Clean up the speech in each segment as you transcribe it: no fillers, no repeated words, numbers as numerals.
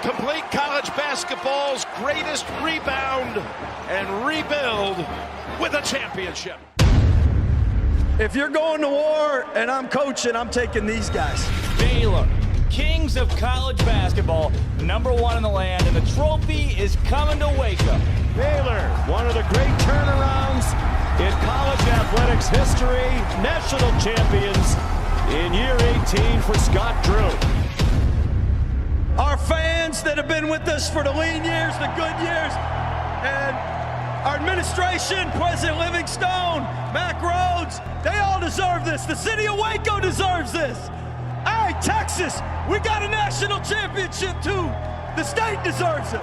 Complete college basketball's greatest rebound and rebuild with a championship. If you're going to war and I'm coaching, I'm taking these guys. Baylor, kings of college basketball, #1 in the land, and the trophy is coming to Waco. Baylor, one of the great turnarounds in college athletics history, national champions in year 18 for Scott Drew. Our fans that have been with us for the lean years, the good years, and our administration, President Livingstone, Mac Rhodes, they all deserve this. The city of Waco deserves this. Hey, Texas, we got a national championship too. The state deserves it.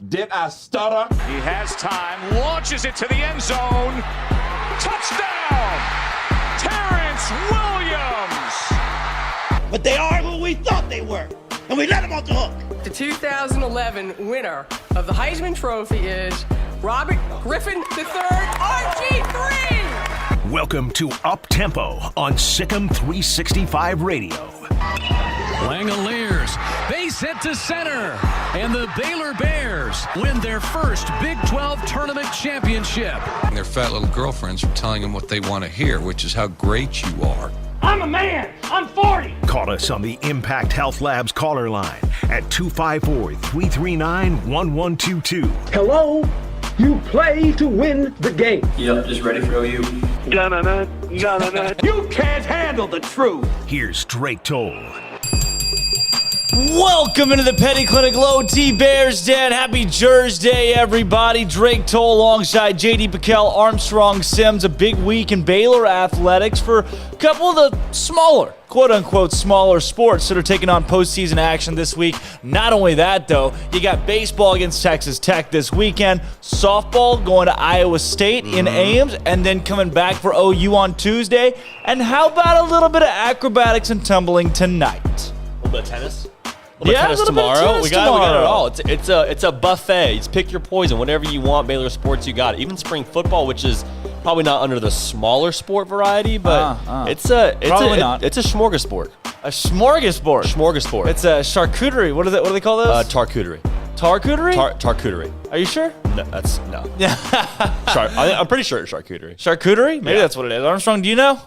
Did I stutter? He has time, launches it to the end zone. Touchdown! Terrence Williams! But they are who we thought they were, and we let them off the hook. The 2011 winner of the Heisman Trophy is Robert Griffin III, RG3! Welcome to Up Tempo on SicEm365 Radio. Langoliers, base hit to center, and the Baylor Bears win their first Big 12 tournament championship. Their fat little girlfriends are telling them what they want to hear, which is how great you are. I'm a man. I'm 40. Call us on the Impact Health Labs caller line at 254-339-1122. Hello? You play to win the game. Yep, just ready for OU. You can't handle the truth. Here's Drake Toll. Welcome into the Petty Clinic Low T Bears Den. Happy Jersday, everybody. Drake Toll alongside J.D. Pickell, Armstrong Sims. A big week in Baylor athletics for a couple of the smaller, quote-unquote, smaller sports that are taking on postseason action this week. Not only that, though, you got baseball against Texas Tech this weekend, softball going to Iowa State in Ames, and then coming back for OU on Tuesday. And how about a little bit of acrobatics and tumbling tonight? A little bit of tennis. Tennis tomorrow. We got it all. It's a buffet. It's pick your poison. Whatever you want, Baylor sports, you got it. Even spring football, which is probably not under the smaller sport variety, but it's a smorgasbord. A smorgasbord. Smorgasbord. It's a charcuterie. What do they call those? Charcuterie. Charcuterie? Charcuterie. Are you sure? No, no. Yeah. I'm pretty sure it's charcuterie. Charcuterie? Maybe that's what it is. Armstrong, do you know?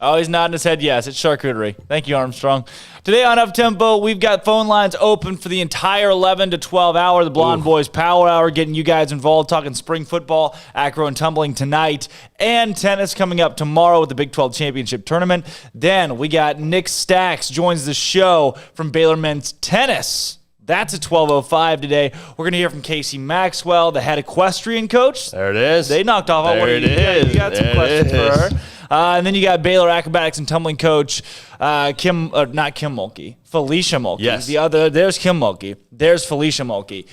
Oh, he's nodding his head. Yes, it's charcuterie. Thank you, Armstrong. Today on Up Tempo, we've got phone lines open for the entire 11 to 12 hour, the Blonde Boys Power Hour, getting you guys involved, talking spring football, acro and tumbling tonight, and tennis coming up tomorrow with the Big 12 Championship Tournament. Then we got Nick Stacks joins the show from Baylor Men's Tennis. That's at 12:05 today. We're going to hear from Casey Maxwell, the head equestrian coach. There it is. They knocked off all there what you got some questions for her. And then you got Baylor acrobatics and tumbling coach not Kim Mulkey, Felicia Mulkey. Yes. There's Kim Mulkey. There's Felicia Mulkey.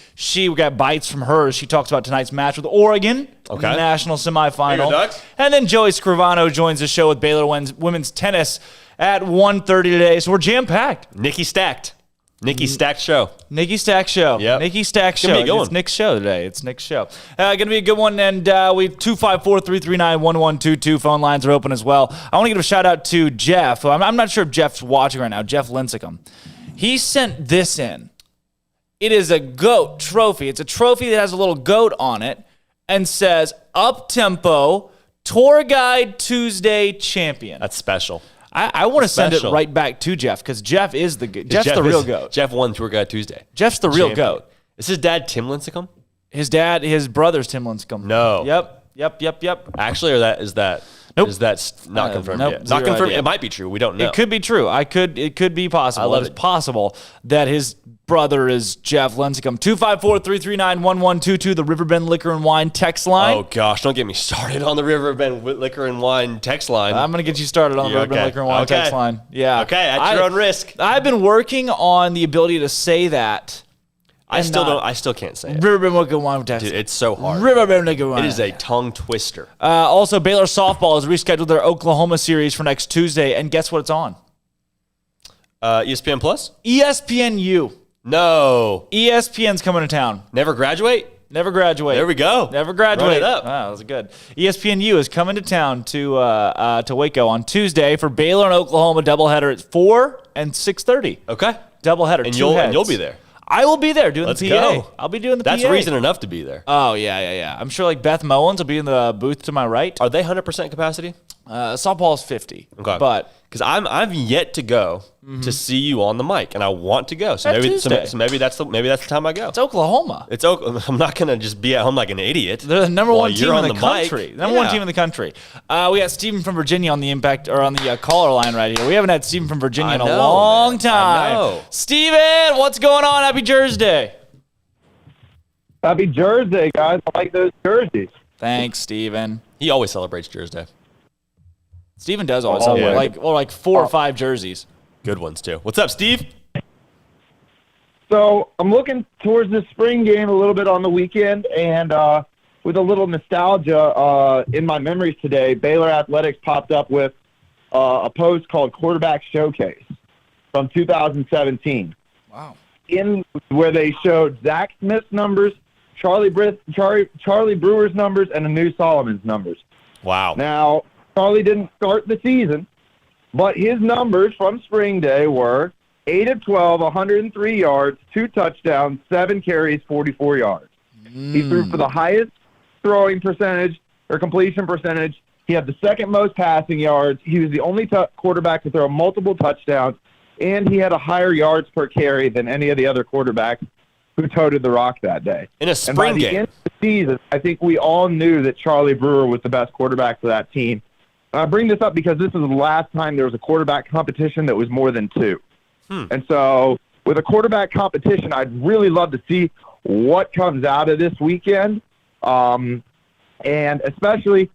We got bites from her. She talks about tonight's match with Oregon in the national semifinal. And then Joey Scrivano joins the show with Baylor women's tennis at 1:30 today. So we're jam-packed. Nikki Stacked show. Nikki Stack show. Yep. Nikki Stack show. It's Nick's show today. It's Nick's show. Going to be a good one. And we 254-339-1122. Phone lines are open as well. I want to give a shout out to Jeff. I'm not sure if Jeff's watching right now. Jeff Lincecum. He sent this in. It is a goat trophy. It's a trophy that has a little goat on it and says Up Tempo Tour Guide Tuesday Champion. That's special. I want to send it right back to Jeff because Jeff is the real goat. Jeff won Tour Guide Tuesday. Jeff's the real goat. Is his dad Tim Lincecum? His brother's Tim Lincecum. No. Yep. Actually, is that Nope. Is that not confirmed nope, yet? Not confirmed. Idea. It might be true. We don't know. It could be true. It could be possible. It's possible that his brother is Jeff Lincecum. 254-339-1122, the Riverbend Liquor and Wine text line. Oh, gosh. Don't get me started on the Riverbend Liquor and Wine text line. I'm going to get you started on the Riverbend Liquor and Wine text line. Yeah. Okay, at your own risk. I've been working on the ability to say that. I still can't say it. Riverbend Liquor and Wine text. Dude, it's so hard. Riverbend Liquor and Wine. It is a tongue twister. Also, Baylor softball has rescheduled their Oklahoma series for next Tuesday, and guess what it's on? ESPN Plus? ESPNU. No. ESPN's coming to town. Never graduate? Never graduate. There we go. Never graduate. Run it up. Wow, that was good. ESPNU is coming to town to Waco on Tuesday for Baylor and Oklahoma doubleheader at 4 and 6:30. Okay. Doubleheader. And you'll be there. I will be there doing Let's the PA. go. I'll be doing the That's PA. reason enough to be there. Oh, yeah. I'm sure like Beth Mowens will be in the booth to my right. Are they 100% capacity? Softball is 50. Okay. But because I've yet to go to see you on the mic, and I want to go. So That's maybe Tuesday. so maybe that's the time I go. It's Oklahoma. I'm not gonna just be at home like an idiot. They're the number while one team you're in on the country. mic. Number one team in the country. We got Steven from Virginia on the impact or on the caller line right here. We haven't had Steven from Virginia in a long time. I know. Steven, what's going on? Happy Jersday. Happy Jersday, guys. I like those jerseys. Thanks, Steven. He always celebrates Jersday. Steven does always celebrate like 4 or 5 jerseys. Good ones too. What's up, Steve? So I'm looking towards the spring game a little bit on the weekend, and with a little nostalgia in my memories today, Baylor Athletics popped up with a post called Quarterback Showcase from 2017. Wow. In where they showed Zach Smith's numbers, Charlie Brewer's numbers, and Anu Solomon's numbers. Wow. Now, Charlie didn't start the season, but his numbers from spring day were 8 of 12, 103 yards, 2 touchdowns, 7 carries, 44 yards. He threw for the highest throwing percentage or completion percentage. He had the second most passing yards. He was the only quarterback to throw multiple touchdowns, and he had a higher yards per carry than any of the other quarterbacks who toted the rock that day. In a spring and by game. the end of the season, I think we all knew that Charlie Brewer was the best quarterback for that team. I bring this up because this is the last time there was a quarterback competition that was more than 2. And so with a quarterback competition, I'd really love to see what comes out of this weekend. And especially,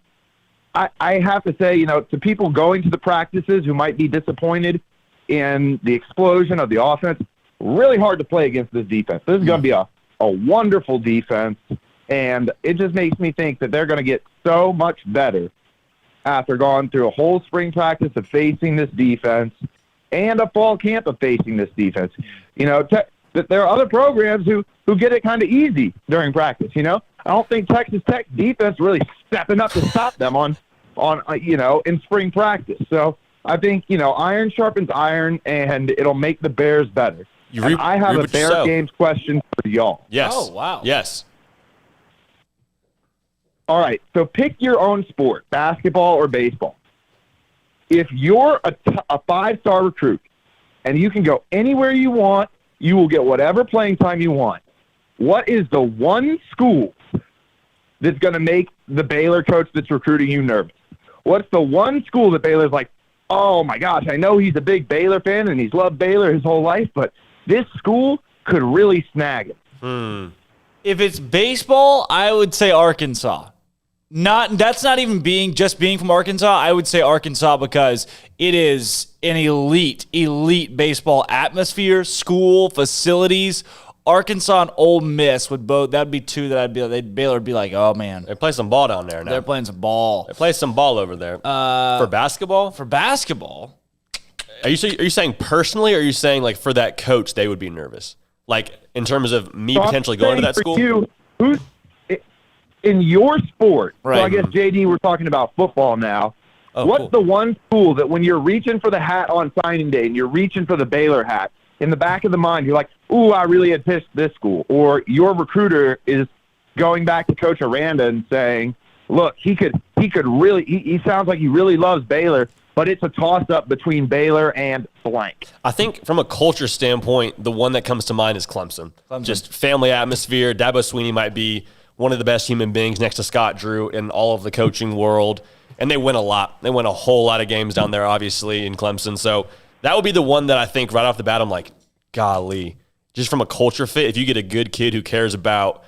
I have to say, to people going to the practices who might be disappointed in the explosion of the offense, really hard to play against this defense. This is going to be a wonderful defense, and it just makes me think that they're going to get so much better after going through a whole spring practice of facing this defense and a fall camp of facing this defense. There are other programs who get it kind of easy during practice, I don't think Texas Tech defense really stepping up to stop them on in spring practice. So I think, iron sharpens iron, and it'll make the Bears better. I have a Bear Games question for y'all. Yes. Oh, wow. Yes. All right, so pick your own sport, basketball or baseball. If you're a 5-star recruit and you can go anywhere you want, you will get whatever playing time you want. What is the one school that's going to make the Baylor coach that's recruiting you nervous? What's the one school that Baylor's like, oh, my gosh, I know he's a big Baylor fan and he's loved Baylor his whole life, but this school could really snag him? If it's baseball, I would say Arkansas. That's not even being from Arkansas. I would say Arkansas because it is an elite baseball atmosphere, school, facilities. Arkansas and Ole Miss would both. That'd be 2 that Baylor would be like, oh man, They play some ball down there now. they're playing some ball. They play some ball over there. For basketball? For basketball, Are you saying personally, or are you saying like for that coach they would be nervous? Like in terms of me potentially going to that school? Who's in your sport? Right. So I guess, JD, we're talking about football now. What's the one school that when you're reaching for the hat on signing day and you're reaching for the Baylor hat, in the back of the mind, you're like, ooh, I really had pitched this school. Or your recruiter is going back to Coach Aranda and saying, look, he sounds like he really loves Baylor, but it's a toss-up between Baylor and blank. I think from a culture standpoint, the one that comes to mind is Clemson. Just family atmosphere. Dabo Swinney might be one of the best human beings next to Scott Drew in all of the coaching world. And they win a lot. They win a whole lot of games down there, obviously, in Clemson. So that would be the one that I think right off the bat, I'm like, golly. Just from a culture fit, if you get a good kid who cares about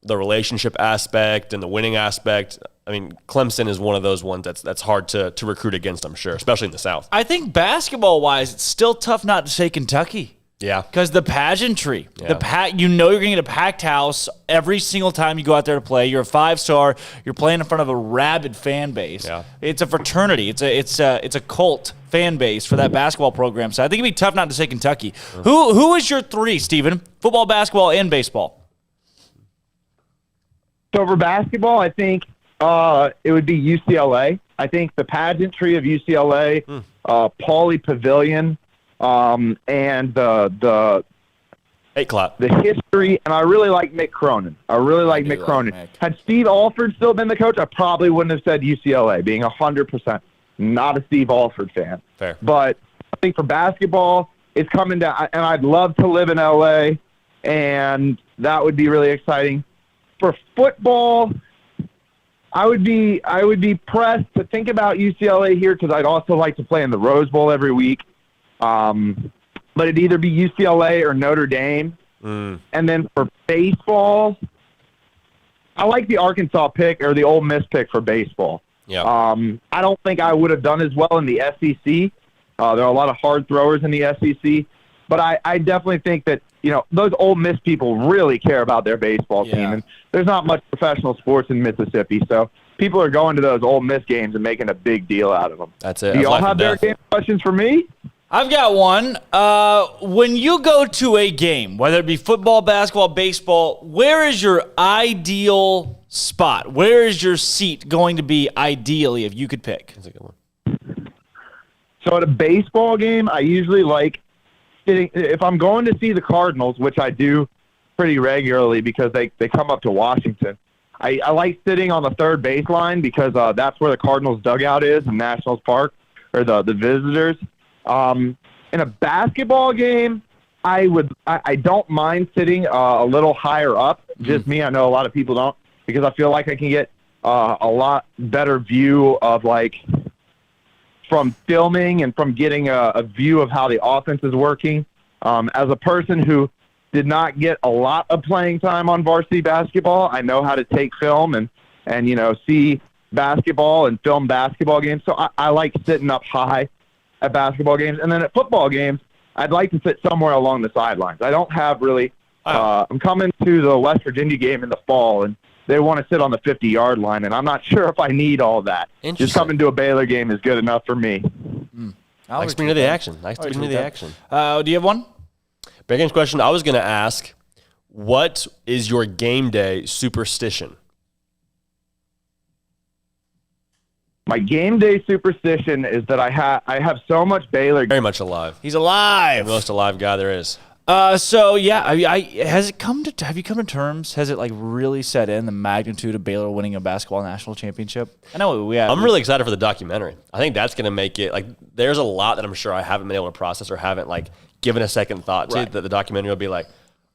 the relationship aspect and the winning aspect, I mean, Clemson is one of those ones that's hard to recruit against, I'm sure, especially in the South. I think basketball-wise, it's still tough not to say Kentucky. Yeah. Because the pageantry, Yeah. you're going to get a packed house every single time you go out there to play. You're a 5-star. You're playing in front of a rabid fan base. Yeah. It's a fraternity. It's a cult fan base for that basketball program. So I think it'd be tough not to say Kentucky. Who is your 3, Steven? Football, basketball, and baseball. So for basketball, I think it would be UCLA. I think the pageantry of UCLA, Pauley Pavilion, and the history, and I really like Mick Cronin. Had Steve Alford still been the coach, I probably wouldn't have said UCLA, being 100% not a Steve Alford fan. Fair. But I think for basketball, it's coming down, and I'd love to live in LA, and that would be really exciting. For football, I would be pressed to think about UCLA here because I'd also like to play in the Rose Bowl every week. But it'd either be UCLA or Notre Dame. And then for baseball, I like the Arkansas pick or the Ole Miss pick for baseball. Yeah. I don't think I would have done as well in the SEC. There are a lot of hard throwers in the SEC. But I definitely think that, those Ole Miss people really care about their baseball team. And there's not much professional sports in Mississippi. So people are going to those Ole Miss games and making a big deal out of them. That's it. Do y'all have their game questions for me? I've got one. When you go to a game, whether it be football, basketball, baseball, where is your ideal spot? Where is your seat going to be ideally if you could pick? That's a good one. So at a baseball game, I usually like sitting, if I'm going to see the Cardinals, which I do pretty regularly because they come up to Washington, I like sitting on the third baseline because that's where the Cardinals dugout is in Nationals Park, or the visitors. In a basketball game, I don't mind sitting a little higher up. Just me. I know a lot of people don't, because I feel like I can get a lot better view of from filming and from getting a view of how the offense is working. As a person who did not get a lot of playing time on varsity basketball, I know how to take film and see basketball and film basketball games. So I like sitting up high at basketball games. And then at football games, I'd like to sit somewhere along the sidelines. I don't have really I'm coming to the West Virginia game in the fall, and they want to sit on the 50-yard line, and I'm not sure if I need all that. Just coming to a Baylor game is good enough for me. Nice to be into the action. Do you have one? Big games question. I was going to ask, what is your game day superstition? My game day superstition is that I have so much Baylor. Very much alive. He's alive. The most alive guy there is. So yeah, have you come to terms? Has it really set in the magnitude of Baylor winning a basketball national championship? I know I'm really excited for the documentary. I think that's going to make it there's a lot that I'm sure I haven't been able to process or haven't given a second thought to. That the documentary will be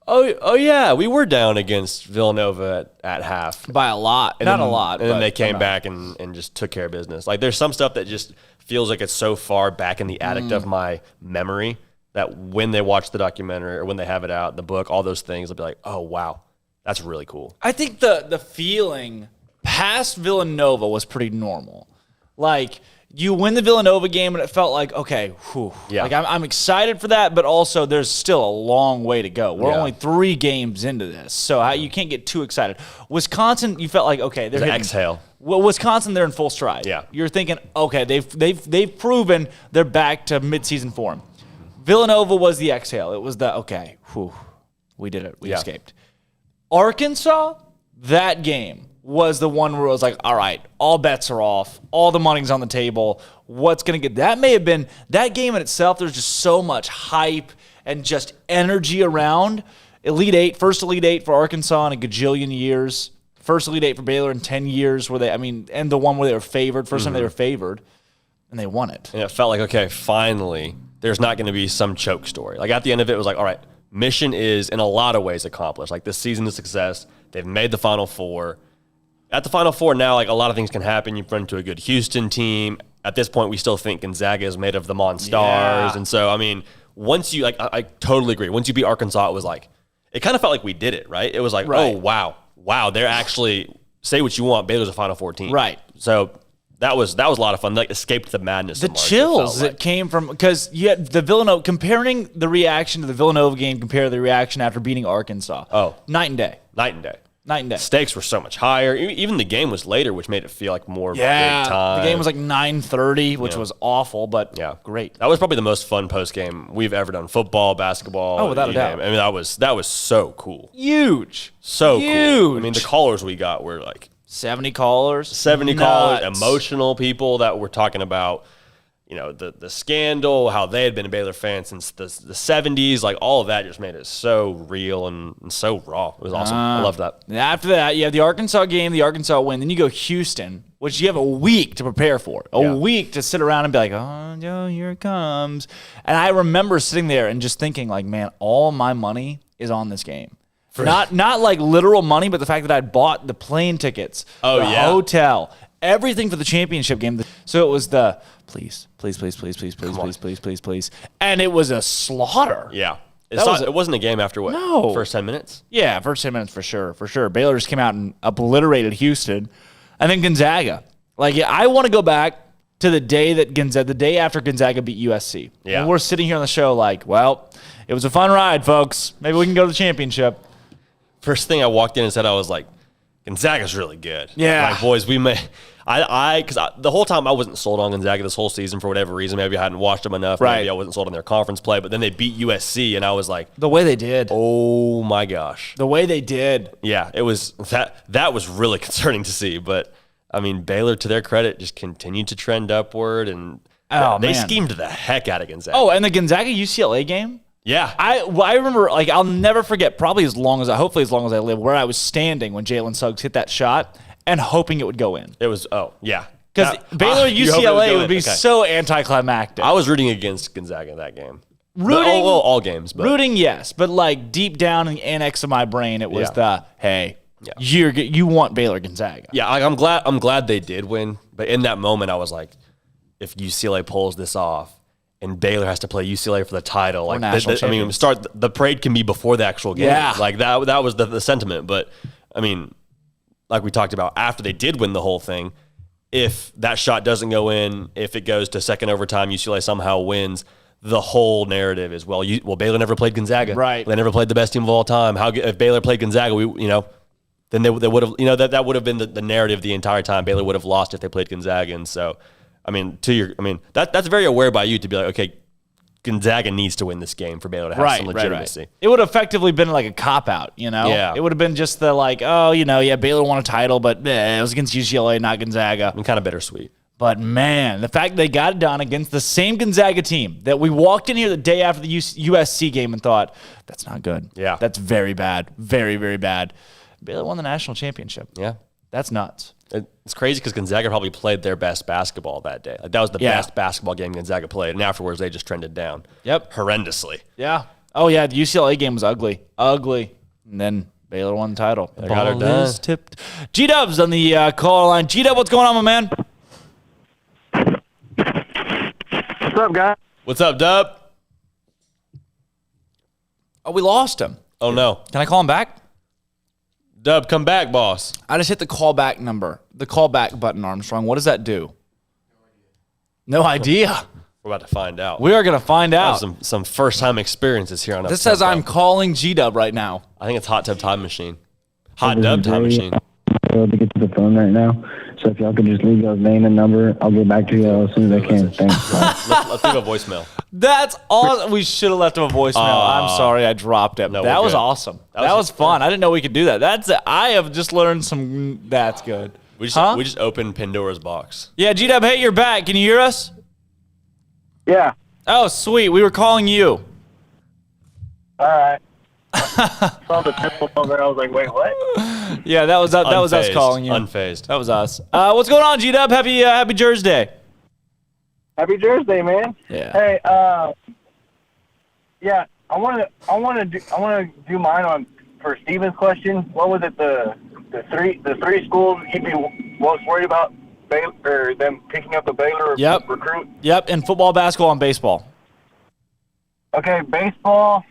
oh yeah, we were down against Villanova at half by a lot, not a lot, and then they came back and just took care of business. There's some stuff that just feels like it's so far back in the attic of my memory that when they watch the documentary or when they have it out, the book, all those things, they'll be like, oh, wow, that's really cool. I think the feeling past Villanova was pretty normal. You win the Villanova game and it felt like, okay, whew. Yeah. I'm excited for that, but also there's still a long way to go. We're only 3 games into this, so you can't get too excited. Wisconsin, you felt like, okay, they're hitting. Exhale. Well, Wisconsin, they're in full stride. Yeah. You're thinking, okay, they've proven they're back to midseason form. Villanova was the exhale. It was okay, whew, we did it. We escaped. Arkansas, that game was the one where it was all right, all bets are off. All the money's on the table. What's going to get? That may have been, that game in itself, there's just so much hype and just energy around. First Elite Eight for Arkansas in a gajillion years. First Elite Eight for Baylor in 10 years, and the one where they were favored. First time they were favored, and they won it. And it felt like, okay, finally, there's not going to be some choke story. At the end of it, it was all right, mission is in a lot of ways accomplished. This season is success. They've made the Final Four. At the Final Four now, a lot of things can happen. You run into a good Houston team. At this point, we still think Gonzaga is made of the Monstars. Yeah. And so, once you, I totally agree. Once you beat Arkansas, it was it kind of felt like we did it, right? It was right. Oh, wow, they're actually, say what you want, Baylor's a Final Four team. Right. So that was a lot of fun. Escaped the madness. The chills that came from, because you had the Villanova, comparing the reaction to the Villanova game compared to the reaction after beating Arkansas. Oh. Night and day. Night and day. Night and day. Stakes were so much higher. Even the game was later, which made it feel like more big time. The game was like 9:30, which was awful, but great. That was probably the most fun post game we've ever done. Football, basketball. Oh, without a doubt. I mean, that was so cool. Huge. So cool. I mean, the callers we got were like 70 callers. 70 callers, emotional people that were talking about, the scandal, how they had been a Baylor fan since the 70s, like all of that just made it so real and so raw. It was awesome. I love that. After that, you have the Arkansas game, the Arkansas win. Then you go Houston, which you have a week to prepare for. A week to sit around and be like, oh, here it comes. And I remember sitting there and just thinking, like, man, all my money is on this game. Not like literal money, but the fact that I'd bought the plane tickets, the hotel, everything for the championship game. So it was the please. And it was a slaughter. Yeah. It wasn't a game after what? No. First 10 minutes? Yeah, first 10 minutes for sure. Baylor just came out and obliterated Houston. And then Gonzaga. I want to go back to the day after Gonzaga beat USC. Yeah. And we're sitting here on the show like, well, it was a fun ride, folks. Maybe we can go to the championship. First thing I walked in and said, I was like, Gonzaga's really good. Yeah. Like, boys, we may... Because the whole time I wasn't sold on Gonzaga this whole season for whatever reason. Maybe I hadn't watched them enough. Right. Maybe I wasn't sold on their conference play. But then they beat USC, and I was like... The way they did. Oh, my gosh. The way they did. Yeah, it was... That was really concerning to see. But, I mean, Baylor, to their credit, just continued to trend upward, and they schemed the heck out of Gonzaga. Oh, and the Gonzaga-UCLA game? Yeah. I remember, I'll never forget, hopefully as long as I live, where I was standing when Jalen Suggs hit that shot and hoping it would go in. It was, yeah. Because Baylor UCLA would be so anticlimactic. I was rooting against Gonzaga in that game. All games. But. Rooting, yes. But deep down in the annex of my brain, it was you want Baylor Gonzaga. Yeah, I'm glad they did win. But in that moment, I was like, if UCLA pulls this off, and Baylor has to play UCLA for the title. The parade can be before the actual game. Yeah. That was the sentiment. But, I mean, like we talked about, after they did win the whole thing, if that shot doesn't go in, if it goes to second overtime, UCLA somehow wins, the whole narrative is, Baylor never played Gonzaga. Right. They never played the best team of all time. If Baylor played Gonzaga, then they would have, that would have been the narrative the entire time. Baylor would have lost if they played Gonzaga. And so, that's very aware by you to be like, okay, Gonzaga needs to win this game for Baylor to have some legitimacy. Right. It would have effectively been like a cop-out, Yeah. It would have been just the Baylor won a title, but it was against UCLA, not Gonzaga. And kind of bittersweet. But, man, the fact they got it done against the same Gonzaga team that we walked in here the day after the USC game and thought, that's not good. Yeah. That's very bad. Very, very bad. Baylor won the national championship. Yeah. That's nuts. It's crazy because Gonzaga probably played their best basketball that day. That was the best basketball game Gonzaga played, and afterwards they just trended down. Yep. Horrendously. Yeah. Oh, yeah, the UCLA game was ugly. Ugly. And then Baylor won the title. They got her done. Tipped. G-Dub's on the call line. G-Dub, what's going on, my man? What's up, guys? What's up, Dub? Oh, we lost him. Oh, no. Can I call him back? Dub, come back, boss. I just hit the callback number, the callback button, Armstrong. What does that do? No idea. We're about to find out. We are going to find out. Some first-time experiences here on This says I'm calling G-Dub right now. I think it's Hot Tub Time Machine. Hot Dub Time Machine. To get to the phone right now. So if y'all could just leave y'all's name and number, I'll get back to you as soon as I can. Thanks. Let's leave a voicemail. That's awesome. We should have left him a voicemail. I'm sorry I dropped it. No, that was awesome. That was fun. I didn't know we could do that. I have just learned some. That's good. We just opened Pandora's box. Yeah, G-Dub, hey, you're back. Can you hear us? Yeah. Oh, sweet. We were calling you. All right. Saw the pistol over. I was like, wait, what? Yeah, that was us calling you. Unfazed. That was us. What's going on, G-Dub? Happy Jersday. Happy Jersday, man. Yeah. Hey, yeah, I want to do mine for Steven's question. What was it? The three schools you'd be most worried about Baylor, or them picking up the Baylor recruit? Yep, and football, basketball, and baseball. Okay, baseball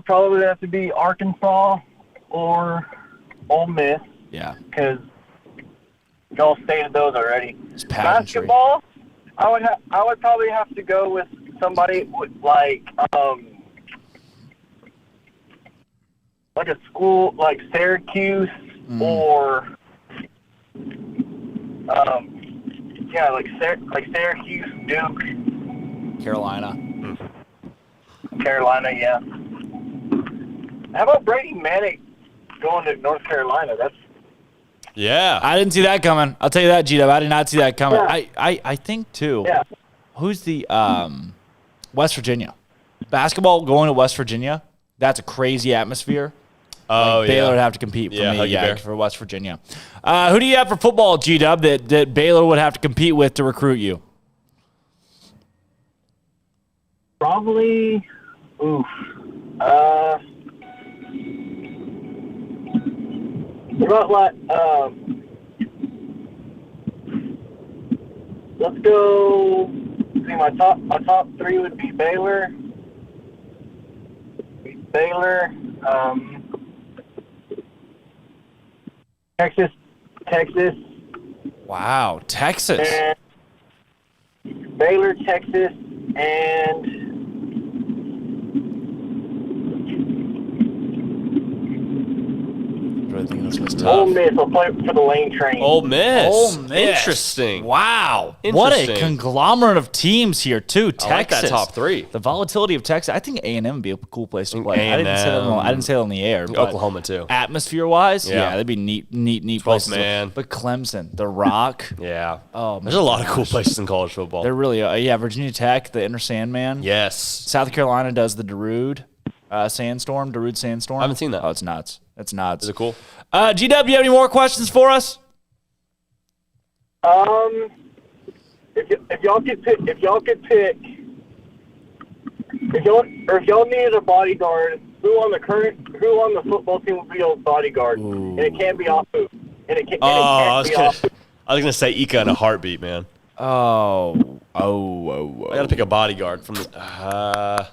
probably would have to be Arkansas or Ole Miss. Yeah. Because y'all stated those already. It's pageantry. Basketball, I would probably have to go with somebody with like a school like Syracuse or like Syracuse, Duke, Carolina. Carolina, yeah. How about Brady Manick going to North Carolina? Yeah. I didn't see that coming. I'll tell you that, G-Dub. I did not see that coming. Yeah. I think, too. Yeah. Who's the West Virginia? Basketball going to West Virginia, that's a crazy atmosphere. Baylor would have to compete for West Virginia. Who do you have for football, G-Dub, that Baylor would have to compete with to recruit you? Probably, what about let's go. See, my top three would be Baylor. Texas. Wow, Texas. And Baylor, Texas, and I think this was tough. Ole Miss will play for the Lane Train. Ole Miss. Interesting. Wow. What a conglomerate of teams here, too. Texas. I like that top three. The volatility of Texas. I think A&M would be a cool place to play. I didn't say it on the air. But Oklahoma, too. Atmosphere-wise, that'd be neat places. Man. But Clemson, The Rock. Yeah. Oh, there's a lot of cool places in college football. There really are. Yeah, Virginia Tech, the Inner Sandman. Yes. South Carolina does the Darude Sandstorm. I haven't seen that. Oh, it's nuts. It's nuts. Is it cool? G-Dub, you have any more questions for us? If y'all needed a bodyguard, who on the football team would be your bodyguard? Ooh. And it can't be off move. I was gonna say Ika in a heartbeat, man. Oh. I gotta pick a bodyguard from the.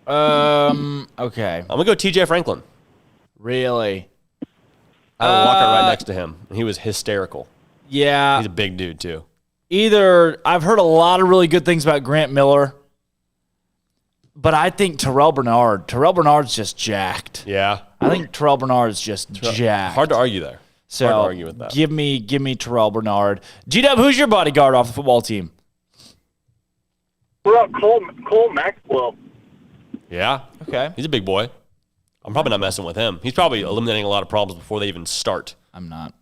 Okay. I'm gonna go TJ Franklin. Really? I had a walker right next to him. He was hysterical. Yeah. He's a big dude, too. I've heard a lot of really good things about Grant Miller, but I think Terrell Bernard's just jacked. Yeah. I think Terrell Bernard's just jacked. Hard to argue there. So hard to argue with that. Give me Terrell Bernard. G-Dub, who's your bodyguard off the football team? What about Cole Maxwell? Yeah. Okay. He's a big boy. I'm probably not messing with him. He's probably eliminating a lot of problems before they even start. I'm not.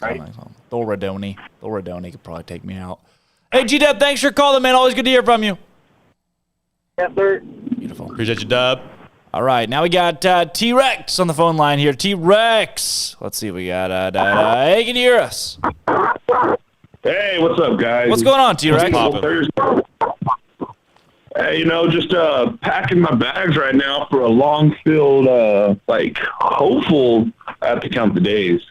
Right. Thor Radoni could probably take me out. Hey, G-Dub, thanks for calling, man. Always good to hear from you. Yes, sir. Beautiful. Appreciate you, Dub. All right, now we got T-Rex on the phone line here. T-Rex. Let's see what we got. Hey, can you hear us? Hey, what's up, guys? What's going on, T-Rex? Hey, just packing my bags right now for a long-filled, hopeful, I have to count the days.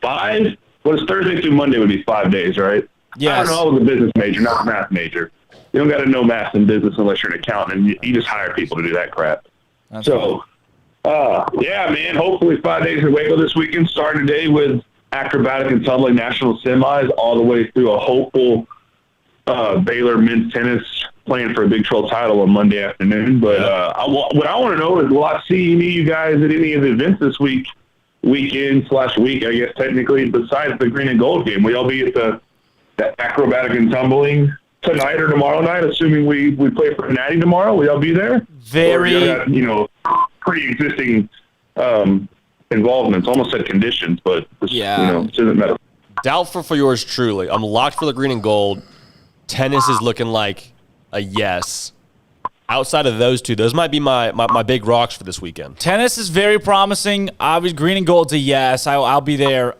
5? What is Thursday through Monday would be 5 days, right? Yes. I don't know, I was a business major, not a math major. You don't got to know math in business unless you're an accountant, and you just hire people to do that crap. Yeah, man, hopefully 5 days in Waco this weekend, starting today with acrobatic and tumbling national semis all the way through a hopeful Baylor men's tennis playing for a Big 12 title on Monday afternoon. But what I want to know is, will I see any of you guys at any of the events this weekend/week, I guess, technically, besides the green and gold game? Will y'all be at the acrobatic and tumbling tonight or tomorrow night, assuming we play for Natty tomorrow? Will y'all be there? Pre-existing involvements, almost said conditions, but this isn't medical. Doubtful for yours truly. I'm locked for the green and gold. Tennis is looking like a yes. Outside of those two, those might be my big rocks for this weekend. Tennis is very promising. Obviously, green and gold's a yes. I'll be there.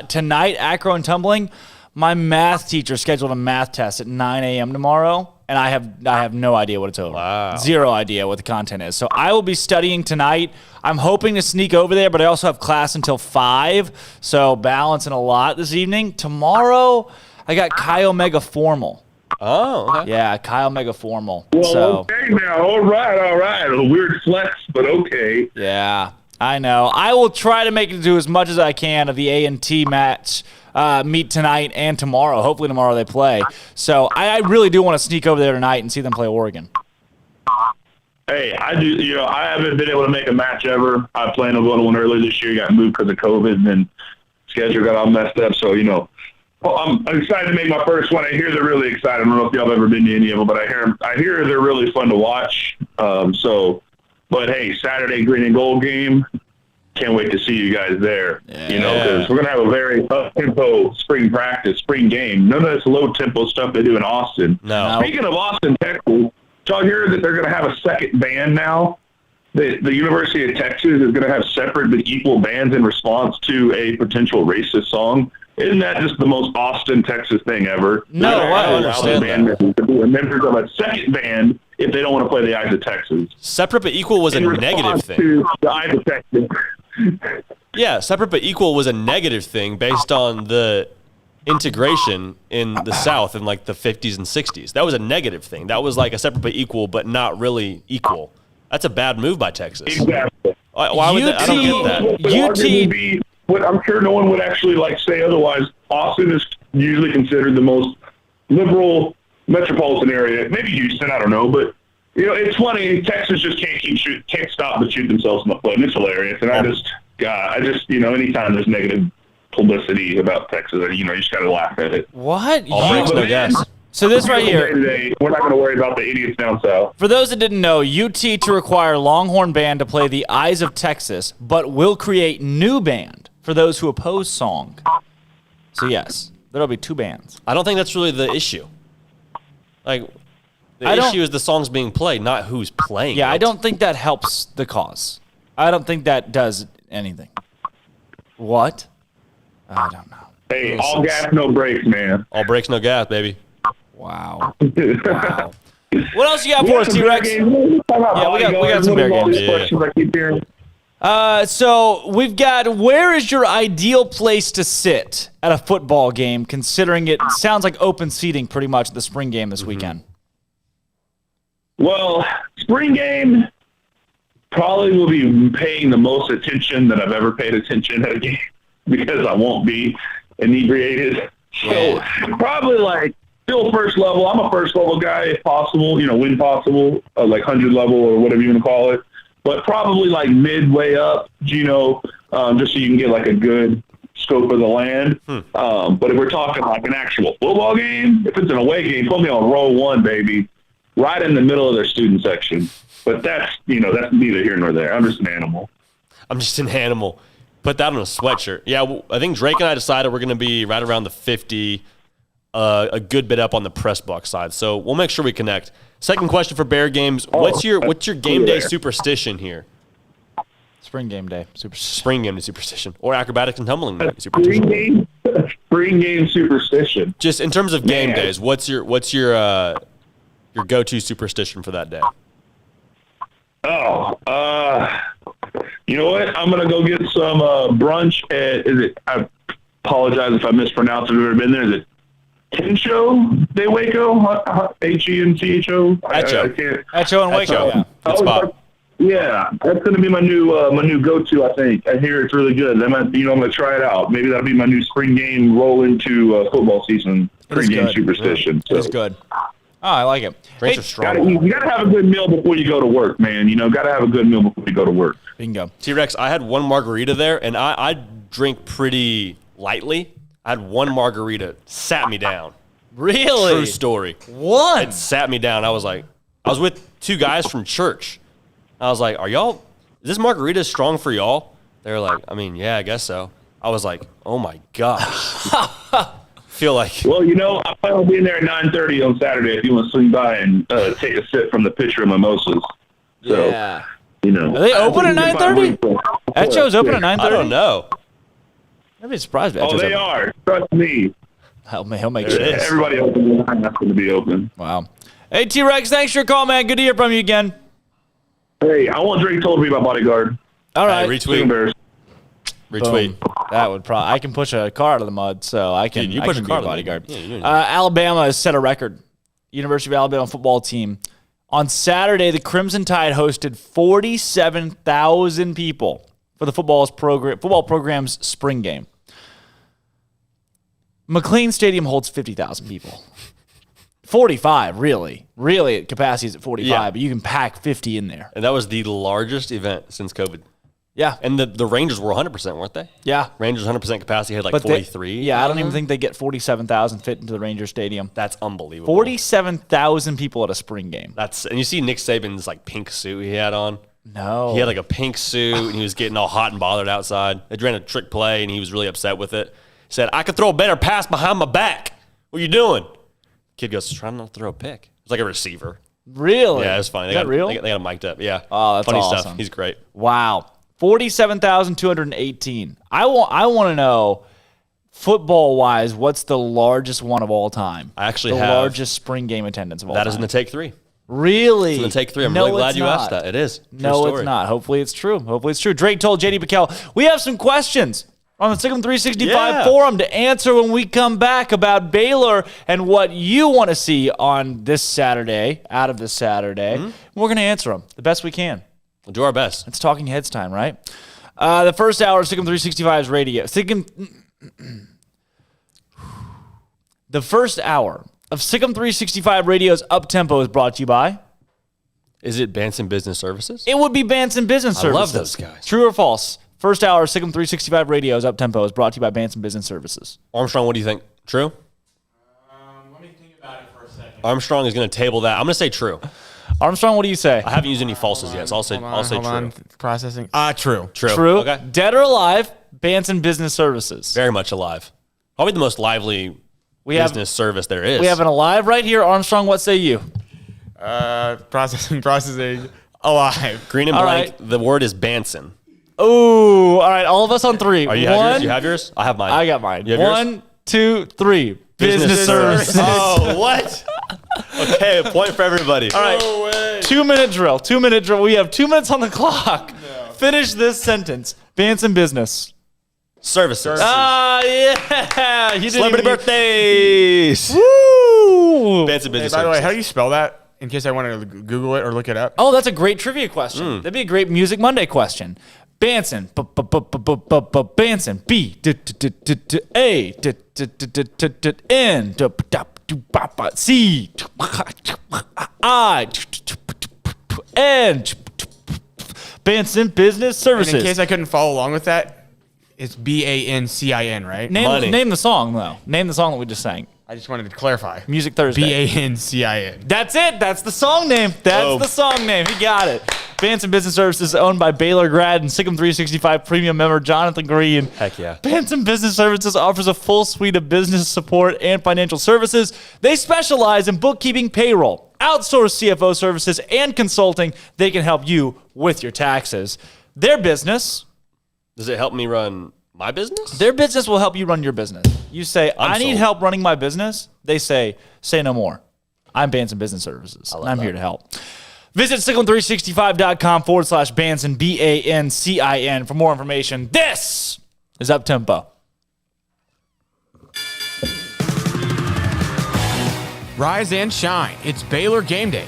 Tonight, acro and tumbling, my math teacher scheduled a math test at 9 a.m. tomorrow, and I have no idea what it's over. Wow. Zero idea what the content is. So I will be studying tonight. I'm hoping to sneak over there, but I also have class until 5, so balancing a lot this evening. Tomorrow, I got Chi Omega Formal. Oh, okay. Yeah, Chi Omega Formal. Well, okay now. All right. A weird flex, but okay. Yeah, I know. I will try to make it do as much as I can of the A&T match meet tonight and tomorrow. Hopefully tomorrow they play. So I really do want to sneak over there tonight and see them play Oregon. Hey, I do. You know, I haven't been able to make a match ever. I planned on going to one earlier this year. Got moved because of COVID, and then schedule got all messed up. So, you know, I'm excited to make my first one. I hear they're really excited. I don't know if y'all have ever been to any of them, but I hear they're really fun to watch. But hey, Saturday green and gold game. Can't wait to see you guys there. Yeah. You know, because we're gonna have a very up-tempo spring practice, spring game. None of this low-tempo stuff they do in Austin. No. Speaking of Austin, Texas, did y'all hear that they're gonna have a second band now? The University of Texas is going to have separate but equal bands in response to a potential racist song. Isn't that just the most Austin, Texas thing ever? No, I understand that. To be members of a second band if they don't want to play the Eyes of Texas. Separate but equal was a negative thing. To the Eyes of Texas. Yeah, separate but equal was a negative thing based on the integration in the South in like the 50s and 60s. That was a negative thing. That was like a separate but equal, but not really equal. That's a bad move by Texas. Exactly. Why would I don't get that. I'm sure no one would actually say otherwise. Austin is usually considered the most liberal metropolitan area. Maybe Houston, I don't know, but you know, it's funny. Texas just can't stop but shoot themselves in the foot, and it's hilarious. And I just, you know, anytime there's negative publicity about Texas, you know, you just gotta laugh at it. What? No. So this right here, we're not going to worry about the idiots down south. For those that didn't know, UT to require Longhorn Band to play the Eyes of Texas, but will create new band for those who oppose song. So yes, there'll be two bands. I don't think that's really the issue. Like, the issue is the songs being played, not who's playing. Yeah, I don't think that helps the cause. I don't think that does anything. What? I don't know. Hey, all gas, no brakes, man. All brakes, no gas, baby. Wow. Wow. What else you got for us, T-Rex? Yeah, we got some Bear games. Questions I keep hearing. So we've got, where is your ideal place to sit at a football game, considering it sounds like open seating pretty much at the spring game this weekend? Well, spring game probably will be paying the most attention that I've ever paid attention at a game because I won't be inebriated. So probably still first level. I'm a first level guy if possible, you know, when possible, 100 level or whatever you want to call it. But probably midway up, you know, just so you can get a good scope of the land. But if we're talking an actual football game, if it's an away game, put me on row one, baby, right in the middle of their student section. But that's neither here nor there. I'm just an animal. Put that on a sweatshirt. Yeah, I think Drake and I decided we're going to be right around the 50, a good bit up on the press box side. So we'll make sure we connect. Second question for Bear games. What's your game day superstition here? Spring game day superstition. Spring game day superstition. Or acrobatics and tumbling superstition. Spring game superstition. Just in terms of game days, what's your go-to superstition for that day? You know what? I'm going to go get some brunch at, I apologize if I mispronounce it. Have you ever been there? Is it Hencho de Waco? H-E-N-T-H-O? Echo and Waco. Yeah. Good spot. Yeah, that's going to be my new go-to, I think. I hear it's really good. I'm going to try it out. Maybe that'll be my new spring game roll into football season. Spring game superstition. So. It's good. Oh, I like it. Drinks are strong. You got to have a good meal before you go to work, man. You know, got to have a good meal before you go to work. Bingo. T-Rex, I had one margarita there, and I drink pretty lightly. I had one margarita, sat me down. Really? True story. What? It sat me down. I was with two guys from church. I was like, is this margarita strong for y'all? They were like, yeah, I guess so. I was like, oh my gosh. Feel like. Well, you know, I plan on being there at 9:30 on Saturday if you want to swing by and take a sip from the pitcher of mimosas. So, yeah. You know. Are they open at 9:30? That show's open at 9:30? I don't know. I'd be surprised. Oh, they are. Trust me. He'll make sure. Everybody open. That's going to be open. Wow. Hey, T-Rex, thanks for your call, man. Good to hear from you again. Hey, I want Drake Toll to be my bodyguard. All right. Retweet. Boom. That would probably. I can push a car out of the mud, so I can. You push a car be a bodyguard. Yeah, Alabama has set a record. University of Alabama football team. On Saturday, the Crimson Tide hosted 47,000 people for the football program's spring game. McLean Stadium holds 50,000 people. 45, really. Really, capacity is at 45, Yeah. but you can pack 50 in there. And that was the largest event since COVID. Yeah. And the Rangers were 100%, weren't they? Yeah. Rangers 100% capacity had like 43. I don't even think they get 47,000 fit into the Ranger Stadium. That's unbelievable. 47,000 people at a spring game. And you see Nick Saban's like pink suit he had on. No. He had like a pink suit and he was getting all hot and bothered outside. They ran a trick play and he was really upset with it. He said, I could throw a better pass behind my back. What are you doing? Kid goes, trying not to throw a pick. It's like a receiver. Really? Yeah, it was funny. Is that real? They got him mic'd up. Yeah. Oh, that's funny awesome. stuff. He's great. Wow. 47,218. I want to know, football-wise, what's the largest one of all time? I actually the have. largest spring game attendance of all time. That is in the Take 3. Really? It's in the Take 3. I'm No, really glad it's you not. asked that. It is. True No, story. it's not. Hopefully it's true. Drake Toll, J.D. Pickell. We have some questions on the SicEm365 forum to answer when we come back about Baylor and what you want to see on this Saturday, out of this Saturday. We're going to answer them the best we can. We'll do our best. It's Talking Heads time, right? The first hour of SicEm365's radio. The first hour of SicEm365 Radio's Up-Tempo is brought to you by... Is it Banson Business Services? It would be Banson Business Services. I love those guys. True or false? First hour of SicEm365 Radio's Up-Tempo is brought to you by Banson Business Services. Armstrong, what do you think? True? Let me think about it for a second. Armstrong is going to table that. I'm going to say true. Armstrong, what do you say? I haven't used any falses yet, so I'll say true. Processing. True. True. Okay. Dead or alive, Banson Business Services. Very much alive. Probably the most lively business service there is. We have an alive right here. Armstrong, what say you? Processing. Alive. Green and All blank. right. The word is Banson. Ooh. All right. All of us on three. Are you have yours? You have yours? I have mine. I got mine. You have yours? 1, 2, 3. Business Services. Oh, what? Okay, a point for everybody. All right. No way. 2-minute drill. 2-minute drill. We have 2 minutes on the clock. No. Finish this sentence. Banson Business Services. Yeah. You Celebrity birthdays. Woo. Banson Business By the way, Services. how do you spell that? In case I want to Google it or look it up. Oh, that's a great trivia question. That'd be a great Music Monday question. Banson, Banson, B, A, N, C, I, N, Banson Business Services. And in case I couldn't follow along with that, it's BANCIN, right? Name the song, though. Name the song that we just sang. I just wanted to clarify. Music Thursday. BANCIN. That's it. That's the song name. That's the song name. He got it. Banson Business Services, owned by Baylor grad and SicEm365 premium member Jonathan Green. Heck yeah. Banson Business Services offers a full suite of business support and financial services. They specialize in bookkeeping, payroll, outsourced CFO services, and consulting. They can help you with your taxes. Their business... Does it help me run my business? Their business will help you run your business. You say, I need help running my business. They say no more. I'm Banson Business Services. And I'm here to help. Visit SicEm365.com/Banson, BANCIN for more information. This is Up-Tempo. Rise and shine. It's Baylor game day.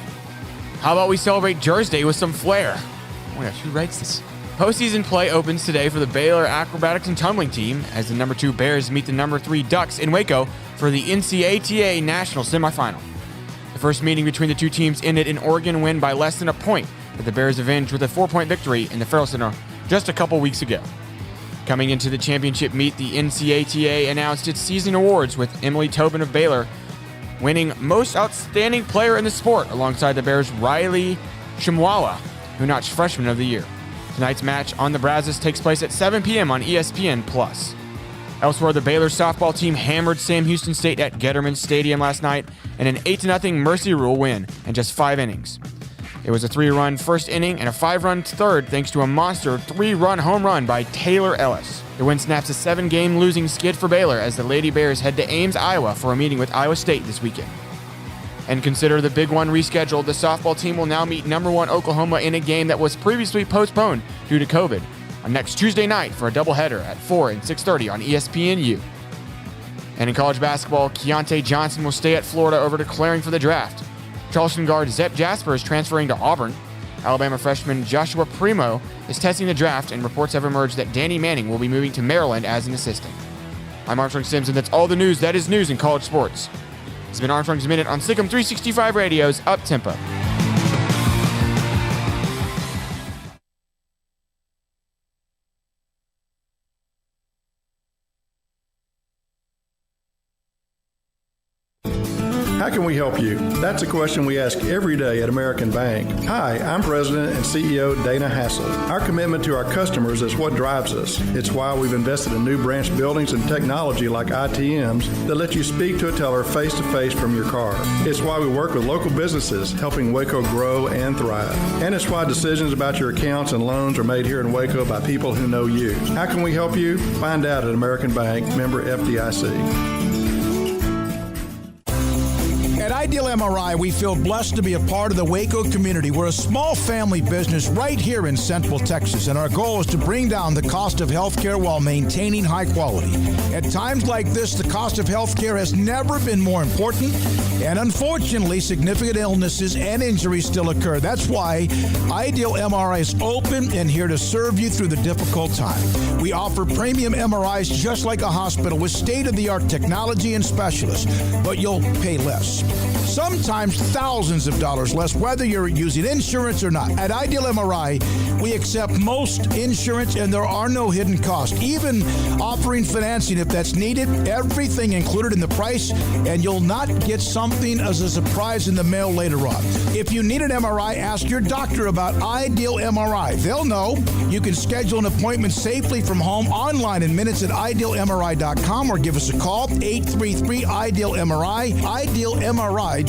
How about we celebrate Jersday with some flair? Oh my gosh, who writes this? Postseason play opens today for the Baylor acrobatics and tumbling team as the number 2 Bears meet the number 3 Ducks in Waco for the NCATA National Semifinal. The first meeting between the two teams ended in Oregon win by less than a point, but the Bears avenged with a 4-point victory in the Farrell Center just a couple weeks ago. Coming into the championship meet, the NCATA announced its season awards with Emily Tobin of Baylor winning Most Outstanding Player in the Sport alongside the Bears' Riley Shimwala, who notched Freshman of the Year. Tonight's match on the Brazos takes place at 7 p.m. on ESPN+. Elsewhere, the Baylor softball team hammered Sam Houston State at Getterman Stadium last night in an 8-0 Mercy Rule win in just 5 innings. It was a 3-run first inning and a 5-run third thanks to a monster 3-run home run by Taylor Ellis. The win snaps a 7-game losing skid for Baylor as the Lady Bears head to Ames, Iowa for a meeting with Iowa State this weekend. And consider the Big One rescheduled. The softball team will now meet number 1 Oklahoma in a game that was previously postponed due to COVID on next Tuesday night for a doubleheader at 4 and 6:30 on ESPNU. And in college basketball, Keontae Johnson will stay at Florida over declaring for the draft. Charleston guard Zep Jasper is transferring to Auburn. Alabama freshman Joshua Primo is testing the draft, and reports have emerged that Danny Manning will be moving to Maryland as an assistant. I'm Armstrong Simpson. That's all the news that is news in college sports. It's been Armstrong's Minute on SicEm365 Radio's Up Tempo. How can we help you? That's a question we ask every day at American Bank. Hi, I'm President and CEO Dana Hassel. Our commitment to our customers is what drives us. It's why we've invested in new branch buildings and technology like ITMs that let you speak to a teller face-to-face from your car. It's why we work with local businesses, helping Waco grow and thrive. And it's why decisions about your accounts and loans are made here in Waco by people who know you. How can we help you? Find out at American Bank, member FDIC. At Ideal MRI, we feel blessed to be a part of the Waco community. We're a small family business right here in Central Texas, and our goal is to bring down the cost of healthcare while maintaining high quality. At times like this, the cost of healthcare has never been more important, and unfortunately, significant illnesses and injuries still occur. That's why Ideal MRI is open and here to serve you through the difficult time. We offer premium MRIs just like a hospital with state-of-the-art technology and specialists, but you'll pay less. Sometimes thousands of dollars less, whether you're using insurance or not. At Ideal MRI, we accept most insurance and there are no hidden costs. Even offering financing if that's needed, everything included in the price, and you'll not get something as a surprise in the mail later on. If you need an MRI, ask your doctor about Ideal MRI. They'll know. You can schedule an appointment safely from home online in minutes at idealmri.com or give us a call, 833-IDEAL-MRI, idealmri.com.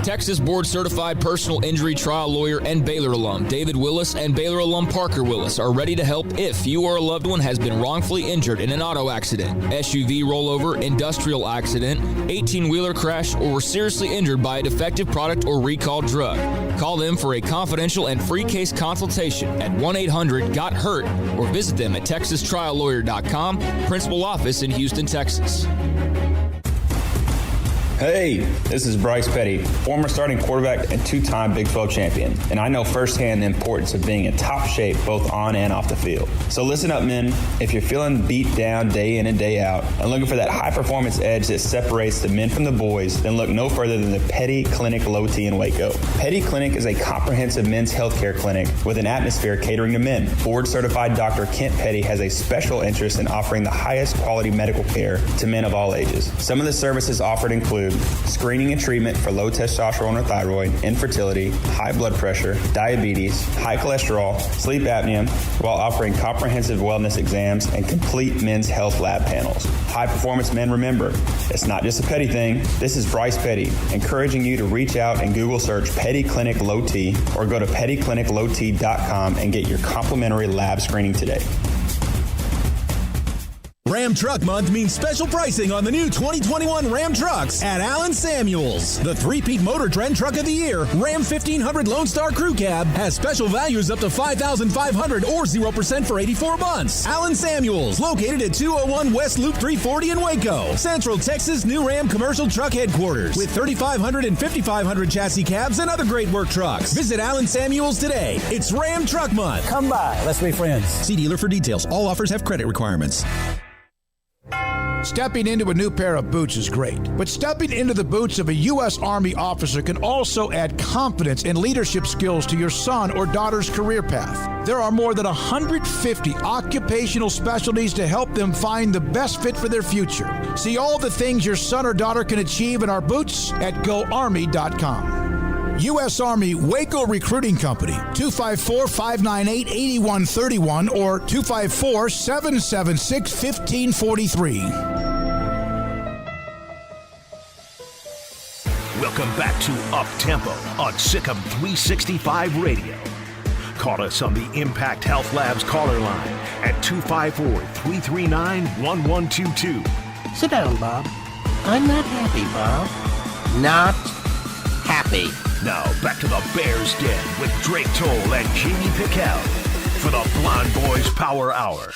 Texas Board Certified Personal Injury Trial Lawyer and Baylor alum David Willis and Baylor alum Parker Willis are ready to help if you or a loved one has been wrongfully injured in an auto accident, SUV rollover, industrial accident, 18-wheeler crash, or were seriously injured by a defective product or recalled drug. Call them for a confidential and free case consultation at 1-800-GOT-HURT or visit them at texastriallawyer.com, principal office in Houston, Texas. Hey, this is Bryce Petty, former starting quarterback and two-time Big 12 champion, and I know firsthand the importance of being in top shape both on and off the field. So listen up, men. If you're feeling beat down day in and day out and looking for that high-performance edge that separates the men from the boys, then look no further than the Petty Clinic Low T in Waco. Petty Clinic is a comprehensive men's healthcare clinic with an atmosphere catering to men. Board-certified Dr. Kent Petty has a special interest in offering the highest quality medical care to men of all ages. Some of the services offered include screening and treatment for low testosterone or thyroid, infertility, high blood pressure, diabetes, high cholesterol, sleep apnea, while offering comprehensive wellness exams and complete men's health lab panels. High performance men, remember, it's not just a Petty thing. This is Bryce Petty, encouraging you to reach out and Google search Petty Clinic Low T or go to pettycliniclowt.com and get your complimentary lab screening today. Ram Truck Month means special pricing on the new 2021 Ram trucks at Allen Samuels. The three-peat Motor Trend Truck of the Year, Ram 1500 Lone Star Crew Cab, has special values up to $5,500 or 0% for 84 months. Allen Samuels, located at 201 West Loop 340 in Waco, Central Texas' new Ram commercial truck headquarters with 3,500 and 5,500 chassis cabs and other great work trucks. Visit Allen Samuels today. It's Ram Truck Month. Come by. Let's be friends. See dealer for details. All offers have credit requirements. Stepping into a new pair of boots is great, but stepping into the boots of a U.S. Army officer can also add confidence and leadership skills to your son or daughter's career path. There are more than 150 occupational specialties to help them find the best fit for their future. See all the things your son or daughter can achieve in our boots at GoArmy.com. U.S. Army Waco Recruiting Company, 254-598-8131 or 254-776-1543. Welcome back to Up Tempo on SicEm365 Radio. Call us on the Impact Health Labs caller line at 254-339-1122. Sit down, Bob. I'm not happy, Bob. Not happy. Now, back to the Bears Den with Drake Toll and J.D. Pickell for the Blonde Boys Power Hour.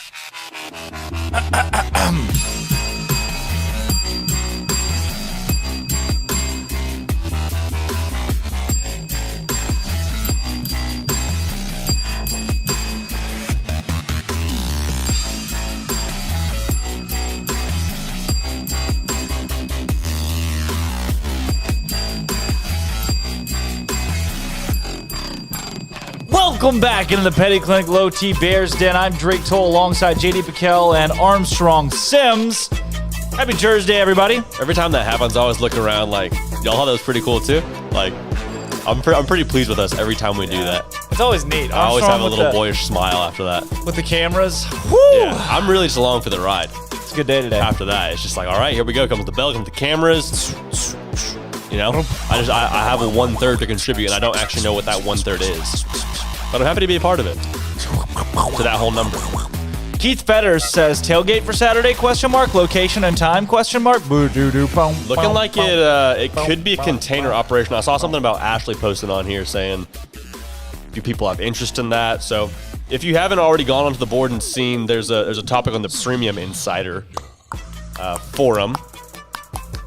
Welcome back into the Petty Clinic Low T Bears Den. I'm Drake Toll alongside J.D. Pickell and Armstrong Sims. Happy Jersday, everybody. Every time that happens, I always look around like, y'all thought that was pretty cool too? Like, I'm pretty pleased with us every time we do that. It's always neat. I always have a little boyish smile after that. With the cameras. Woo! Yeah, I'm really just along for the ride. It's a good day today. After that, it's just like, all right, here we go. Comes the bell, comes the cameras. You know, I have a 1/3 to contribute, and I don't actually know what that 1/3 is. But I'm happy to be a part of it. To that whole number. Keith Fetters says, tailgate for Saturday, ? Location and time, ? Looking like it could be a container operation. I saw something about Ashley posted on here saying, do people have interest in that? So if you haven't already gone onto the board and seen, there's a topic on the Premium Insider forum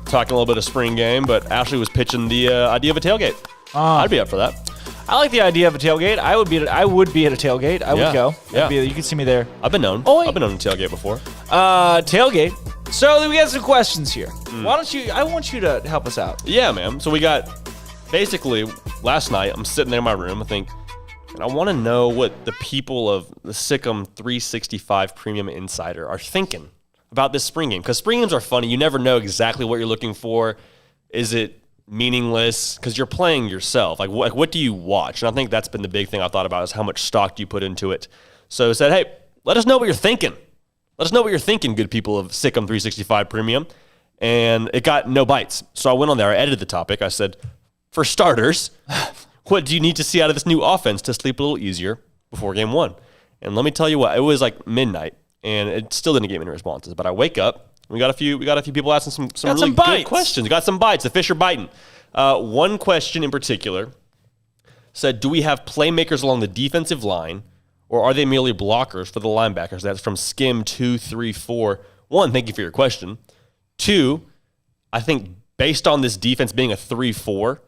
talking a little bit of spring game, but Ashley was pitching the idea of a tailgate. I'd be up for that. I like the idea of a tailgate. I would be at a tailgate. I would go. Yeah. You can see me there. I've been known. I've been on a tailgate before. Tailgate. So we got some questions here. I want you to help us out. Yeah, man. So we got, basically, last night, I'm sitting there in my room, and I want to know what the people of the SicEm365 Premium Insider are thinking about this spring game. Because spring games are funny. You never know exactly what you're looking for. Is it meaningless? Because you're playing yourself. Like what do you watch? And I think that's been the big thing I thought about is how much stock do you put into it. So I said, hey, let us know what you're thinking. Let us know what you're thinking, good people of SicEm365 Premium. And it got no bites. So I went on there. I edited the topic. I said, for starters, what do you need to see out of this new offense to sleep a little easier before game one? And let me tell you what, it was like midnight, and it still didn't get many responses. But I wake up. We got a few people asking some really good questions. We got some bites. The fish are biting. One question in particular said, do we have playmakers along the defensive line, or are they merely blockers for the linebackers? That's from SicEm365. One, thank you for your question. Two, I think based on this defense being a 3-4,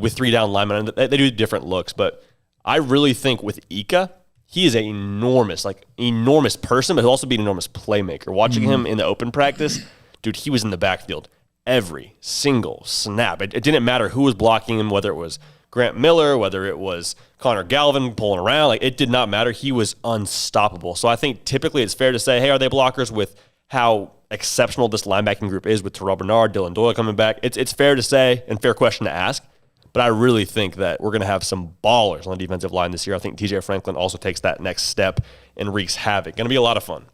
with 3 down linemen, they do different looks, but I really think with Ika, he is an enormous person, but he'll also be an enormous playmaker. Watching him in the open practice, dude, he was in the backfield every single snap. It didn't matter who was blocking him, whether it was Grant Miller, whether it was Connor Galvin pulling around. Like, it did not matter. He was unstoppable. So I think typically it's fair to say, hey, are they blockers with how exceptional this linebacking group is with Terrell Bernard, Dylan Doyle coming back? It's fair to say and fair question to ask. But I really think that we're going to have some ballers on the defensive line this year. I think TJ Franklin also takes that next step and wreaks havoc. Going to be a lot of fun.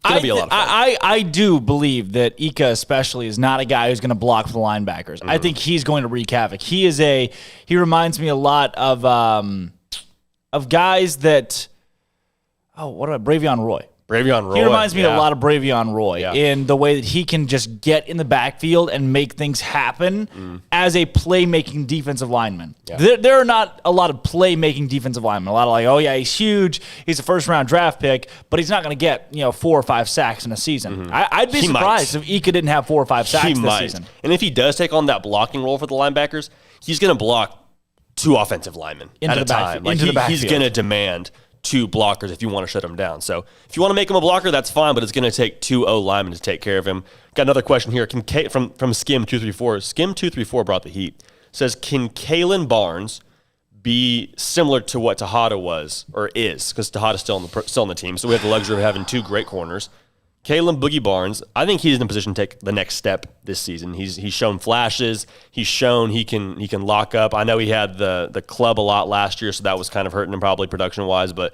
I do believe that Ika especially is not a guy who's going to block for the linebackers. I think he's going to wreak havoc. He reminds me a lot of guys that, Bravion Roy. He reminds me a lot of Bravion Roy in the way that he can just get in the backfield and make things happen as a playmaking defensive lineman. Yeah. There are not a lot of playmaking defensive linemen. A lot of he's huge. He's a first-round draft pick, but he's not going to get 4 or 5 sacks in a season. I'd be surprised if Ika didn't have 4 or 5 sacks this season. And if he does take on that blocking role for the linebackers, he's going to block 2 offensive linemen at a time. He's going to demand 2 blockers if you want to shut him down. So if you want to make him a blocker, that's fine, but it's going to take 2 O linemen to take care of him. Got another question here from SicEm364. SicEm364 brought the heat. Says, can Kalen Barnes be similar to what Tejada was or is? Because Tejada's still on the team, so we have the luxury of having 2 great corners. Kalen Boogie Barnes, I think he's in a position to take the next step this season. He's shown flashes. He's shown he can lock up. I know he had the club a lot last year, so that was kind of hurting him probably production-wise, but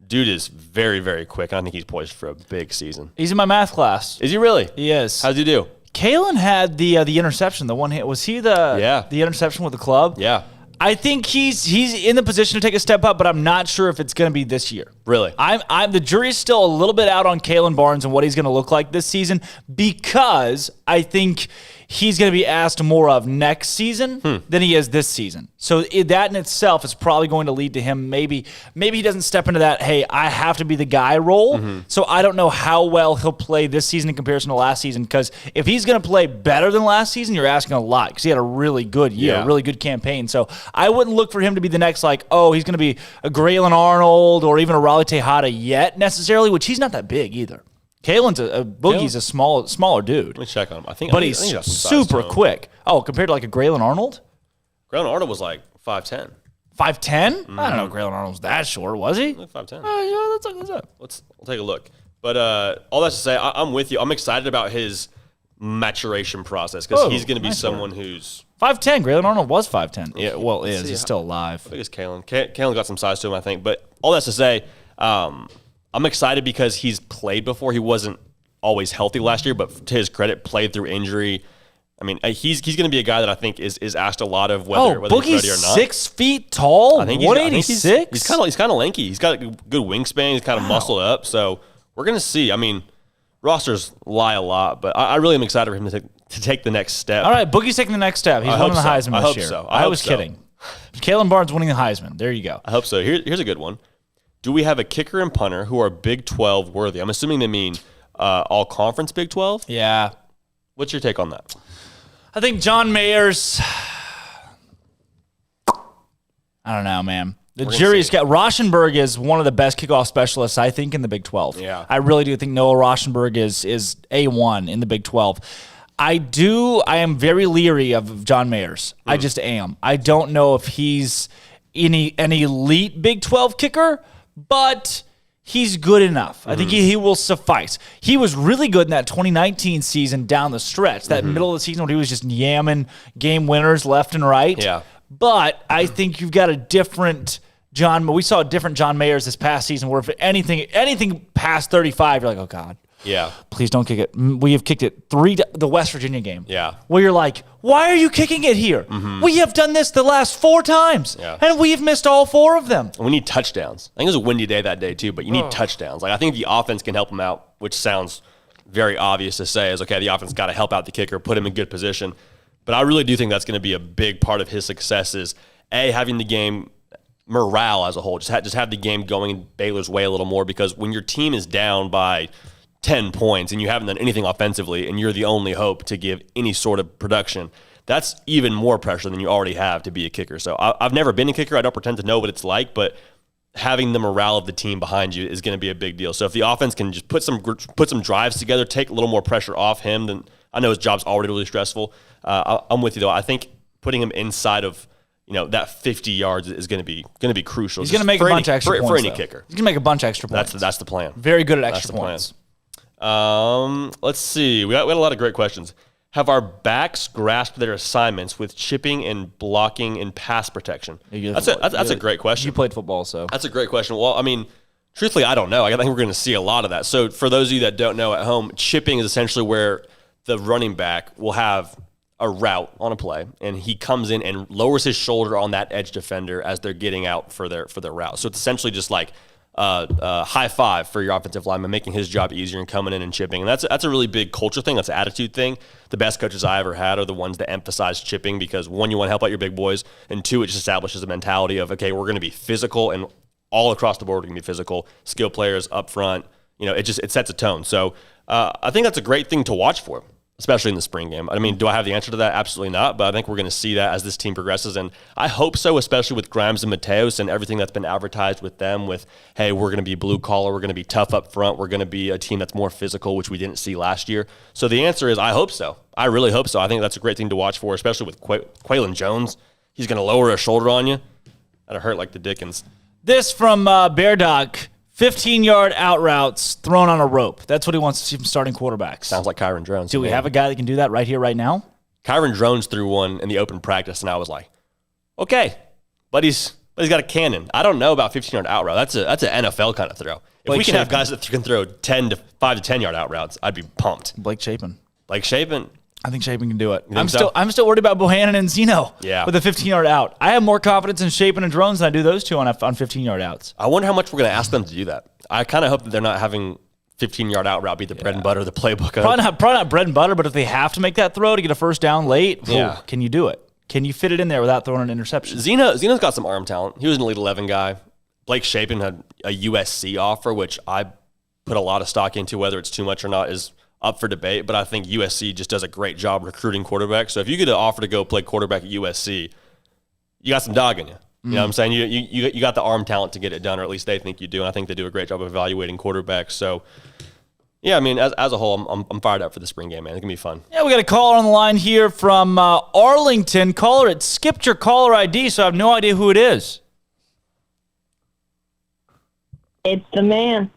dude is very, very quick. I think he's poised for a big season. He's in my math class. Is he really? He is. How'd you do? Kalen had the interception, the one hit. Was he the interception with the club? Yeah. I think he's in the position to take a step up, but I'm not sure if it's going to be this year. Really? The jury's still a little bit out on Kalen Barnes and what he's going to look like this season, because I think he's going to be asked more of next season than he is this season. So that in itself is probably going to lead to him maybe he doesn't step into that, hey, I have to be the guy role. So I don't know how well he'll play this season in comparison to last season, because if he's going to play better than last season, you're asking a lot, because he had a really good year, a really good campaign. So I wouldn't look for him to be the next, he's going to be a Graylin Arnold or even a Raleigh Tejada yet necessarily, which he's not that big either. Kalen's Boogie's a smaller dude. Let me check on him. But he's super quick. Oh, compared to a Graylin Arnold? Graylin Arnold was 5'10". 5'10"? I don't know. Graylin Arnold was that short, was he? Like 5'10". Yeah, let's look this up. We'll take a look. But all that to say, I'm with you. I'm excited about his maturation process because he's going to be someone who's 5'10". Graylin Arnold was 5'10". Yeah, well, he's still alive. How big is Kalen? Kalen got some size to him, I think. But all that's to say, I'm excited because he's played before. He wasn't always healthy last year, but to his credit, played through injury. I mean, he's going to be a guy that I think is asked a lot of whether he's ready or not. 6 feet tall. I think 186. He's kind of lanky. He's got a good wingspan. He's kind of muscled up. So we're going to see. I mean, rosters lie a lot, but I really am excited for him to take the next step. All right, Boogie's taking the next step. He's winning the Heisman this year. I was kidding. Kalen Barnes winning the Heisman. There you go. I hope so. Here's a good one. Do we have a kicker and punter who are Big 12 worthy? I'm assuming they mean all conference Big 12. Yeah. What's your take on that? I think John Mayer's. I don't know, man. The jury's got. Rauschenberg is one of the best kickoff specialists, I think, in the Big 12. Yeah. I really do think Noah Rauschenberg is A1 in the Big 12. I am very leery of John Mayers. I just am. I don't know if he's an elite Big 12 kicker, but he's good enough. I think he will suffice. He was really good in that 2019 season down the stretch, that middle of the season when he was just yamming game winners left and right. Yeah. But I think you've got a different we saw a different John Mayers this past season where if anything past 35, you're like, oh, God. Yeah. Please don't kick it. We have kicked it the West Virginia game. Yeah. Where you're like, why are you kicking it here? We have done this the last 4 times, and we have missed all 4 of them. And we need touchdowns. I think it was a windy day that day too, but you need touchdowns. Like I think the offense can help him out, which sounds very obvious to say is, okay, the offense got to help out the kicker, put him in good position. But I really do think that's going to be a big part of his success is, A, having the game morale as a whole, just have the game going Baylor's way a little more, because when your team is down by 10 points and you haven't done anything offensively and you're the only hope to give any sort of production, that's even more pressure than you already have to be a kicker. So I've never been a kicker. I don't pretend to know what it's like, but having the morale of the team behind you is going to be a big deal. So if the offense can just put some drives together, take a little more pressure off him, then I know his job's already really stressful. I'm with you though. I think putting him inside of that 50 yards is going to be crucial. He's going to make a bunch of extra points for any kicker. He's going to make a bunch of extra points. That's the plan. Very good at extra points. Let's see. We had a lot of great questions. Have our backs grasped their assignments with chipping and blocking and pass protection? That's a great question. You played football, so. That's a great question. Well, I mean, truthfully, I don't know. I think we're going to see a lot of that. So for those of you that don't know at home, chipping is essentially where the running back will have a route on a play, and he comes in and lowers his shoulder on that edge defender as they're getting out for their route. So it's essentially just like high five for your offensive lineman, making his job easier and coming in and chipping. And that's a really big culture thing. That's an attitude thing. The best coaches I ever had are the ones that emphasize chipping because, one, you want to help out your big boys, and 2, it just establishes a mentality of, okay, we're going to be physical, and all across the board we're going to be physical. Skill players up front, it sets a tone. So I think that's a great thing to watch for, especially in the spring game. I mean, do I have the answer to that? Absolutely not, but I think we're going to see that as this team progresses, and I hope so, especially with Grimes and Mateos and everything that's been advertised with them with, hey, we're going to be blue collar, we're going to be tough up front, we're going to be a team that's more physical, which we didn't see last year. So the answer is I hope so. I really hope so. I think that's a great thing to watch for, especially with Quaylon Jones. He's going to lower a shoulder on you. That'll hurt like the Dickens. This from Bear Doc. 15-yard out routes thrown on a rope. That's what he wants to see from starting quarterbacks. Sounds like Kyron Drones. Do we have a guy that can do that right here, right now? Kyron Drones threw one in the open practice, and I was like, okay, but he's got a cannon. I don't know about 15-yard out route. That's an NFL kind of throw. If we can have guys that can throw 5 to 10-yard out routes, I'd be pumped. Blake Shapen. I think Shapen can do it. I'm still worried about Bohannon and Zeno with a 15-yard out. I have more confidence in Shapen and Drones than I do those two on 15-yard outs. I wonder how much we're going to ask them to do that. I kind of hope that they're not having 15-yard out route be the bread and butter of the playbook. Probably not bread and butter, but if they have to make that throw to get a first down late, can you do it? Can you fit it in there without throwing an interception? Zeno's got some arm talent. He was an Elite 11 guy. Blake Shapen had a USC offer, which I put a lot of stock into. Whether it's too much or not is up for debate, but I think USC just does a great job recruiting quarterbacks. So if you get an offer to go play quarterback at USC, you got some dog in you. You know what I'm saying? You got the arm talent to get it done, or at least they think you do, and I think they do a great job of evaluating quarterbacks. So, yeah, I mean, as a whole, I'm fired up for the spring game, man. It's going to be fun. Yeah, we got a caller on the line here from Arlington. Caller, it skipped your caller ID, so I have no idea who it is. It's the man.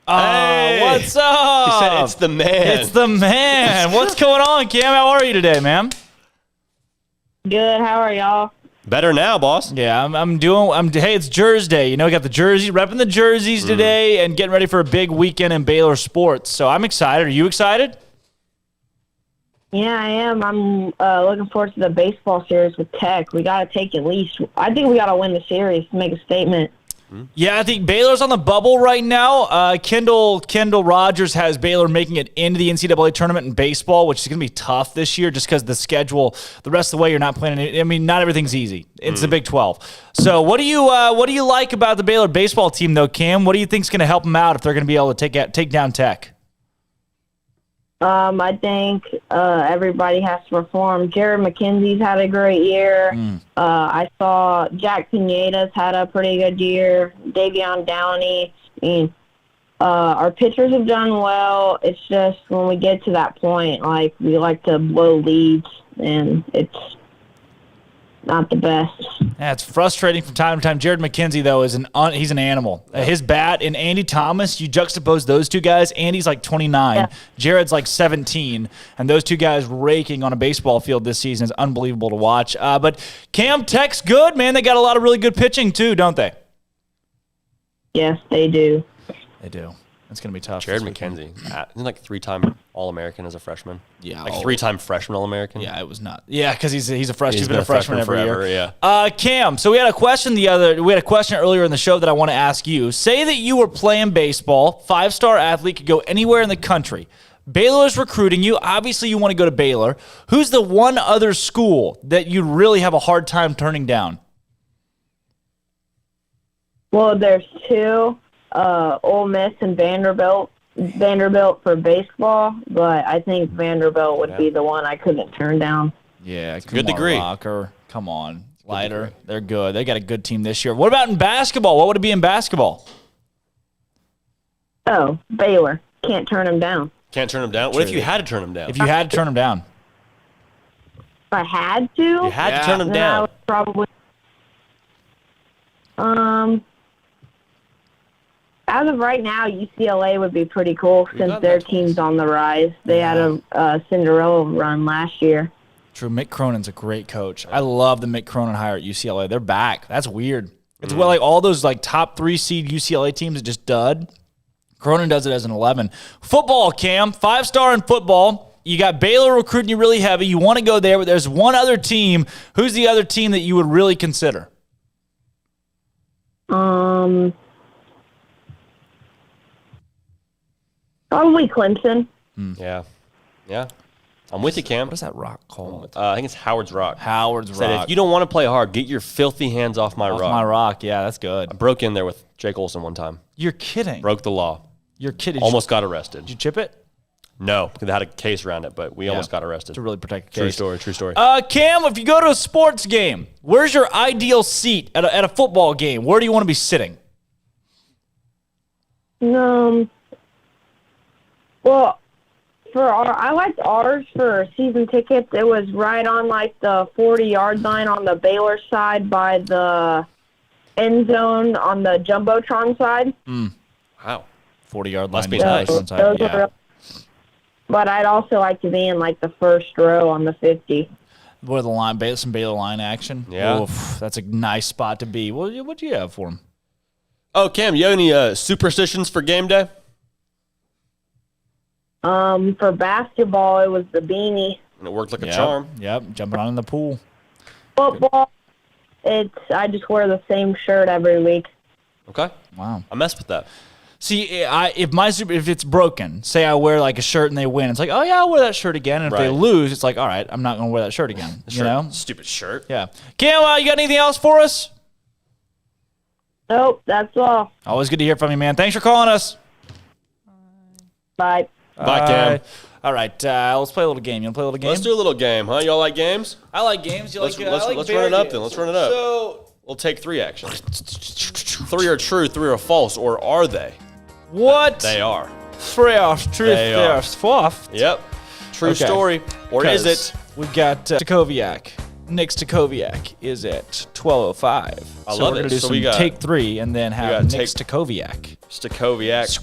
Hey. What's up? He said it's the man. It's the man. What's going on, Cam? How are you today, man? Good. How are y'all? Better now, boss. Yeah, hey, it's Jersday. You know, we got the jersey, repping the jerseys today and getting ready for a big weekend in Baylor sports. So I'm excited. Are you excited? Yeah, I am. I'm looking forward to the baseball series with Tech. We got to take at least, I think we got to win the series to make a statement. Yeah, I think Baylor's on the bubble right now. Kendall Rogers has Baylor making it into the NCAA tournament in baseball, which is going to be tough this year just because the schedule, the rest of the way you're not playing it. I mean, not everything's easy. It's the Big 12. So what do you like about the Baylor baseball team, though, Cam? What do you think is going to help them out if they're going to be able to take down Tech? I think everybody has to perform. Jared McKenzie's had a great year. I saw Jack Pineda's had a pretty good year. Davion Downey. I mean, our pitchers have done well. It's just when we get to that point, like, we like to blow leads, and it's not the best. Yeah, it's frustrating from time to time. Jared McKenzie, though, he's an animal. His bat and Andy Thomas, you juxtapose those two guys. Andy's like 29. Yeah. Jared's like 17. And those two guys raking on a baseball field this season is unbelievable to watch. But Cam, Tech's good, man. They got a lot of really good pitching, too, don't they? Yes, they do. They do. It's going to be tough. Jared McKenzie, isn't like 3-time All-American as a freshman? Yeah. Like 3-time freshman All-American? Yeah, it was not. Yeah, because he's a freshman. He's been a freshman every forever, year. Yeah. Cam, so we had a question earlier in the show that I want to ask you. Say that you were playing baseball, 5-star athlete, could go anywhere in the country. Baylor's recruiting you. Obviously, you want to go to Baylor. Who's the one other school that you really have a hard time turning down? Well, there's two. Ole Miss and Vanderbilt for baseball, but I think Vanderbilt would be the one I couldn't turn down. Yeah, good degree. Rocker. Come on, Lighter. They're good. They got a good team this year. What about in basketball? What would it be in basketball? Oh, Baylor. Can't turn them down. Can't turn them down? What if you had to turn them down? If you had to turn them down. If I had to? You had to turn them down. I would probably... As of right now, UCLA would be pretty cool since their team's on the rise. They had a Cinderella run last year. True. Mick Cronin's a great coach. I love the Mick Cronin hire at UCLA. They're back. That's weird. It's well, like all those like top 3 seed UCLA teams that just dud. Cronin does it as an 11. Football, Cam. 5-star in football. You got Baylor recruiting you really heavy. You want to go there, but there's one other team. Who's the other team that you would really consider? Probably Clemson. Yeah. I'm with you, Cam. What is that rock called? I think it's Howard's Rock. Howard's Said, Rock. if you don't want to play hard, get your filthy hands off my rock. My rock, yeah, that's good. I broke in there with Jake Olson one time. You're kidding. Broke the law. You're kidding. Almost got arrested. Did you chip it? No, because they had a case around it, but we almost got arrested. To really protect the case. True story. Cam, if you go to a sports game, where's your ideal seat at a football game? Where do you want to be sitting? Well, I liked ours for season tickets. It was right on like the 40-yard line on the Baylor side by the end zone on the Jumbotron side. Wow. 40-yard line. Must be nice. But I'd also like to be in like the first row on the 50. What the line? Some Baylor line action. Yeah. Oof, that's a nice spot to be. What do you have for him? Oh, Cam, you have any superstitions for game day? For basketball, it was the beanie. And it worked like a charm. Yep, jumping on in the pool. Football, I just wear the same shirt every week. Okay. Wow. I mess with that. See, if it's broken, say I wear like a shirt and they win, it's like, oh yeah, I'll wear that shirt again. And if they lose, it's like, all right, I'm not going to wear that shirt again. You know? Stupid shirt. Yeah. Cam, you got anything else for us? Nope, that's all. Always good to hear from you, man. Thanks for calling us. Bye. Bye, Cam. All right, let's play a little game. You want to play a little game? Let's do a little game, huh? Y'all like games? I like games. Let's run it up then. Let's run it up. So we'll take 3 actions. 3 are true, 3 are false, or are they? What? They are. 3 are true, 3 are false. Yep. True story. Or is it? We've got Stakoviak. Nick Stakoviak is at 12:05. I love we're it. Gonna do so some we got take 3 and then have Nick Stakoviak. Stakoviak.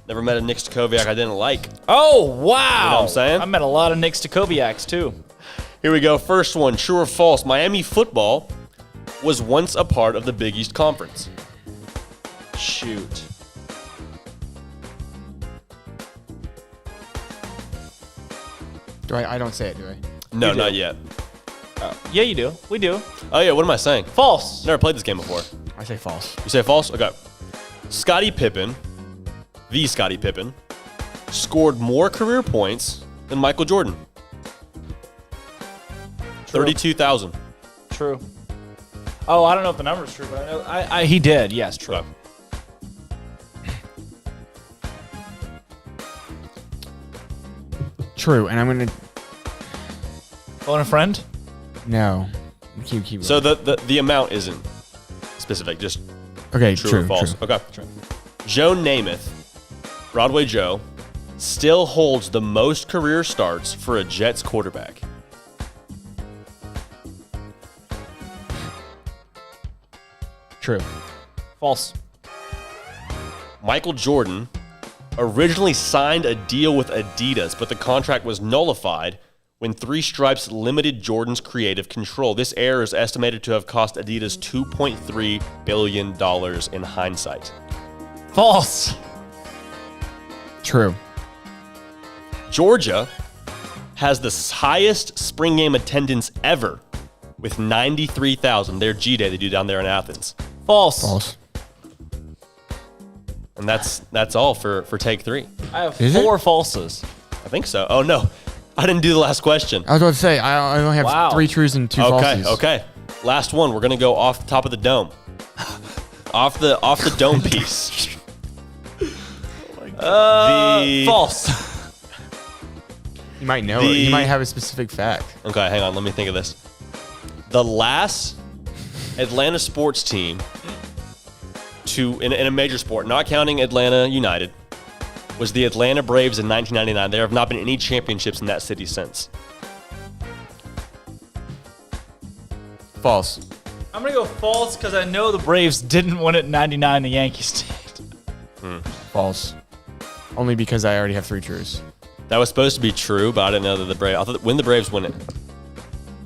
Never met a Nick Stakoviak I didn't like. Oh, wow. You know what I'm saying? I met a lot of Nick Stakoviaks, too. Here we go. First one, true or false. Miami football was once a part of the Big East Conference. Shoot. I don't say it, do I? No, not yet. Yeah, you do. We do. Oh, yeah. What am I saying? False. Never played this game before. I say false. You say false? Okay. Scottie Pippen, the Scottie Pippen, scored more career points than Michael Jordan. 32,000. True. Oh, I don't know if the number's true, but I know he did. Yes, true. Okay. True, and I'm going to... Phone a friend? No. Keep So the amount isn't specific, just okay, true or false. True. Okay. True. Joe Namath, Broadway Joe, still holds the most career starts for a Jets quarterback. True. False. Michael Jordan originally signed a deal with Adidas, but the contract was nullified when Three Stripes limited Jordan's creative control. This error is estimated to have cost Adidas $2.3 billion in hindsight. False. True. Georgia has the highest spring game attendance ever with 93,000. Their G-Day they do down there in Athens. False. False. And that's all for take 3. I have 4 falses. I think so. Oh, no. I didn't do the last question. I was about to say, I only have 3 trues and 2 falses. Okay. Last one. We're going to go off the top of the dome. off the dome piece. False. You might know it. You might have a specific fact. Okay, hang on. Let me think of this. The last Atlanta sports team in a major sport, not counting Atlanta United, was the Atlanta Braves in 1999. There have not been any championships in that city since. False. I'm going to go false because I know the Braves didn't win it in 99. The Yankees did. False. Only because I already have 3 trues. That was supposed to be true, but I didn't know that the Braves... I thought when the Braves win it.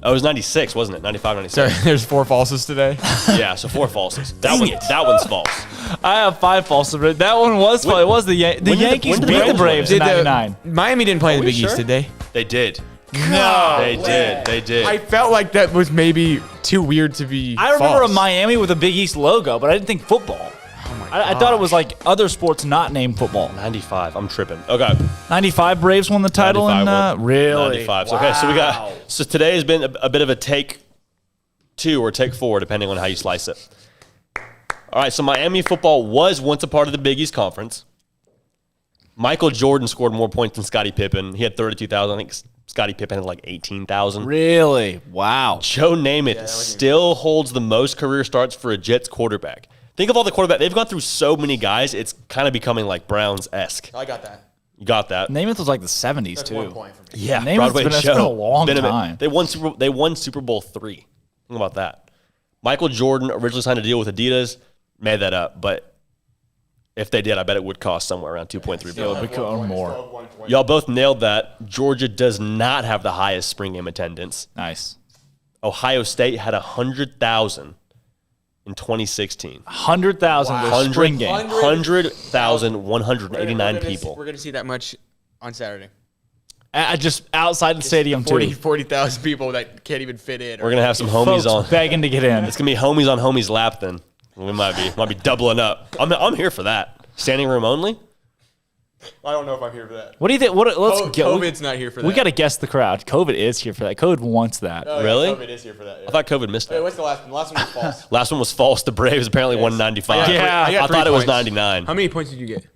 Oh, it was 96, wasn't it? 95, 96. So there's 4 falses today? Yeah, so 4 falses. That one's false. I have 5 falses, but that one was false. It was the Yankees beat the Braves in 99. Miami didn't play in the Big East, did they? They did. No. They did. I felt like that was maybe too weird to be I remember false. a Miami with a Big East logo, but I didn't think football. I thought it was like other sports not named football. 95. I'm tripping. Okay. 95 Braves won the title and really? 95. Wow. Okay, so today has been a bit of a take 2 or take 4, depending on how you slice it. All right, so Miami football was once a part of the Big East Conference. Michael Jordan scored more points than Scottie Pippen. He had 32,000. I think Scottie Pippen had like 18,000. Really? Wow. Joe Namath still holds the most career starts for a Jets quarterback. Think of all the quarterbacks. They've gone through so many guys, it's kind of becoming like Browns-esque. I got that. You got that. Namath was like the 70s, That's too. 1 point for me. Yeah, Namath's been a long time. They won Super Bowl 3. Think about that. Michael Jordan originally signed a deal with Adidas. Made that up, but if they did, I bet it would cost somewhere around $2.3 billion. Or more. Y'all both nailed that. Georgia does not have the highest spring game attendance. Nice. Ohio State had 100,000 in 2016. 100,000 spring game. 100,189 people. We're going to see that much on Saturday. Just outside the stadium, 40,000 people that can't even fit in. We're going to have some homies on. Begging to get in. It's going to be homies on homies lap then. We might be doubling up. I'm here for that. Standing room only? I don't know if I'm here for that. What do you think? Let's go. COVID's not here for that. We got to guess the crowd. COVID is here for that. COVID wants that. Oh, really? Yeah, COVID is here for that. Yeah. I thought COVID missed that. Wait, what's the last one? The last one was false. Last one was false. The Braves apparently won 95. I thought it was 99. How many points did you get?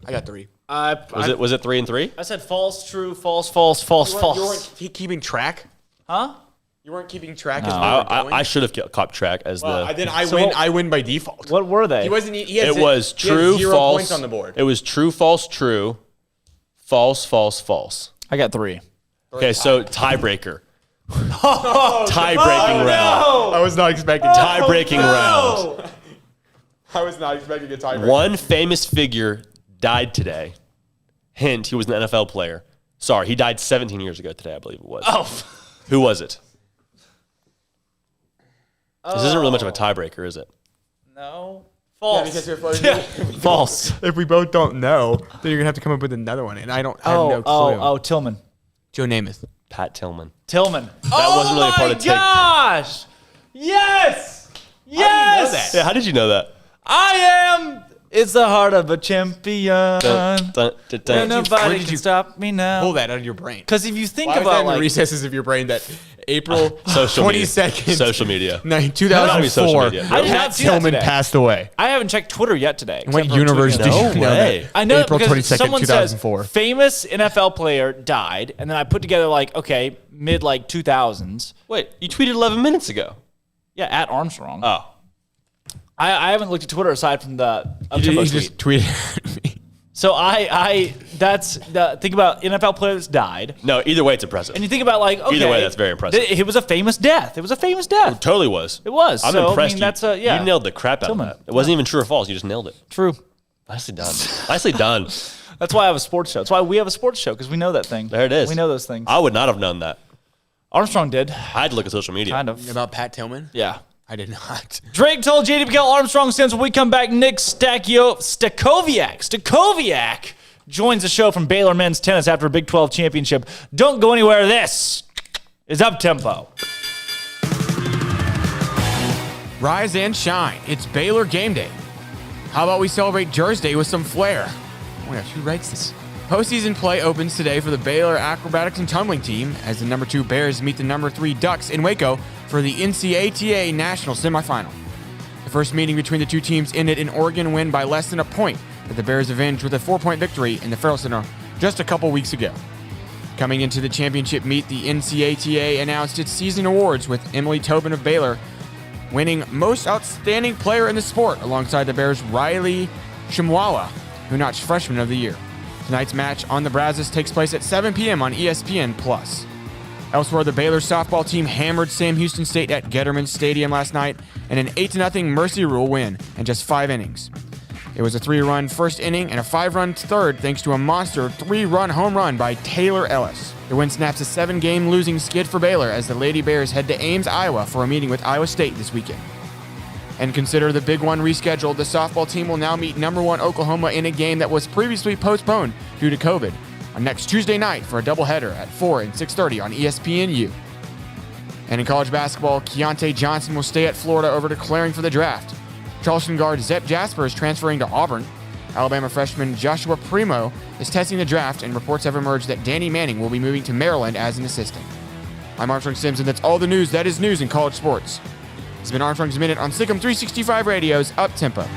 I got 3. Was it 3 and 3? I said false, true, false, false, false, false. You weren't keeping track? Huh? You weren't keeping track. No. As we were going? I should have kept track as I win by default. What were they? He wasn't. It was true, 0 false. points on the board. It was true, false, true, false, false, false. I got 3. Okay, so tiebreaker. Tie-breaking round. I was not expecting tie-breaking round. I was not expecting a tiebreaker. One famous figure died today. Hint, he was an NFL player. Sorry, he died 17 years ago today, I believe it was. Oh. Who was it? This isn't really much of a tiebreaker, is it? No. False. Yeah, because False. If we both don't know, then you're going to have to come up with another one. And I have no clue. Tillman. Joe Namath. Pat Tillman. Tillman. That wasn't really a part of the take. Oh, my gosh. Yes. Yes. Yeah, how did you know that? I am. It's the heart of a champion. And nobody can stop me now. Pull that out of your brain. Because if you think Why was about that in the recesses of your brain that April Social 22nd, Social media. 2004, Pat Tillman passed away. I haven't checked Twitter yet today. And what universe did you know that? I know April because 22nd, someone 2004. says famous NFL player died, and then I put together mid 2000s. Wait, you tweeted 11 minutes ago. Yeah, at Armstrong. Oh. I haven't looked at Twitter aside from the You just tweeted at me. So that's the think about NFL player that's died. No, either way, it's impressive. And you think about either way, that's very impressive. It was a famous death. It totally was. It was. I'm impressed. You nailed the crap out of that. It wasn't even true or false. You just nailed it. True. Nicely done. Nicely done. That's why I have a sports show. That's why we have a sports show, because we know that thing. There it is. We know those things. I would not have known that. Armstrong did. I had to look at social media. Kind of. About Pat Tillman? Yeah. I did not. Drake Toll, J.D. Pickell, Armstrong Sims. When we come back, Nick Stakoviak joins the show from Baylor men's tennis after a Big 12 championship. Don't go anywhere. This is Up Tempo. Rise and shine. It's Baylor game day. How about we celebrate Jersday with some flair? Oh my gosh, who writes this? Postseason play opens today for the Baylor acrobatics and tumbling team as the number 2 Bears meet the number 3 Ducks in Waco for the NCATA National Semifinal. The first meeting between the two teams ended in Oregon win by less than a point that the Bears avenged with a 4-point victory in the Farrell Center just a couple weeks ago. Coming into the championship meet, the NCATA announced its season awards with Emily Tobin of Baylor winning Most Outstanding Player in the Sport alongside the Bears' Riley Shimwawa, who notched Freshman of the Year. Tonight's match on the Brazos takes place at 7 p.m. on ESPN+. Elsewhere, the Baylor softball team hammered Sam Houston State at Getterman Stadium last night in an 8-0 Mercy Rule win in just 5 innings. It was a 3-run first inning and a 5-run third thanks to a monster 3-run home run by Taylor Ellis. The win snaps a 7-game losing skid for Baylor as the Lady Bears head to Ames, Iowa for a meeting with Iowa State this weekend. And consider the Big One rescheduled. The softball team will now meet number 1 Oklahoma in a game that was previously postponed due to COVID on next Tuesday night for a doubleheader at 4 and 6:30 on ESPNU. And in college basketball, Keontae Johnson will stay at Florida over declaring for the draft. Charleston guard Zep Jasper is transferring to Auburn. Alabama freshman Joshua Primo is testing the draft, and reports have emerged that Danny Manning will be moving to Maryland as an assistant. I'm Armstrong Sims, and that's all the news that is news in college sports. It's been Armstrong's Minute on SicEm365 Radio's Up Tempo.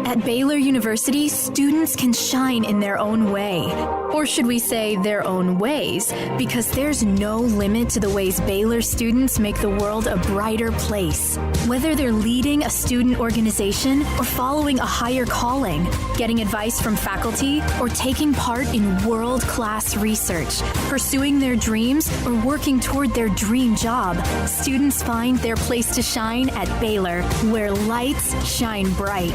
At Baylor University, students can shine in their own way. Or should we say their own ways? Because there's no limit to the ways Baylor students make the world a brighter place. Whether they're leading a student organization or following a higher calling, getting advice from faculty, or taking part in world-class research, pursuing their dreams, or working toward their dream job, students find their place to shine at Baylor, where lights shine bright.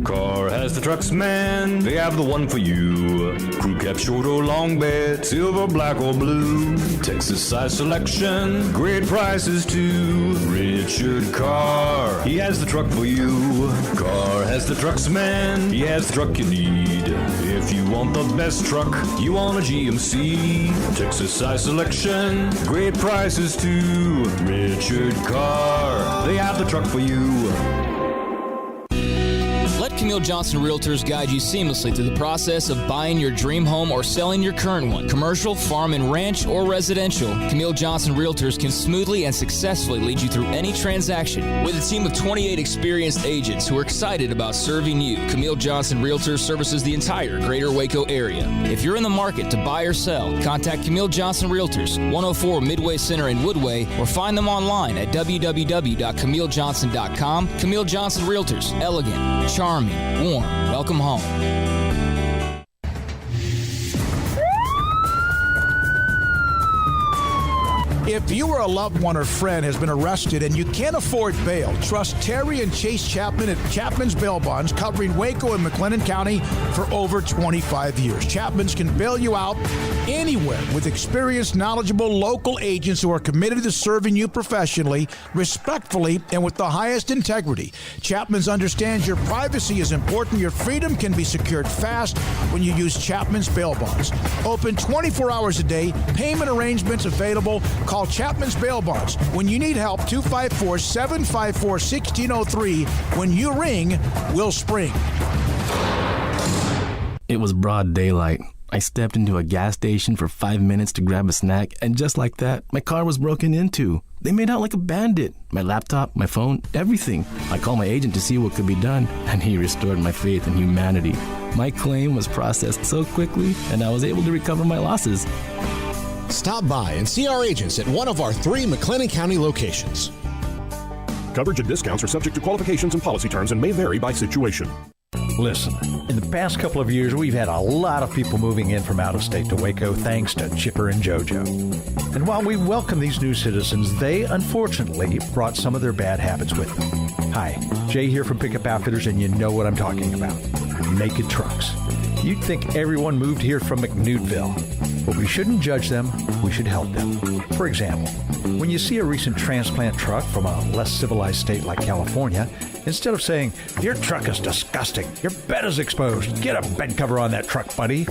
Car has the trucks, man. They have the one for you. Crew cab, short or long bed, silver, black or blue. Texas size selection, great prices too. Richard Carr, he has the truck for you. Carr has the trucks, man. He has the truck you need. If you want the best truck, you want a GMC. Texas size selection, great prices too. Richard Carr, they have the truck for you. Let Camille Johnson Realtors guide you seamlessly through the process of buying your dream home or selling your current one. Commercial, farm and ranch, or residential, Camille Johnson Realtors can smoothly and successfully lead you through any transaction. With a team of 28 experienced agents who are excited about serving you, Camille Johnson Realtors services the entire greater Waco area. If you're in the market to buy or sell, contact Camille Johnson Realtors, 104 Midway Center in Woodway, or find them online at www.camillejohnson.com. Camille Johnson Realtors, elegant, charming, warm, welcome home. If you or a loved one or friend has been arrested and you can't afford bail, trust Terry and Chase Chapman at Chapman's Bail Bonds, covering Waco and McLennan County for over 25 years. Chapman's can bail you out anywhere with experienced, knowledgeable local agents who are committed to serving you professionally, respectfully, and with the highest integrity. Chapman's understands your privacy is important. Your freedom can be secured fast when you use Chapman's Bail Bonds. Open 24 hours a day. Payment arrangements available. Call Chapman's Bail Bonds. When you need help, 254-754-1603. When you ring, we'll spring. It was broad daylight. I stepped into a gas station for 5 minutes to grab a snack, and just like that, my car was broken into. They made out like a bandit. My laptop, my phone, everything. I called my agent to see what could be done, and he restored my faith in humanity. My claim was processed so quickly, and I was able to recover my losses. Stop by and see our agents at one of our 3 McLennan County locations. Coverage and discounts are subject to qualifications and policy terms and may vary by situation. Listen, in the past couple of years, we've had a lot of people moving in from out of state to Waco thanks to Chipper and JoJo. And while we welcome these new citizens, they unfortunately brought some of their bad habits with them. Hi, Jay here from Pickup Outfitters, and you know what I'm talking about. Naked trucks. You'd think everyone moved here from McNewtville, but we shouldn't judge them, we should help them. For example, when you see a recent transplant truck from a less civilized state like California, instead of saying, "Your truck is disgusting, your bed is exposed, get a bed cover on that truck, buddy,"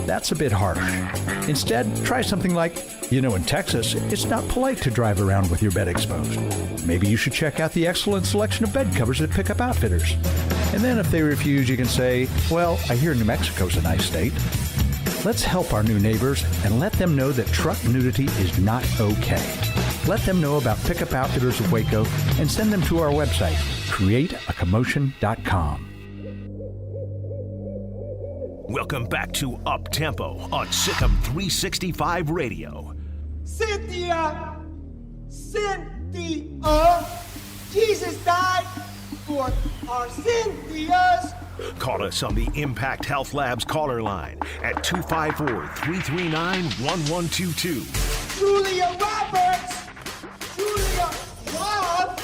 that's a bit harsh. Instead, try something like, "You know, in Texas, it's not polite to drive around with your bed exposed. Maybe you should check out the excellent selection of bed covers at Pickup Outfitters." And then if they refuse, you can say, "Well, I hear New Mexico's a nice state." Let's help our new neighbors and let them know that truck nudity is not okay. Let them know about Pickup Outfitters of Waco and send them to our website, createacommotion.com. Welcome back to Up Tempo on SicEm365 Radio. Cynthia, Jesus died for our Cynthias. Call us on the Impact Health Labs caller line at 254-339-1122. Julia Roberts. Julia Rob.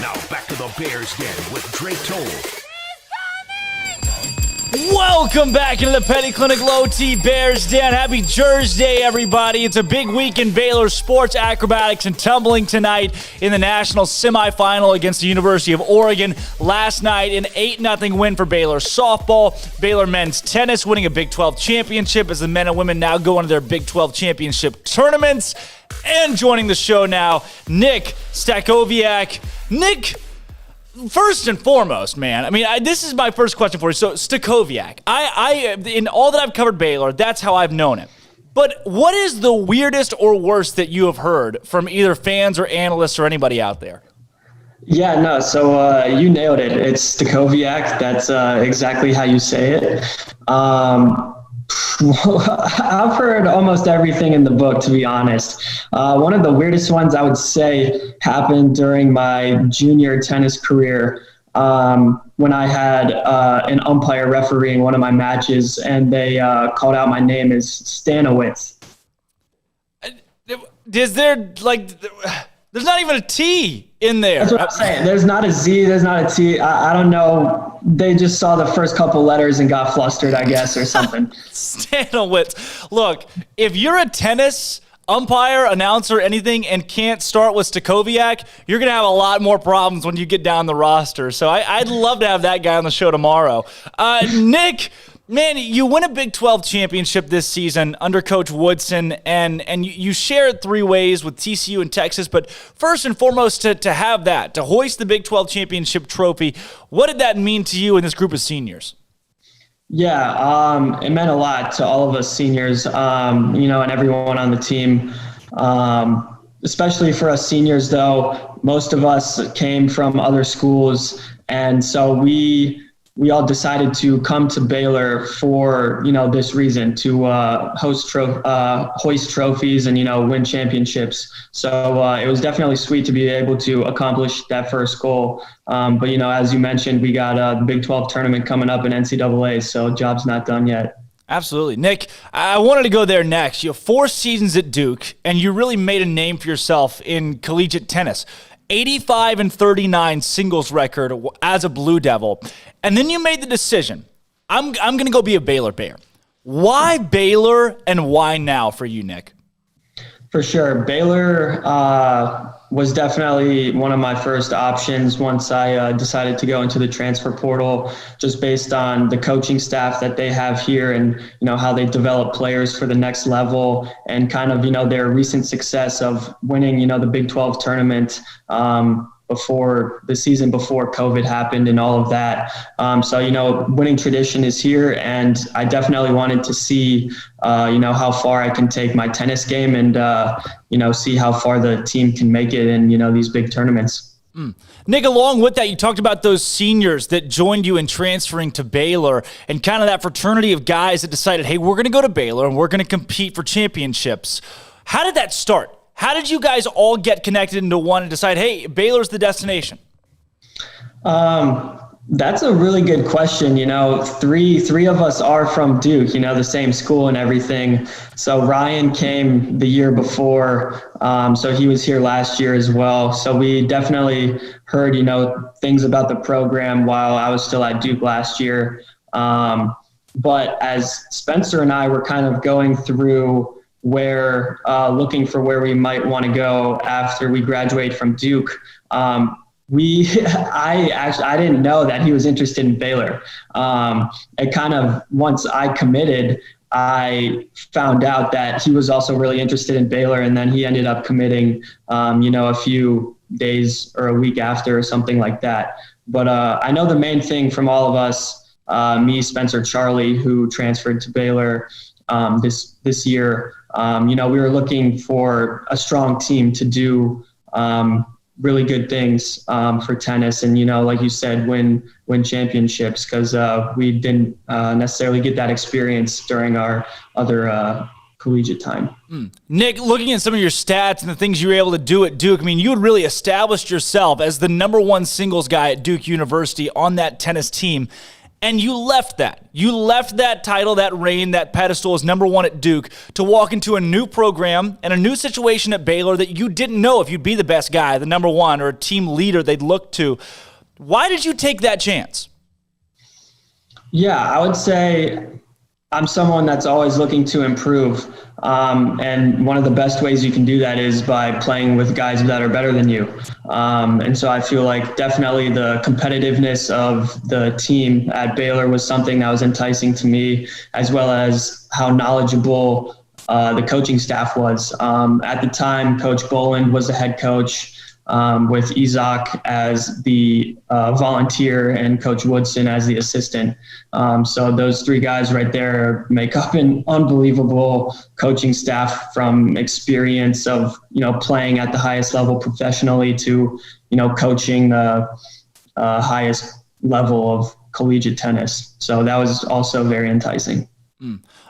Now back to the Bears Den with Drake Toll. Welcome back into the Petty Clinic Low T Bears Den. Happy Jersday, everybody. It's a big week in Baylor sports, acrobatics, and tumbling tonight in the national semifinal against the University of Oregon. Last night, an 8-0 win for Baylor softball. Baylor men's tennis winning a Big 12 championship as the men and women now go into their Big 12 championship tournaments. And joining the show now, Nick Stakoviak. Nick, first and foremost, man, I mean, this is my first question for you. So, Stakoviak, I in all that I've covered Baylor, that's how I've known it. But what is the weirdest or worst that you have heard from either fans or analysts or anybody out there? Yeah, no, so you nailed it. It's Stakoviak. That's exactly how you say it. I've heard almost everything in the book, to be honest. One of the weirdest ones I would say happened during my junior tennis career when I had an umpire refereeing one of my matches, and they called out my name as Stanowitz. Is there, like, there's not even a T in there. That's what I'm saying. There's not a Z, there's not a T. I don't know. They just saw the first couple letters and got flustered, I guess, or something. Stanowitz. Look, if you're a tennis umpire, announcer, anything, and can't start with Stakoviak, you're going to have a lot more problems when you get down the roster. So I'd love to have that guy on the show tomorrow. Nick, man, you win a Big 12 championship this season under Coach Woodson, and you share it 3 ways with TCU and Texas. But first and foremost, to have that, to hoist the Big 12 championship trophy, what did that mean to you and this group of seniors? Yeah, it meant a lot to all of us seniors, and everyone on the team. Especially for us seniors, though, most of us came from other schools, and so we all decided to come to Baylor for, this reason, to hoist trophies and, win championships. So it was definitely sweet to be able to accomplish that first goal. But, as you mentioned, we got the Big 12 tournament coming up in NCAA, so job's not done yet. Absolutely. Nick, I wanted to go there next. You have 4 seasons at Duke, and you really made a name for yourself in collegiate tennis. 85-39 singles record as a Blue Devil. And then you made the decision, I'm going to go be a Baylor Bear. Why Baylor and why now for you, Nick? For sure. Baylor was definitely one of my first options once I decided to go into the transfer portal, just based on the coaching staff that they have here and, how they develop players for the next level and kind of, their recent success of winning, the Big 12 tournament before the season before COVID happened and all of that. So, winning tradition is here, and I definitely wanted to see, how far I can take my tennis game and, see how far the team can make it in, these big tournaments. Nick, along with that, you talked about those seniors that joined you in transferring to Baylor and kind of that fraternity of guys that decided, hey, we're going to go to Baylor and we're going to compete for championships. How did that start? How did you guys all get connected into one and decide, hey, Baylor's the destination? That's a really good question. Three of us are from Duke, the same school and everything. So Ryan came the year before. So he was here last year as well. So we definitely heard, things about the program while I was still at Duke last year. But as Spencer and I were kind of going through looking for where we might want to go after we graduate from Duke, I didn't know that he was interested in Baylor. It kind of, once I committed, I found out that he was also really interested in Baylor, and then he ended up committing, a few days or a week after or something like that. But I know the main thing from all of us, me, Spencer, Charlie, who transferred to Baylor this year, we were looking for a strong team to do really good things for tennis and, like you said, win championships, because we didn't necessarily get that experience during our other collegiate time. Nick, looking at some of your stats and the things you were able to do at Duke, you had really established yourself as the #1 singles guy at Duke University on that tennis team. And you left that. You left that title, that reign, that pedestal as #1 at Duke to walk into a new program and a new situation at Baylor that you didn't know if you'd be the best guy, the #1 or a team leader they'd look to. Why did you take that chance? Yeah, I would say I'm someone that's always looking to improve. And one of the best ways you can do that is by playing with guys that are better than you. And so I feel like definitely the competitiveness of the team at Baylor was something that was enticing to me, as well as how knowledgeable the coaching staff was. At the time, Coach Boland was the head coach, with Isaac as the volunteer and Coach Woodson as the assistant. So those 3 guys right there make up an unbelievable coaching staff, from experience of, playing at the highest level professionally to, coaching the highest level of collegiate tennis. So that was also very enticing.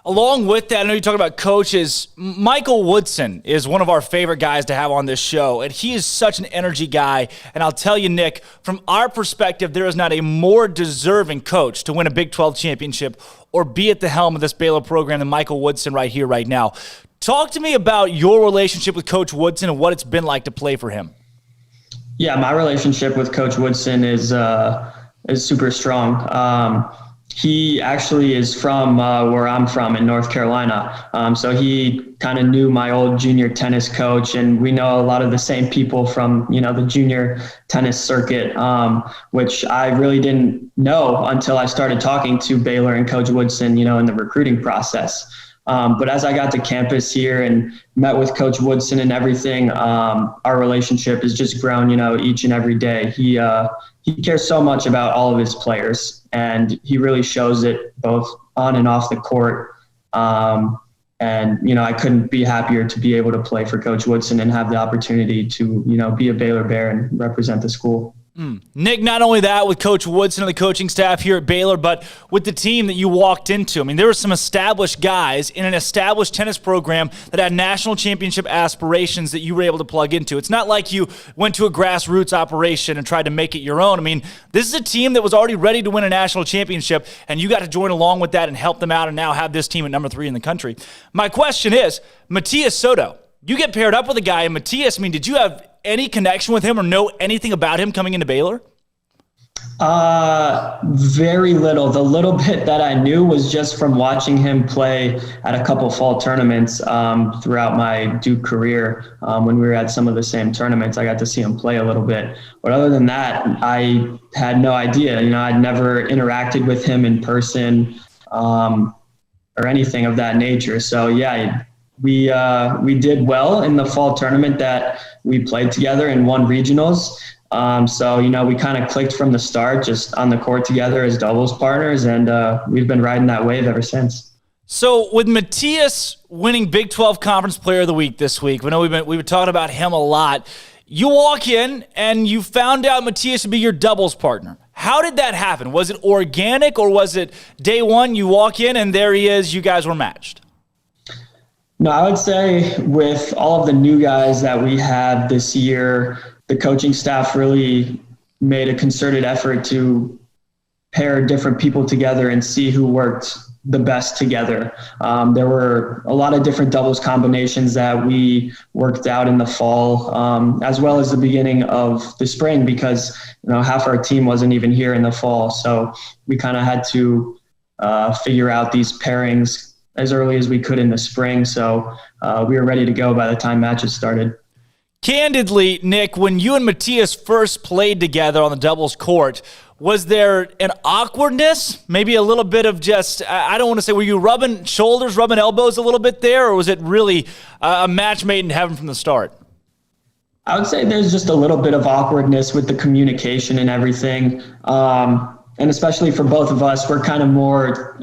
Along with that, I know you talk about coaches. Michael Woodson is one of our favorite guys to have on this show, and he is such an energy guy. And I'll tell you, Nick, from our perspective, there is not a more deserving coach to win a Big 12 championship or be at the helm of this Baylor program than Michael Woodson right here, right now. Talk to me about your relationship with Coach Woodson and what it's been like to play for him. Yeah, my relationship with Coach Woodson is super strong. He actually is from where I'm from in North Carolina. So he kind of knew my old junior tennis coach, and we know a lot of the same people from, the junior tennis circuit, which I really didn't know until I started talking to Baylor and Coach Woodson, in the recruiting process. But as I got to campus here and met with Coach Woodson and everything, our relationship has just grown, each and every day. He cares so much about all of his players, and he really shows it both on and off the court. And, I couldn't be happier to be able to play for Coach Woodson and have the opportunity to, be a Baylor Bear and represent the school. Nick, not only that with Coach Woodson and the coaching staff here at Baylor, but with the team that you walked into. I mean, there were some established guys in an established tennis program that had national championship aspirations that you were able to plug into. It's not like you went to a grassroots operation and tried to make it your own. I mean, this is a team that was already ready to win a national championship, and you got to join along with that and help them out and now have this team at number 3 in the country. My question is, Matias Soto, you get paired up with a guy, and Matias, I mean, did you have any connection with him or know anything about him coming into Baylor? Very little. The little bit that I knew was just from watching him play at a couple fall tournaments throughout my Duke career. When we were at some of the same tournaments, I got to see him play a little bit. But other than that, I had no idea. I'd never interacted with him in person or anything of that nature. So yeah, we did well in the fall tournament that we played together and won regionals. So, we kind of clicked from the start, just on the court together as doubles partners, and we've been riding that wave ever since. So with Matias winning Big 12 Conference Player of the Week this week, we know we've been talking about him a lot. You walk in and you found out Matias to be your doubles partner. How did that happen? Was it organic, or was it day one, you walk in and there he is, you guys were matched? No, I would say with all of the new guys that we had this year, the coaching staff really made a concerted effort to pair different people together and see who worked the best together. There were a lot of different doubles combinations that we worked out in the fall, as well as the beginning of the spring, because half our team wasn't even here in the fall. So we kind of had to figure out these pairings as early as we could in the spring. So we were ready to go by the time matches started. Candidly, Nick, when you and Matias first played together on the doubles court, was there an awkwardness? Maybe a little bit of just, I don't want to say, were you rubbing shoulders, rubbing elbows a little bit there, or was it really a match made in heaven from the start? I would say there's just a little bit of awkwardness with the communication and everything. And especially for both of us, we're kind of more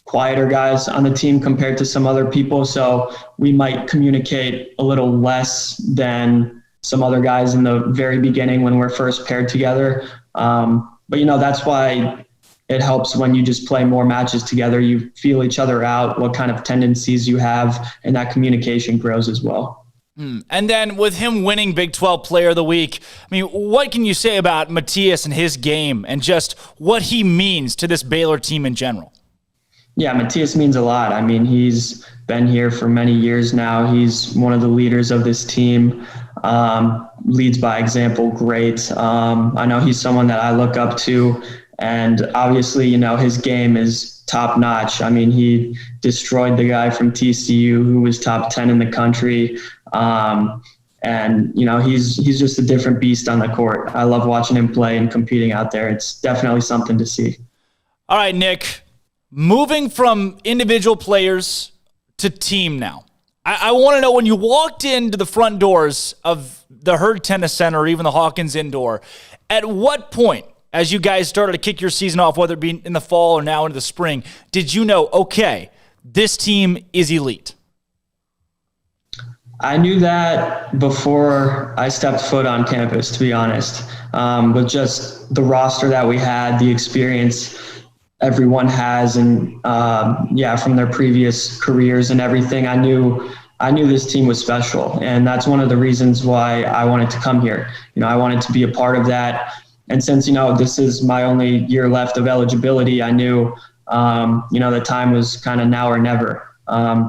quieter guys on the team compared to some other people. So we might communicate a little less than some other guys in the very beginning when we're first paired together. But that's why it helps when you just play more matches together. You feel each other out, what kind of tendencies you have, and that communication grows as well. And then with him winning Big 12 Player of the Week, I mean, what can you say about Matias and his game and just what he means to this Baylor team in general? Yeah, Matias means a lot. I mean, he's been here for many years now. He's one of the leaders of this team, leads by example, great. I know he's someone that I look up to, and obviously, his game is top notch. I mean, he destroyed the guy from TCU who was top 10 in the country. And he's just a different beast on the court. I love watching him play and competing out there. It's definitely something to see. All right, Nick. Moving from individual players to team now. I want to know, when you walked into the front doors of the Hurd Tennis Center or even the Hawkins Indoor, at what point, as you guys started to kick your season off, whether it be in the fall or now into the spring, did you know, okay, this team is elite? I knew that before I stepped foot on campus, to be honest. With just the roster that we had, the experience everyone has, and from their previous careers and everything, I knew this team was special, and that's one of the reasons why I wanted to come here. I wanted to be a part of that, and since this is my only year left of eligibility, I knew the time was kind of now or never.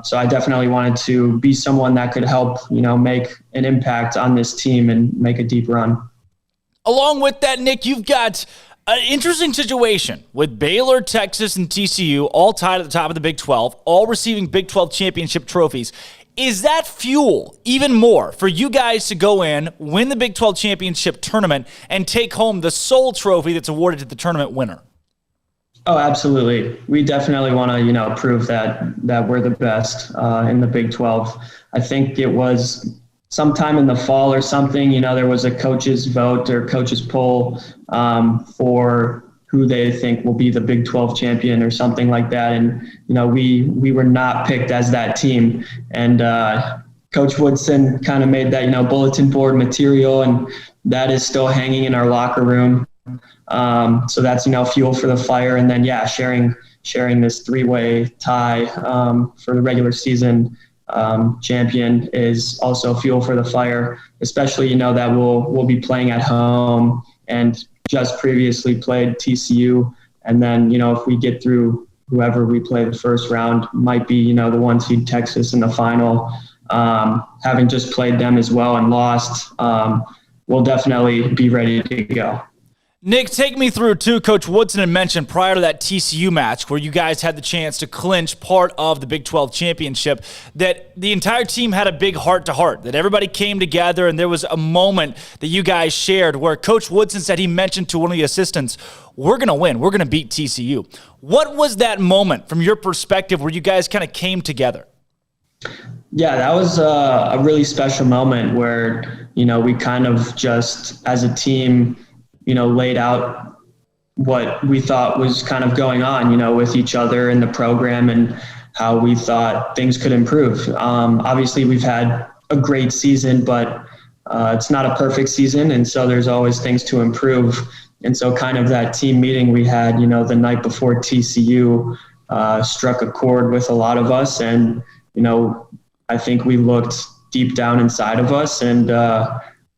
So I definitely wanted to be someone that could help make an impact on this team and make a deep run. Along with that, Nick, you've got an interesting situation with Baylor, Texas, and TCU all tied at the top of the Big 12, all receiving Big 12 championship trophies. Is that fuel even more for you guys to go in, win the Big 12 championship tournament, and take home the sole trophy that's awarded to the tournament winner? Oh, absolutely. We definitely want to, prove that we're the best in the Big 12. I think it was sometime in the fall or something, there was a coach's vote or coach's poll for who they think will be the Big 12 champion or something like that. And, we were not picked as that team. And Coach Woodson kind of made that, bulletin board material, and that is still hanging in our locker room. So that's, fuel for the fire. And then, sharing this 3-way tie for the regular season champion is also fuel for the fire, especially, that we'll be playing at home and just previously played TCU. And then, if we get through whoever we play the first round, might be, the 1 seed Texas in the final. Having just played them as well and lost, we'll definitely be ready to go. Nick, take me through, too. Coach Woodson had mentioned prior to that TCU match where you guys had the chance to clinch part of the Big 12 championship that the entire team had a big heart-to-heart, that everybody came together and there was a moment that you guys shared where Coach Woodson said he mentioned to one of the assistants, we're going to win. We're going to beat TCU. What was that moment from your perspective where you guys kind of came together? Yeah, that was a really special moment where, we kind of just as a team, laid out what we thought was kind of going on, with each other in the program and how we thought things could improve. Obviously, we've had a great season, but it's not a perfect season. And so there's always things to improve. And so kind of that team meeting we had, the night before TCU struck a chord with a lot of us. And, I think we looked deep down inside of us and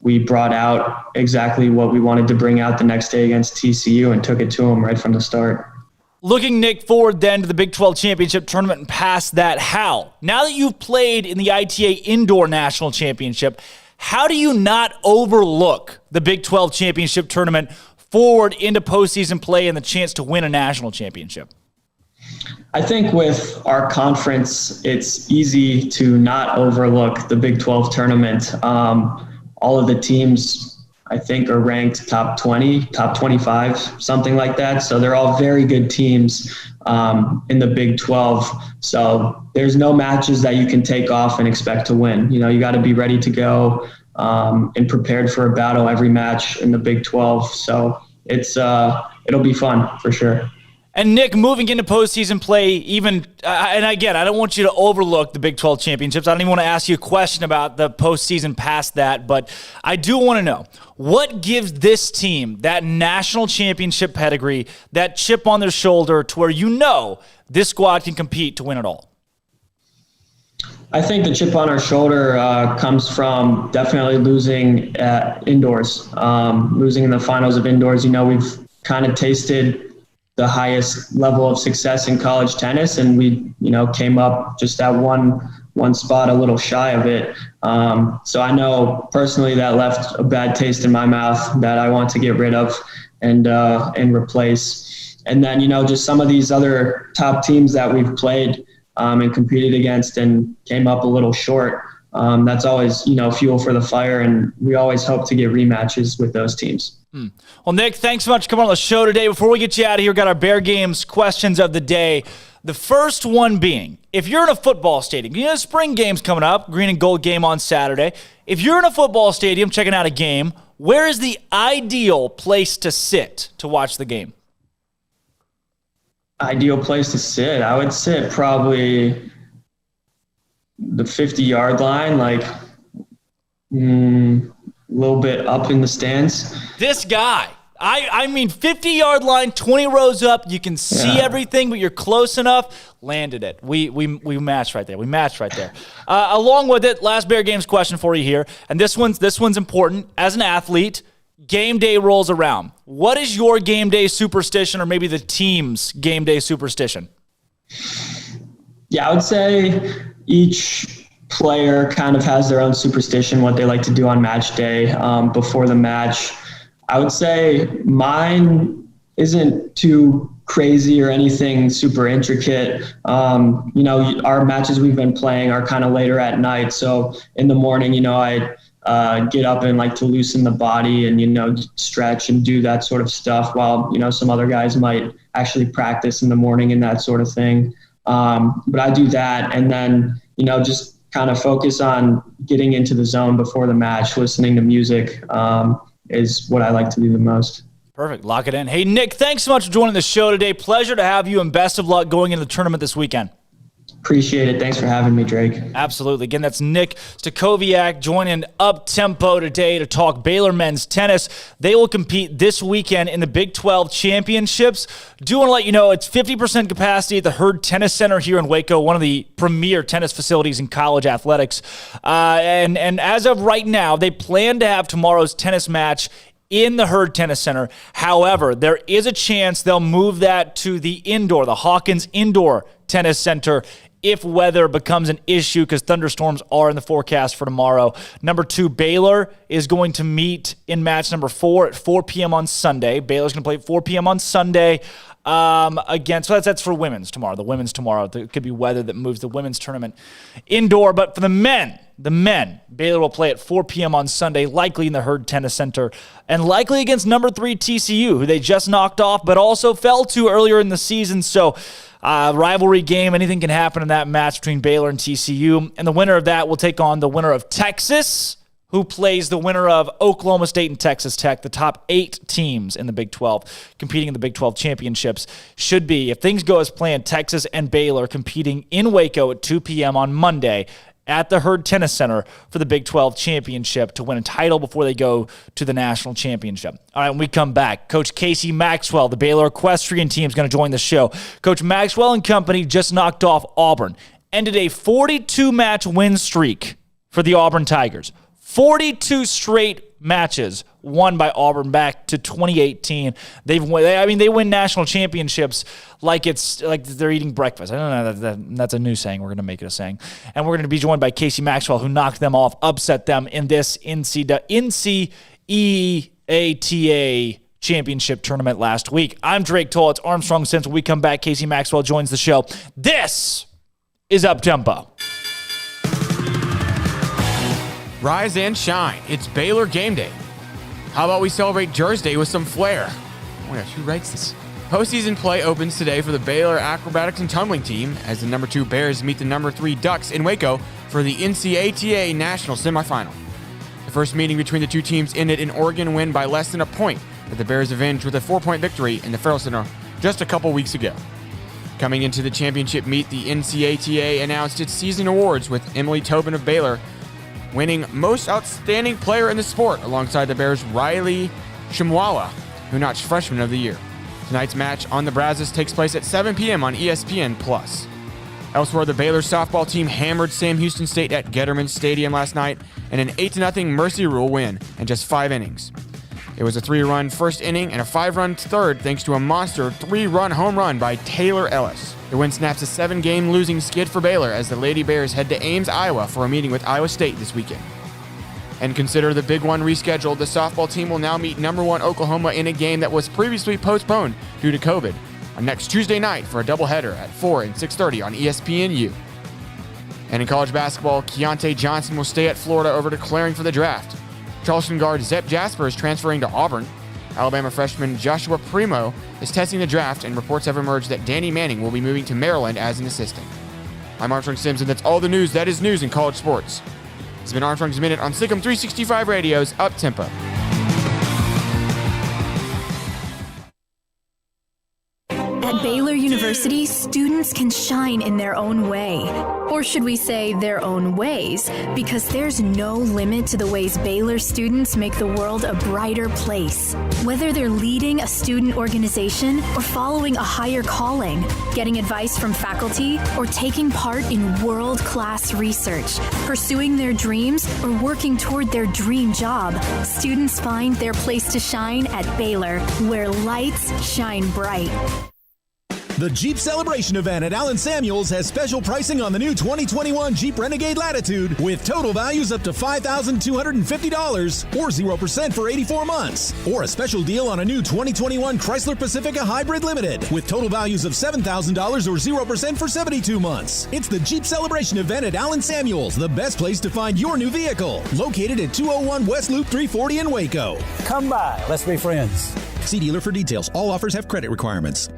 we brought out exactly what we wanted to bring out the next day against TCU and took it to them right from the start. Looking, Nick, forward then to the Big 12 Championship Tournament and past that, how? Now that you've played in the ITA Indoor National Championship, how do you not overlook the Big 12 Championship Tournament forward into postseason play and the chance to win a national championship? I think with our conference, it's easy to not overlook the Big 12 tournament. All of the teams, I think, are ranked top 20, top 25, something like that. So they're all very good teams in the Big 12. So there's no matches that you can take off and expect to win. You got to be ready to go and prepared for a battle every match in the Big 12. So it'll be fun for sure. And Nick, moving into postseason play, even, and again, I don't want you to overlook the Big 12 championships. I don't even want to ask you a question about the postseason past that, but I do want to know, what gives this team that national championship pedigree, that chip on their shoulder to where this squad can compete to win it all? I think the chip on our shoulder comes from definitely losing at indoors, losing in the finals of indoors. We've kind of tasted the highest level of success in college tennis, and we, came up just at one spot, a little shy of it. So I know personally that left a bad taste in my mouth that I want to get rid of and replace. And then, just some of these other top teams that we've played and competed against and came up a little short. That's always, fuel for the fire, and we always hope to get rematches with those teams. Well, Nick, thanks so much for coming on the show today. Before we get you out of here, we've got our Bear Games questions of the day. The first one being, if you're in a football stadium, spring game's coming up, green and gold game on Saturday. If you're in a football stadium checking out a game, where is the ideal place to sit to watch the game? Ideal place to sit? I would sit probably the 50-yard line, a little bit up in the stands. This guy, I mean, 50-yard line, 20 rows up. You can see everything, but you're close enough. Landed it. We matched right there. Along with it, last Bear Games question for you here, and this one's important. As an athlete, game day rolls around. What is your game day superstition, or maybe the team's game day superstition? Yeah, I would say each player kind of has their own superstition, what they like to do on match day before the match. I would say mine isn't too crazy or anything super intricate. Our matches we've been playing are kind of later at night. So in the morning, I get up and like to loosen the body and, stretch and do that sort of stuff while, some other guys might actually practice in the morning and that sort of thing. But I do that and then, just kind of focus on getting into the zone before the match, listening to music is what I like to do the most. Perfect. Lock it in. Hey, Nick, thanks so much for joining the show today. Pleasure to have you and best of luck going into the tournament this weekend. Appreciate it. Thanks for having me, Drake. Absolutely. Again, that's Nick Stakoviak joining Up Tempo today to talk Baylor men's tennis. They will compete this weekend in the Big 12 championships. Do want to let you know it's 50% capacity at the Herd Tennis Center here in Waco, one of the premier tennis facilities in college athletics. And as of right now, they plan to have tomorrow's tennis match in the Herd Tennis Center. However, there is a chance they'll move that to the Hawkins Indoor Tennis Center if weather becomes an issue, because thunderstorms are in the forecast for tomorrow. Number 2, Baylor is going to meet in match number 4 at 4 p.m. on Sunday. Baylor's going to play at 4 p.m. on Sunday. Again, so that's for women's tomorrow. The women's tomorrow. There could be weather that moves the women's tournament indoor. But for the men, Baylor will play at 4 p.m. on Sunday, likely in the Herd Tennis Center, and likely against number 3 TCU, who they just knocked off, but also fell to earlier in the season. So rivalry game, anything can happen in that match between Baylor and TCU. And the winner of that will take on the winner of Texas, who plays the winner of Oklahoma State and Texas Tech. The top 8 teams in the Big 12 competing in the Big 12 championships should be, if things go as planned, Texas and Baylor competing in Waco at 2 p.m. on Monday at the Herd Tennis Center for the Big 12 championship to win a title before they go to the national championship. All right, when we come back, Coach Casey Maxwell, the Baylor equestrian team, is going to join the show. Coach Maxwell and company just knocked off Auburn, ended a 42-match win streak for the Auburn Tigers. 42 straight matches won by Auburn back to 2018. They win national championships like they're eating breakfast. I don't know. That's a new saying. We're going to make it a saying. And we're going to be joined by Casey Maxwell, who knocked them off, upset them in this NCEATA championship tournament last week. I'm Drake Toll. It's Armstrong Sims. When we come back, Casey Maxwell joins the show. This is Up Tempo. Rise and shine. It's Baylor game day. How about we celebrate Jersday with some flair? Oh my gosh, who writes this? Postseason play opens today for the Baylor acrobatics and tumbling team as the number 2 Bears meet the number 3 Ducks in Waco for the NCATA national semifinal. The first meeting between the two teams ended in Oregon win by less than a point, but the Bears avenged with a 4-point victory in the Ferrell Center just a couple weeks ago. Coming into the championship meet, the NCATA announced its season awards with Emily Tobin of Baylor winning Most Outstanding Player in the Sport alongside the Bears' Riley Shimwawa, who notched Freshman of the Year. Tonight's match on the Brazos takes place at 7 p.m. on ESPN+. Elsewhere, the Baylor softball team hammered Sam Houston State at Getterman Stadium last night in an 8-0 Mercy Rule win in just 5 innings. It was a 3-run first inning and a 5-run third thanks to a monster 3-run home run by Taylor Ellis. The win snaps a 7-game losing skid for Baylor as the Lady Bears head to Ames, Iowa for a meeting with Iowa State this weekend. And consider the Big One rescheduled. The softball team will now meet number 1 Oklahoma in a game that was previously postponed due to COVID on next Tuesday night for a doubleheader at 4 and 6:30 on ESPNU. And in college basketball, Keontae Johnson will stay at Florida over declaring for the draft. Charleston guard Zep Jasper is transferring to Auburn. Alabama freshman Joshua Primo is testing the draft, and reports have emerged that Danny Manning will be moving to Maryland as an assistant. I'm Armstrong Sims, and that's all the news that is news in college sports. It's been Armstrong's Minute on SicEm365 Radio's Up Tempo. At Baylor University, students can shine in their own way. Or should we say their own ways? Because there's no limit to the ways Baylor students make the world a brighter place. Whether they're leading a student organization or following a higher calling, getting advice from faculty, or taking part in world-class research, pursuing their dreams, or working toward their dream job, students find their place to shine at Baylor, where lights shine bright. The Jeep Celebration event at Allen Samuels has special pricing on the new 2021 Jeep Renegade Latitude with total values up to $5,250 or 0% for 84 months. Or a special deal on a new 2021 Chrysler Pacifica Hybrid Limited with total values of $7,000 or 0% for 72 months. It's the Jeep Celebration event at Allen Samuels, the best place to find your new vehicle. Located at 201 West Loop 340 in Waco. Come by. Let's be friends. See dealer for details. All offers have credit requirements.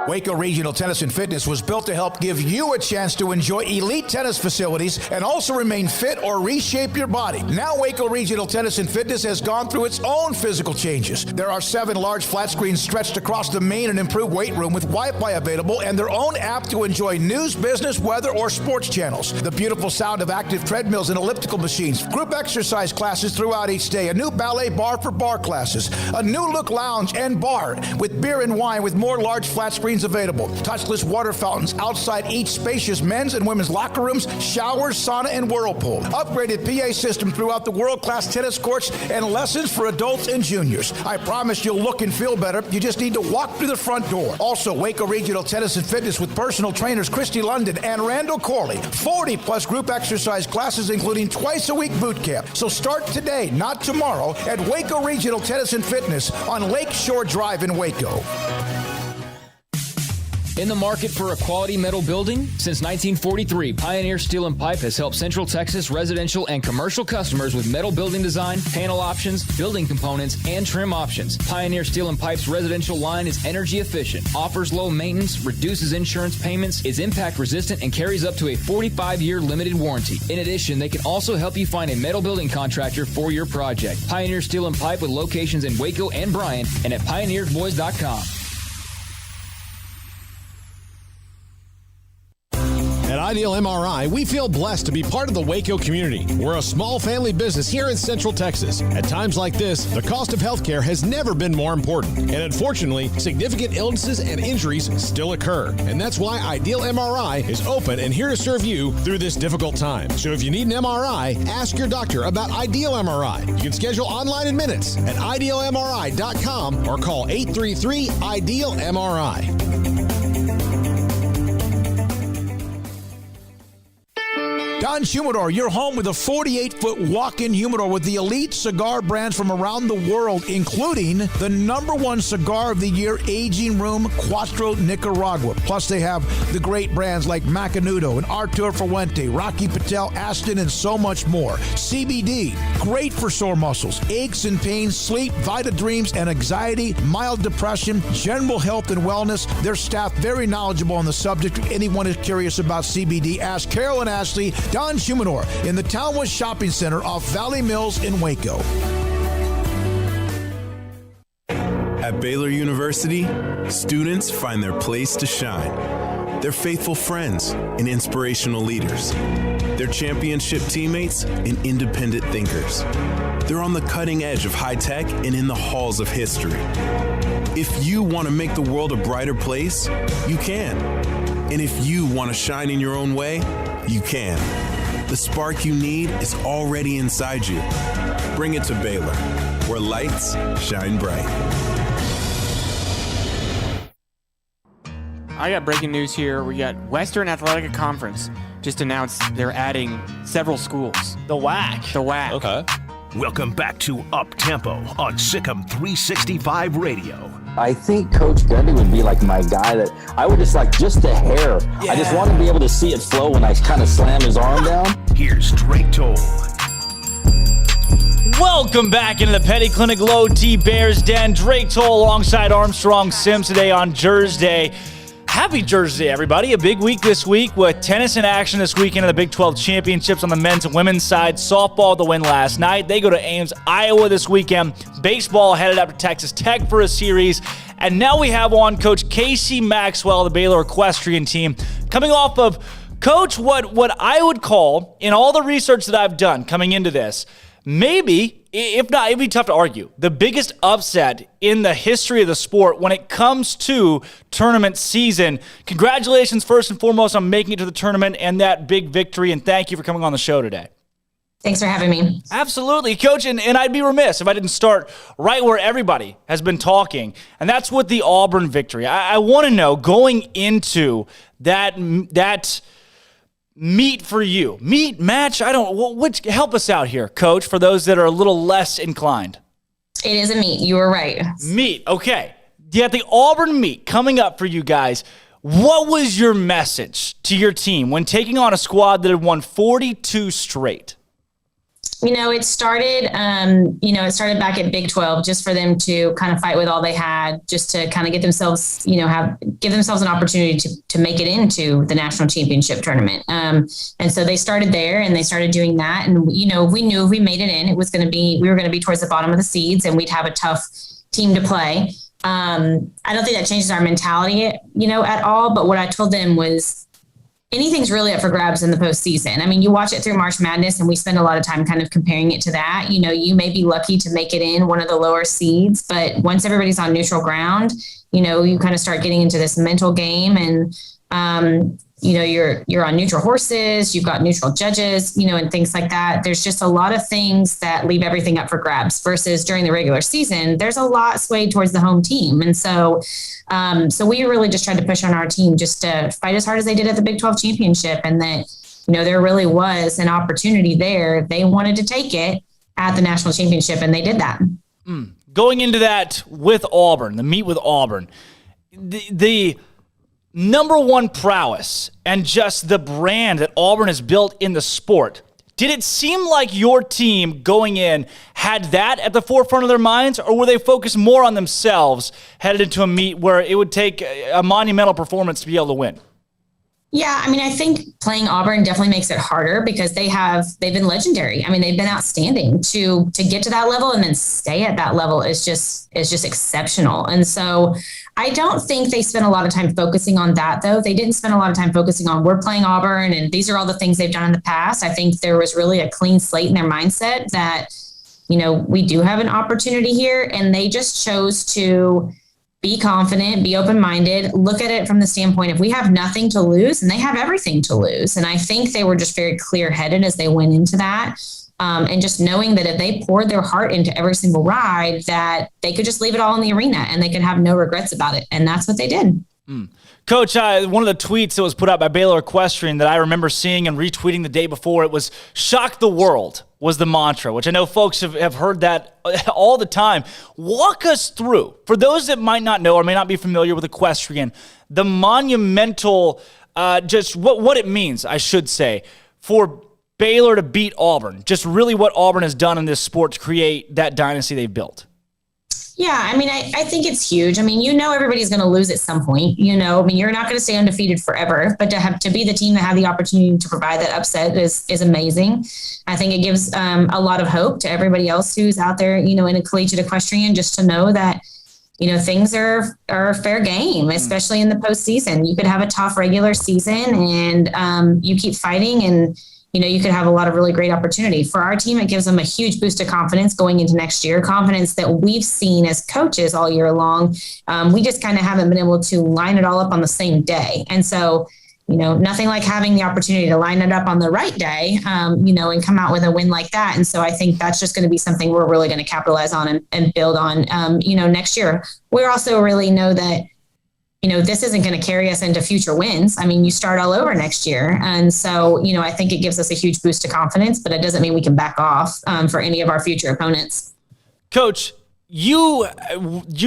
Waco Regional Tennis and Fitness was built to help give you a chance to enjoy elite tennis facilities and also remain fit or reshape your body. Now Waco Regional Tennis and Fitness has gone through its own physical changes. There are 7 large flat screens stretched across the main and improved weight room with Wi-Fi available and their own app to enjoy news, business, weather, or sports channels. The beautiful sound of active treadmills and elliptical machines, group exercise classes throughout each day, a new ballet bar for bar classes, a new look lounge and bar with beer and wine with more large flat screens available. Touchless water fountains outside each spacious men's and women's locker rooms, showers, sauna, and whirlpool. Upgraded PA system throughout the world-class tennis courts and lessons for adults and juniors. I promise you'll look and feel better. You just need to walk through the front door. Also, Waco Regional Tennis and Fitness with personal trainers Christy London and Randall Corley. 40-plus group exercise classes, including twice-a-week boot camp. So start today, not tomorrow, at Waco Regional Tennis and Fitness on Lakeshore Drive in Waco. In the market for a quality metal building? Since 1943, Pioneer Steel and Pipe has helped Central Texas residential and commercial customers with metal building design, panel options, building components, and trim options. Pioneer Steel and Pipe's residential line is energy efficient, offers low maintenance, reduces insurance payments, is impact resistant, and carries up to a 45-year limited warranty. In addition, they can also help you find a metal building contractor for your project. Pioneer Steel and Pipe with locations in Waco and Bryan and at pioneersboys.com. At Ideal MRI, we feel blessed to be part of the Waco community. We're a small family business here in Central Texas. At times like this, the cost of healthcare has never been more important. And unfortunately, significant illnesses and injuries still occur. And that's why Ideal MRI is open and here to serve you through this difficult time. So if you need an MRI, ask your doctor about Ideal MRI. You can schedule online in minutes at idealmri.com or call 833-IDEAL-MRI. Don Humidor, your home with a 48-foot walk-in humidor with the elite cigar brands from around the world, including the #1 cigar of the year, Aging Room Cuatro Nicaragua. Plus, they have the great brands like Macanudo and Artur Fuente, Rocky Patel, Aston, and so much more. CBD, great for sore muscles, aches and pains, sleep, Vita Dreams, and anxiety, mild depression, general health and wellness. Their staff very knowledgeable on the subject. If anyone is curious about CBD, ask Carol and Ashley. Don Humidor in the Townwood Shopping Center off Valley Mills in Waco. At Baylor University, students find their place to shine. They're faithful friends and inspirational leaders. They're championship teammates and independent thinkers. They're on the cutting edge of high tech and in the halls of history. If you want to make the world a brighter place, you can. And if you want to shine in your own way, you can. The spark you need is already inside you. Bring it to Baylor, where lights shine bright. I got breaking news here. We got Western Athletic Conference just announced they're adding several schools. The WAC. The WAC. Okay. Welcome back to Up Tempo on SicEm365 Radio. I think Coach Gundy would be like my guy that I would just a hair. Yeah. I just want to be able to see it flow when I kind of slam his arm down. Here's Drake Toll. Welcome back into the Petty Clinic Low T Bears Den. Drake Toll alongside Armstrong Sims today on Jersday. Happy Jersey, everybody. A big week this week with tennis in action this weekend in the Big 12 Championships on the men's and women's side. Softball, the win last night. They go to Ames, Iowa this weekend. Baseball headed up to Texas Tech for a series. And now we have on Coach Casey Maxwell, the Baylor equestrian team, coming off of, Coach, what I would call, in all the research that I've done coming into this, maybe, if not, it'd be tough to argue, the biggest upset in the history of the sport when it comes to tournament season. Congratulations, first and foremost, on making it to the tournament and that big victory, and thank you for coming on the show today. Thanks for having me. Absolutely, Coach, and I'd be remiss if I didn't start right where everybody has been talking, and that's with the Auburn victory. I want to know, going into that meet for you, match, which help us out here, Coach, for those that are a little less inclined. It is a meet. You were right. Meet, okay. You got the Auburn meet coming up for you guys. What was your message to your team when taking on a squad that had won 42 straight? It started back at Big 12 just for them to kind of fight with all they had, just to kind of get themselves, give themselves an opportunity to make it into the national championship tournament. And so they started there and they started doing that. And, we knew if we made it in, we were going to be towards the bottom of the seeds and we'd have a tough team to play. I don't think that changes our mentality, at all. But what I told them was, anything's really up for grabs in the postseason. I mean, you watch it through March Madness and we spend a lot of time kind of comparing it to that. You may be lucky to make it in one of the lower seeds, but once everybody's on neutral ground, you kind of start getting into this mental game and, you're on neutral horses, you've got neutral judges, and things like that. There's just a lot of things that leave everything up for grabs versus during the regular season, there's a lot swayed towards the home team. And so we really just tried to push on our team just to fight as hard as they did at the Big 12 championship. And that, there really was an opportunity there. They wanted to take it at the national championship and they did that. Going into that with Auburn, the meet with Auburn, the number one prowess and just the brand that Auburn has built in the sport. Did it seem like your team going in had that at the forefront of their minds, or were they focused more on themselves headed into a meet where it would take a monumental performance to be able to win? Yeah, I think playing Auburn definitely makes it harder because they've been legendary. They've been outstanding to get to that level and then stay at that level is just exceptional. And so I don't think they spent a lot of time focusing on that, though. They didn't spend a lot of time focusing on we're playing Auburn and these are all the things they've done in the past. I think there was really a clean slate in their mindset that, we do have an opportunity here, and they just chose to be confident, be open-minded, look at it from the standpoint of we have nothing to lose and they have everything to lose. And I think they were just very clear-headed as they went into that. And just knowing that if they poured their heart into every single ride, that they could just leave it all in the arena and they could have no regrets about it. And that's what they did. Coach, one of the tweets that was put out by Baylor Equestrian that I remember seeing and retweeting the day before, it was "shock the world" was the mantra, which I know folks have heard that all the time. Walk us through, for those that might not know or may not be familiar with equestrian, the monumental, just what it means, I should say, for Baylor to beat Auburn, just really what Auburn has done in this sport to create that dynasty they've built. Yeah, I think it's huge. Everybody's going to lose at some point. You're not going to stay undefeated forever, but to be the team that had the opportunity to provide that upset is amazing. I think it gives a lot of hope to everybody else who's out there, in a collegiate equestrian, just to know that, things are fair game, especially in the postseason. You could have a tough regular season and you keep fighting and, you could have a lot of really great opportunity. For our team, it gives them a huge boost of confidence going into next year, confidence that we've seen as coaches all year long. We just kind of haven't been able to line it all up on the same day. And so, nothing like having the opportunity to line it up on the right day, and come out with a win like that. And so I think that's just going to be something we're really going to capitalize on and build on, next year. We also really know that, this isn't going to carry us into future wins. You start all over next year. And so, I think it gives us a huge boost of confidence, but it doesn't mean we can back off for any of our future opponents. Coach, you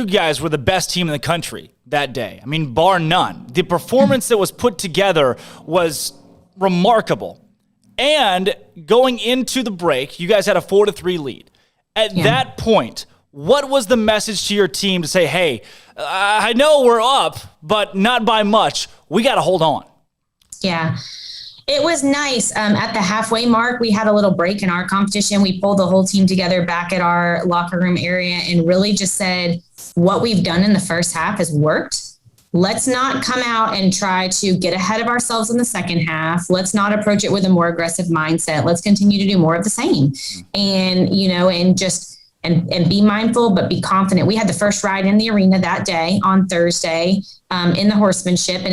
guys were the best team in the country that day. Bar none. The performance that was put together was remarkable. And going into the break, you guys had a 4-3 lead. At that point, what was the message to your team to say, hey, I know we're up, but not by much. We got to hold on. Yeah, it was nice. At the halfway mark, we had a little break in our competition. We pulled the whole team together back at our locker room area and really just said, what we've done in the first half has worked. Let's not come out and try to get ahead of ourselves in the second half. Let's not approach it with a more aggressive mindset. Let's continue to do more of the same. And, and be mindful, but be confident. We had the first ride in the arena that day on Thursday in the horsemanship. And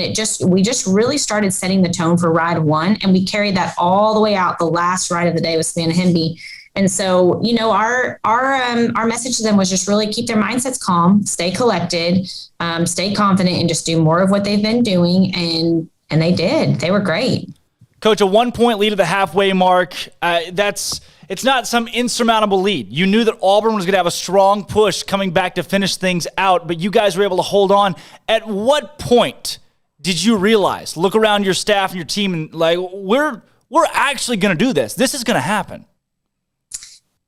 we just really started setting the tone for ride one. And we carried that all the way out. The last ride of the day was Savannah Hemby. And so, our message to them was just really keep their mindsets calm, stay collected, stay confident, and just do more of what they've been doing. And they did. They were great. Coach, a 1-point lead at the halfway mark. It's not some insurmountable lead. You knew that Auburn was going to have a strong push coming back to finish things out, but you guys were able to hold on. At what point did you realize, look around your staff and your team and we're actually going to do this. This is going to happen?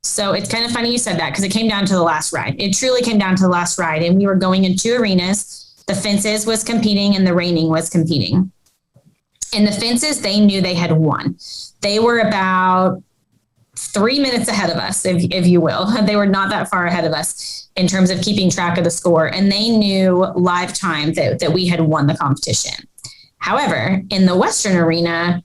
So it's kind of funny you said that because it came down to the last ride. It truly came down to the last ride. And we were going in 2 arenas. The Fences was competing and the Reining was competing. And the Fences, they knew they had won. They were about 3 minutes ahead of us, if you will. They were not that far ahead of us in terms of keeping track of the score. And they knew live time that we had won the competition. However, in the Western arena,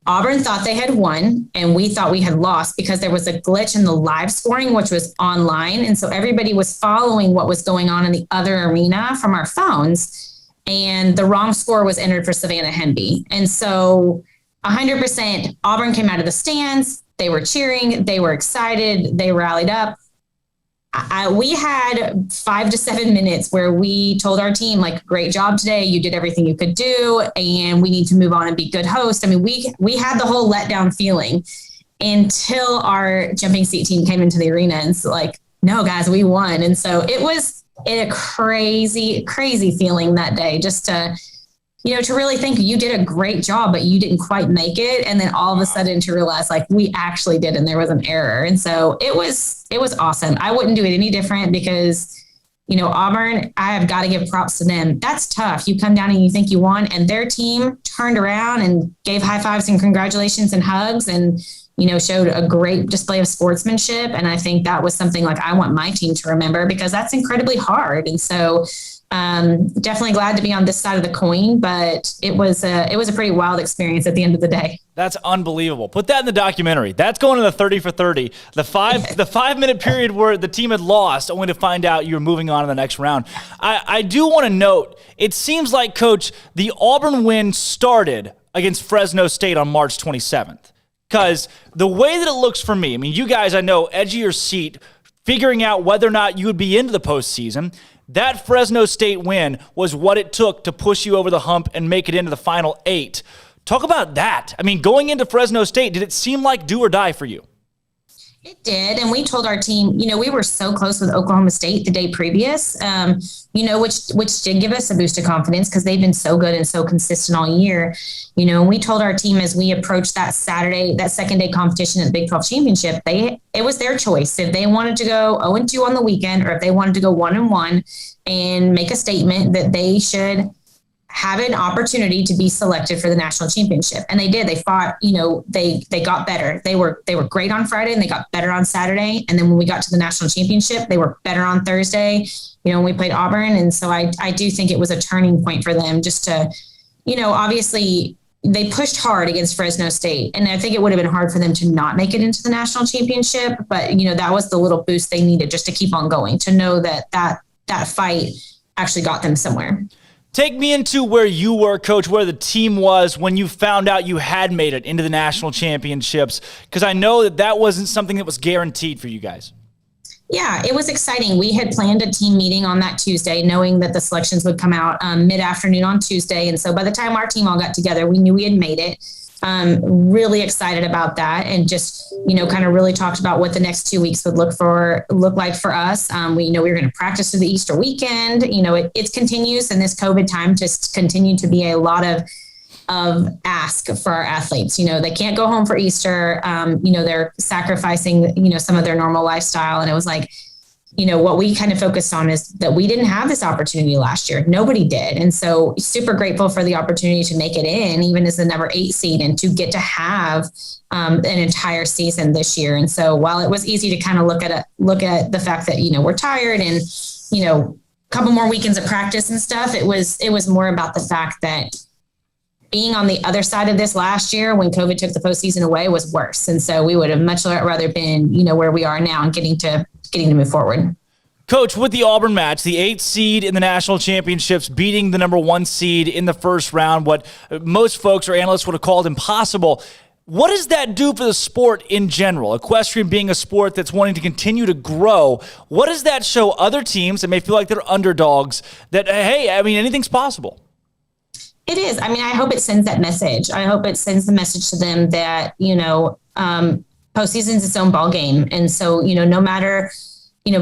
Auburn thought they had won and we thought we had lost because there was a glitch in the live scoring, which was online. And so everybody was following what was going on in the other arena from our phones. And the wrong score was entered for Savannah Hemby. And so 100% Auburn came out of the stands. They were cheering. They were excited. They rallied up. We had 5 to 7 minutes where we told our team, like, great job today. You did everything you could do, and we need to move on and be good hosts. I mean, we had the whole letdown feeling until our jumping seat team came into the arena and it's like, no, guys, we won. And so it was a crazy, crazy feeling that day just to, to really think you did a great job, but you didn't quite make it. And then all of a sudden to realize like we actually did, and there was an error. And so it was awesome. I wouldn't do it any different because, Auburn, I have got to give props to them. That's tough. You come down and you think you won, and their team turned around and gave high fives and congratulations and hugs and, showed a great display of sportsmanship. And I think that was something like I want my team to remember because that's incredibly hard. And so definitely glad to be on this side of the coin, but it was a pretty wild experience at the end of the day. That's unbelievable. Put that in the documentary. That's going to the 30 for 30. The 5 minute period where the team had lost, only to find out you were moving on in the next round. I do want to note, it seems like, Coach, the Auburn win started against Fresno State on March 27th. Because the way that it looks for me, I mean, you guys, I know, edge of your seat, figuring out whether or not you would be into the postseason. That Fresno State win was what it took to push you over the hump and make it into the Final 8. Talk about that. I mean, going into Fresno State, did it seem like do or die for you? It did. And we told our team, we were so close with Oklahoma State the day previous, which did give us a boost of confidence because they've been so good and so consistent all year. And we told our team as we approached that Saturday, that second day competition at the Big 12 Championship, it was their choice. If they wanted to go 0-2 on the weekend, or if they wanted to go 1-1 and make a statement that they should have an opportunity to be selected for the national championship. And they did. They fought, they got better. They were great on Friday and they got better on Saturday. And then when we got to the national championship, they were better on Thursday, when we played Auburn. And so I do think it was a turning point for them just to, obviously they pushed hard against Fresno State. And I think it would have been hard for them to not make it into the national championship. But, that was the little boost they needed just to keep on going, to know that fight actually got them somewhere. Take me into where you were, Coach, where the team was when you found out you had made it into the national championships, because I know that wasn't something that was guaranteed for you guys. Yeah, it was exciting. We had planned a team meeting on that Tuesday, knowing that the selections would come out mid-afternoon on Tuesday. And so by the time our team all got together, we knew we had made it. Really excited about that, and just, kind of really talked about what the next 2 weeks would look like for us. We were going to practice through the Easter weekend. It continues in this COVID time to continue to be a lot of ask for our athletes. They can't go home for Easter. They're sacrificing, some of their normal lifestyle. And it was like, what we kind of focused on is that we didn't have this opportunity last year. Nobody did. And so super grateful for the opportunity to make it in, even as the number 8 seed, and to get to have an entire season this year. And so while it was easy to kind of look at the fact that, we're tired and, a couple more weekends of practice and stuff, it was more about the fact that being on the other side of this last year when COVID took the postseason away was worse. And so we would have much rather been, where we are now and getting to move forward. Coach, with the Auburn match, the 8th seed in the national championships beating the number 1 seed in the first round, what most folks or analysts would have called impossible. What does that do for the sport in general? Equestrian being a sport that's wanting to continue to grow, what does that show other teams that may feel like they're underdogs that, hey, anything's possible? It is. I hope it sends that message. I hope it sends the message to them that, postseason is its own ball game. And so, no matter,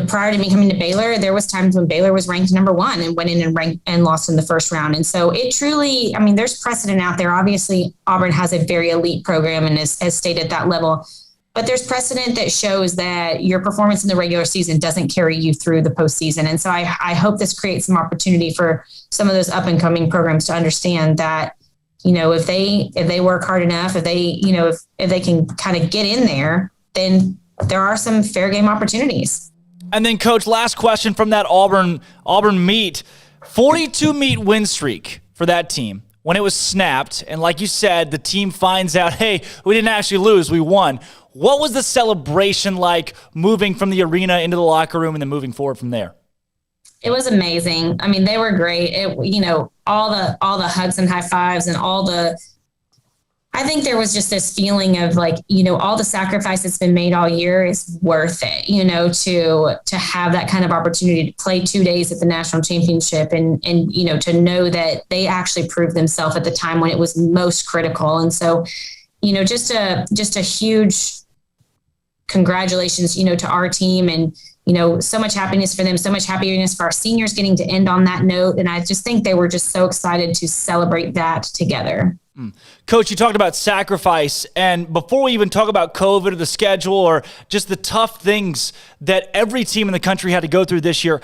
prior to me coming to Baylor, there was times when Baylor was ranked number 1 and went in and ranked and lost in the first round. And so it truly, there's precedent out there. Obviously, Auburn has a very elite program and has stayed at that level. but there's precedent that shows that your performance in the regular season doesn't carry you through the postseason. And so I hope this creates some opportunity for some of those up and coming programs to understand that, if they work hard enough, if they can kind of get in there, then there are some fair game opportunities. And then, Coach, last question from that Auburn meet. 42 meet win streak for that team. When it was snapped, and like you said, the team finds out, hey, we didn't actually lose, we won. What was the celebration like moving from the arena into the locker room and then moving forward from there? It was amazing. I mean, they were great. All the hugs and high fives and I think there was just this feeling of all the sacrifice that's been made all year is worth it, to have that kind of opportunity to play 2 days at the national championship and to know that they actually proved themselves at the time when it was most critical. And so, just a huge congratulations, to our team and, so much happiness for them, so much happiness for our seniors getting to end on that note. And I just think they were just so excited to celebrate that together. Coach, you talked about sacrifice, and before we even talk about COVID or the schedule or just the tough things that every team in the country had to go through this year,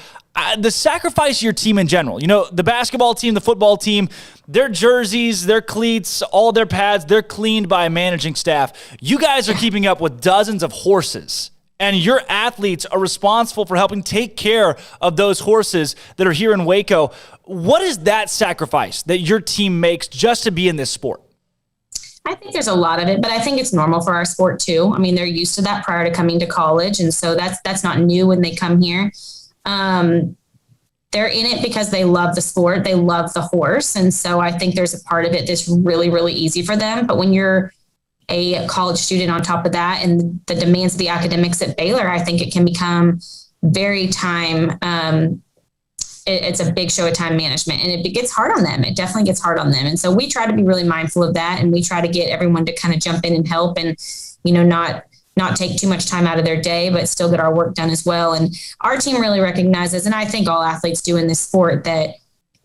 the sacrifice of your team in general, the basketball team, the football team, their jerseys, their cleats, all their pads, they're cleaned by a managing staff. You guys are keeping up with dozens of horses, and your athletes are responsible for helping take care of those horses that are here in Waco. What is that sacrifice that your team makes just to be in this sport? I think there's a lot of it, but I think it's normal for our sport too. I mean, they're used to that prior to coming to college. And so that's not new when they come here. They're in it because they love the sport. They love the horse. And so I think there's a part of it that's really, really easy for them. But when you're a college student on top of that and the demands of the academics at Baylor, I think it can become very it's a big show of time management, and it gets hard on them. It definitely gets hard on them. And so we try to be really mindful of that. And we try to get everyone to kind of jump in and help and, not take too much time out of their day, but still get our work done as well. And our team really recognizes, and I think all athletes do in this sport, that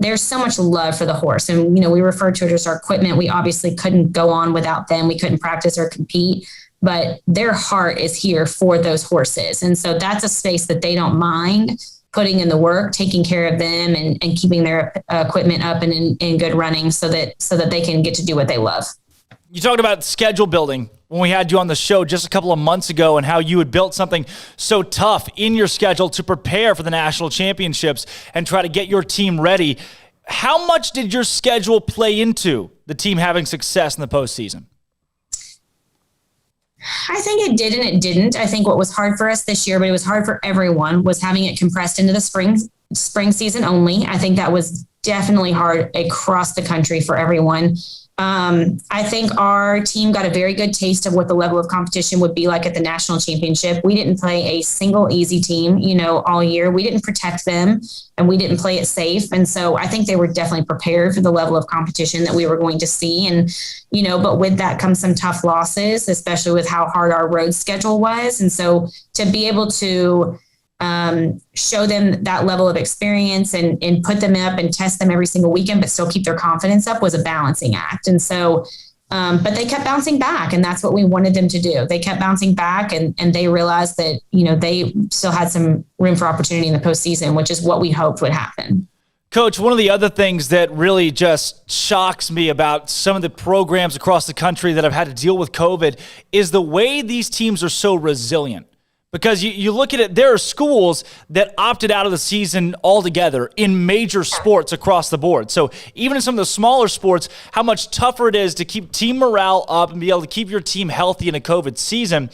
there's so much love for the horse. And, we refer to it as our equipment. We obviously couldn't go on without them. We couldn't practice or compete, but their heart is here for those horses. And so that's a space that they don't mind putting in the work, taking care of them and keeping their equipment up and in good running so that they can get to do what they love. You talked about schedule building when we had you on the show just a couple of months ago and how you had built something so tough in your schedule to prepare for the national championships and try to get your team ready. How much did your schedule play into the team having success in the postseason? I think it did and it didn't. I think what was hard for us this year, but it was hard for everyone, was having it compressed into the spring season only. I think that was definitely hard across the country for everyone. I think our team got a very good taste of what the level of competition would be like at the national championship. We didn't play a single easy team, all year. We didn't protect them and we didn't play it safe. And so I think they were definitely prepared for the level of competition that we were going to see. And, but with that comes some tough losses, especially with how hard our road schedule was. And so to be able to show them that level of experience and put them up and test them every single weekend, but still keep their confidence up was a balancing act. And so, but they kept bouncing back, and that's what we wanted them to do. They kept bouncing back and they realized that, they still had some room for opportunity in the postseason, which is what we hoped would happen. Coach, one of the other things that really just shocks me about some of the programs across the country that have had to deal with COVID is the way these teams are so resilient. Because you look at it, there are schools that opted out of the season altogether in major sports across the board. So even in some of the smaller sports, how much tougher it is to keep team morale up and be able to keep your team healthy in a COVID season.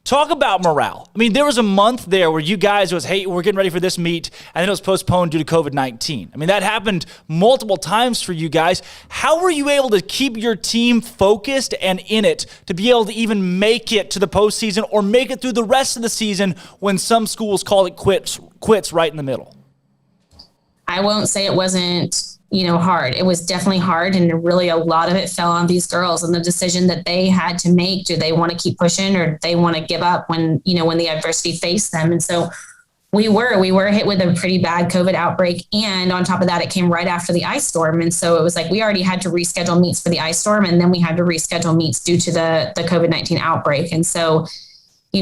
Talk about morale. I mean, there was a month there where you guys was, hey, we're getting ready for this meet, and then it was postponed due to COVID-19. I mean, that happened multiple times for you guys. How were you able to keep your team focused and in it to be able to even make it to the postseason or make it through the rest of the season when some schools call it quits right in the middle? I won't say it wasn't hard. It was definitely hard. And really a lot of it fell on these girls and the decision that they had to make. Do they want to keep pushing or do they want to give up when the adversity faced them? And so we were hit with a pretty bad COVID outbreak. And on top of that, it came right after the ice storm. And so it was like, we already had to reschedule meets for the ice storm. And then we had to reschedule meets due to the COVID-19 outbreak. And so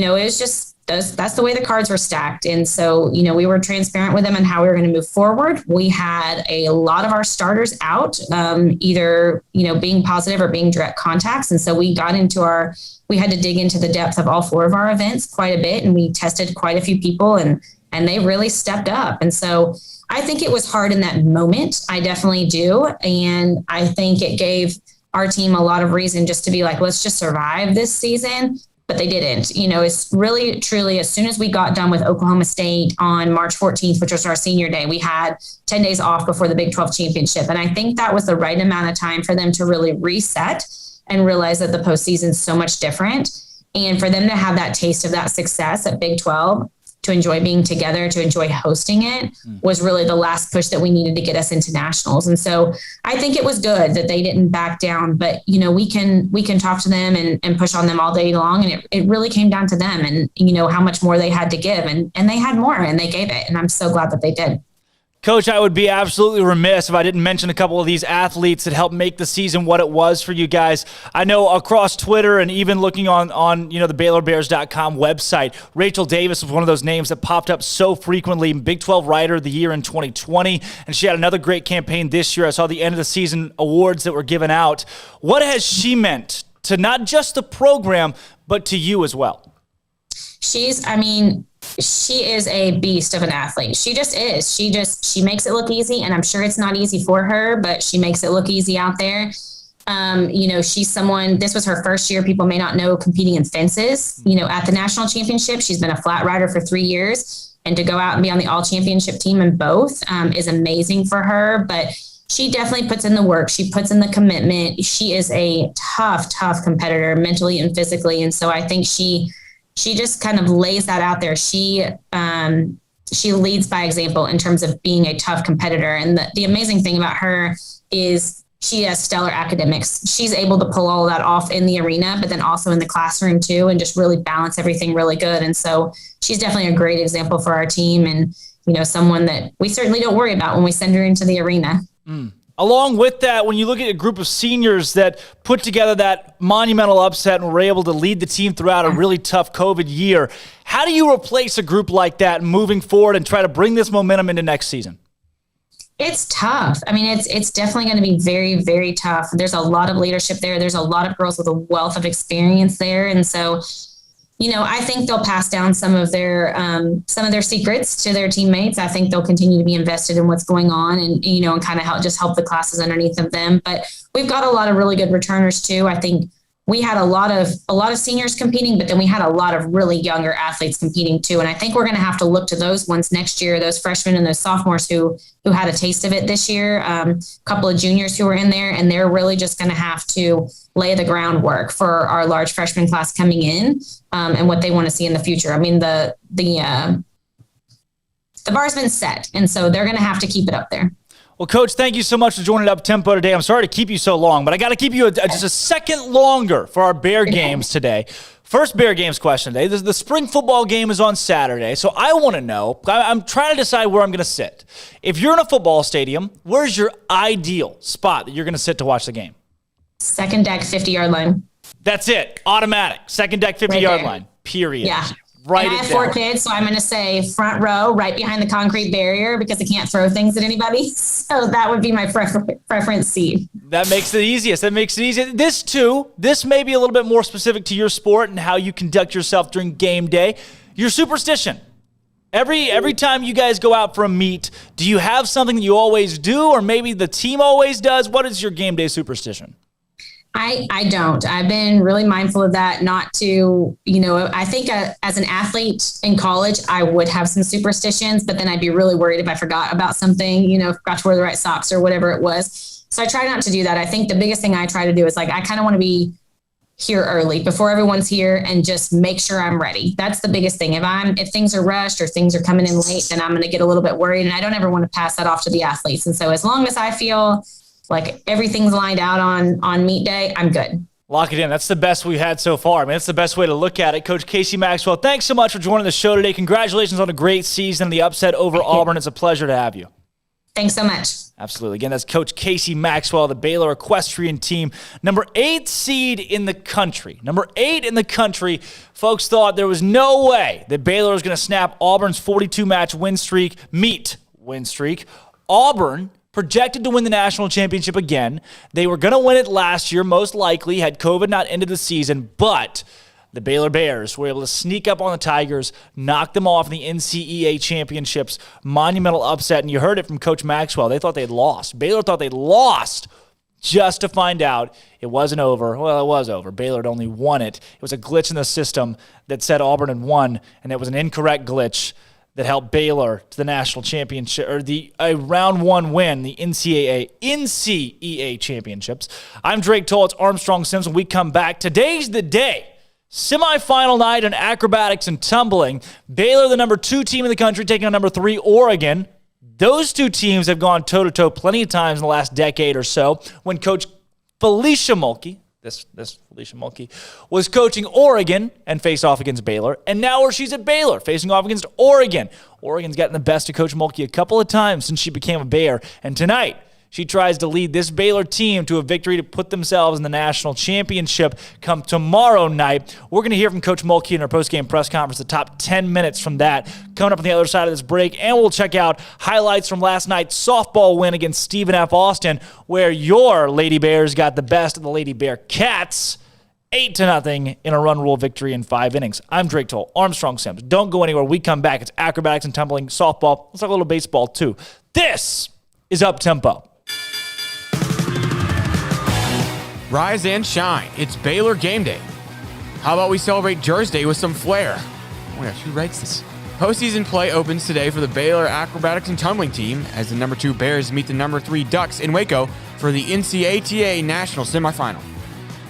it was just, that's the way the cards were stacked. And so, we were transparent with them on how we were going to move forward. We had a lot of our starters out, either, being positive or being direct contacts. And so we had to dig into the depth of all 4 of our events quite a bit. And we tested quite a few people and they really stepped up. And so I think it was hard in that moment. I definitely do. And I think it gave our team a lot of reason just to be like, let's just survive this season. But they didn't. It's really, truly, as soon as we got done with Oklahoma State on March 14th, which was our senior day, we had 10 days off before the Big 12 championship. And I think that was the right amount of time for them to really reset and realize that the postseason is so much different. And for them to have that taste of that success at Big 12, to enjoy being together, to enjoy hosting it, was really the last push that we needed to get us into nationals. And so I think it was good that they didn't back down, but we can talk to them and push on them all day long. And it really came down to them and, how much more they had to give, and they had more and they gave it. And I'm so glad that they did. Coach, I would be absolutely remiss if I didn't mention a couple of these athletes that helped make the season what it was for you guys. I know across Twitter and even looking on the BaylorBears.com website, Rachel Davis was one of those names that popped up so frequently. Big 12 Writer of the Year in 2020, and she had another great campaign this year. I saw the end of the season awards that were given out. What has she meant to not just the program, but to you as well? She is a beast of an athlete. She just is. She makes it look easy, and I'm sure it's not easy for her, but she makes it look easy out there. She's someone, this was her first year, people may not know, competing in fences, at the national championship. She's been a flat rider for 3 years, and to go out and be on the all championship team in both is amazing for her. But she definitely puts in the work. She puts in the commitment. She is a tough competitor mentally and physically. And so I think she just kind of lays that out there. She leads by example in terms of being a tough competitor. And the amazing thing about her is she has stellar academics. She's able to pull all of that off in the arena, but then also in the classroom too, and just really balance everything really good. And so she's definitely a great example for our team, and, someone that we certainly don't worry about when we send her into the arena. Along with that, when you look at a group of seniors that put together that monumental upset and were able to lead the team throughout a really tough COVID year, how do you replace a group like that moving forward and try to bring this momentum into next season? It's tough. It's definitely going to be very, very tough. There's a lot of leadership there. There's a lot of girls with a wealth of experience there. And so, I think they'll pass down some of their secrets to their teammates. I think they'll continue to be invested in what's going on and kind of help the classes underneath of them. But we've got a lot of really good returners too. I think we had a lot of seniors competing, but then we had a lot of really younger athletes competing too. And I think we're going to have to look to those ones next year, those freshmen and those sophomores who had a taste of it this year, a couple of juniors who were in there, and they're really just going to have to lay the groundwork for our large freshman class coming in, and what they want to see in the future. The bar's been set, and so they're going to have to keep it up there. Well, Coach, thank you so much for joining Up Tempo today. I'm sorry to keep you so long, but I got to keep you just a second longer for our Bear games today. First Bear games question today. The spring football game is on Saturday, so I want to know, I'm trying to decide where I'm going to sit. If you're in a football stadium, where's your ideal spot that you're going to sit to watch the game? Second deck, 50-yard line. That's it. Automatic. Second deck, 50-yard line. Period. Yeah. Write and I it have down. 4 kids, so I'm going to say front row, right behind the concrete barrier, because I can't throw things at anybody. So that would be my preference seat. That makes it easiest. This may be a little bit more specific to your sport and how you conduct yourself during game day. Your superstition. Every time you guys go out for a meet, do you have something that you always do, or maybe the team always does? What is your game day superstition? I don't. I've been really mindful of that, not to, I think as an athlete in college, I would have some superstitions, but then I'd be really worried if I forgot about something, forgot to wear the right socks or whatever it was. So I try not to do that. I think the biggest thing I try to do is I kind of want to be here early before everyone's here and just make sure I'm ready. That's the biggest thing. If things are rushed or things are coming in late, then I'm going to get a little bit worried, and I don't ever want to pass that off to the athletes. And so as long as I feel like everything's lined out on meet day, I'm good. Lock it in. That's the best we've had so far. That's the best way to look at it. Coach Casey Maxwell, thanks so much for joining the show today. Congratulations on a great season and the upset over Auburn. It's a pleasure to have you. Thanks so much. Absolutely. Again, that's Coach Casey Maxwell, the Baylor equestrian team, number 8 seed in the country. Number 8 in the country. Folks thought there was no way that Baylor was going to snap Auburn's 42-match win streak. Auburn projected to win the national championship again. They were going to win it last year, most likely, had COVID not ended the season, but the Baylor Bears were able to sneak up on the Tigers, knock them off in the NCEA championships, monumental upset, and you heard it from Coach Maxwell. They thought they'd lost. Baylor thought they'd lost just to find out it wasn't over. Well, it was over. Baylor had only won it. It was a glitch in the system that said Auburn had won, and it was an incorrect glitch that helped Baylor to the national championship, or a round 1 win, the NCEA championships. I'm Drake Toll. It's Armstrong Sims. When we come back, today's the day. Semifinal night in acrobatics and tumbling. Baylor, the number 2 team in the country, taking on number 3, Oregon. Those two teams have gone toe-to-toe plenty of times in the last decade or so. When Coach Felicia Mulkey, this Felicia Mulkey, was coaching Oregon and faced off against Baylor. And now she's at Baylor, facing off against Oregon. Oregon's gotten the best of Coach Mulkey a couple of times since she became a Bear. And tonight, she tries to lead this Baylor team to a victory to put themselves in the national championship come tomorrow night. We're going to hear from Coach Mulkey in our postgame press conference, the top 10 minutes from that, coming up on the other side of this break. And we'll check out highlights from last night's softball win against Stephen F. Austin, where your Lady Bears got the best of the Lady Bear Cats, 8-0 in a run rule victory in 5 innings. I'm Drake Toll, Armstrong Sims. Don't go anywhere. We come back. It's acrobatics and tumbling, softball. Let's talk a little baseball, too. This is Up Tempo. Rise and shine. It's Baylor game day. How about we celebrate Jersday with some flair? Oh my gosh, who writes this? Postseason play opens today for the Baylor acrobatics and tumbling team as the number 2 Bears meet the number 3 Ducks in Waco for the NCATA national semifinal.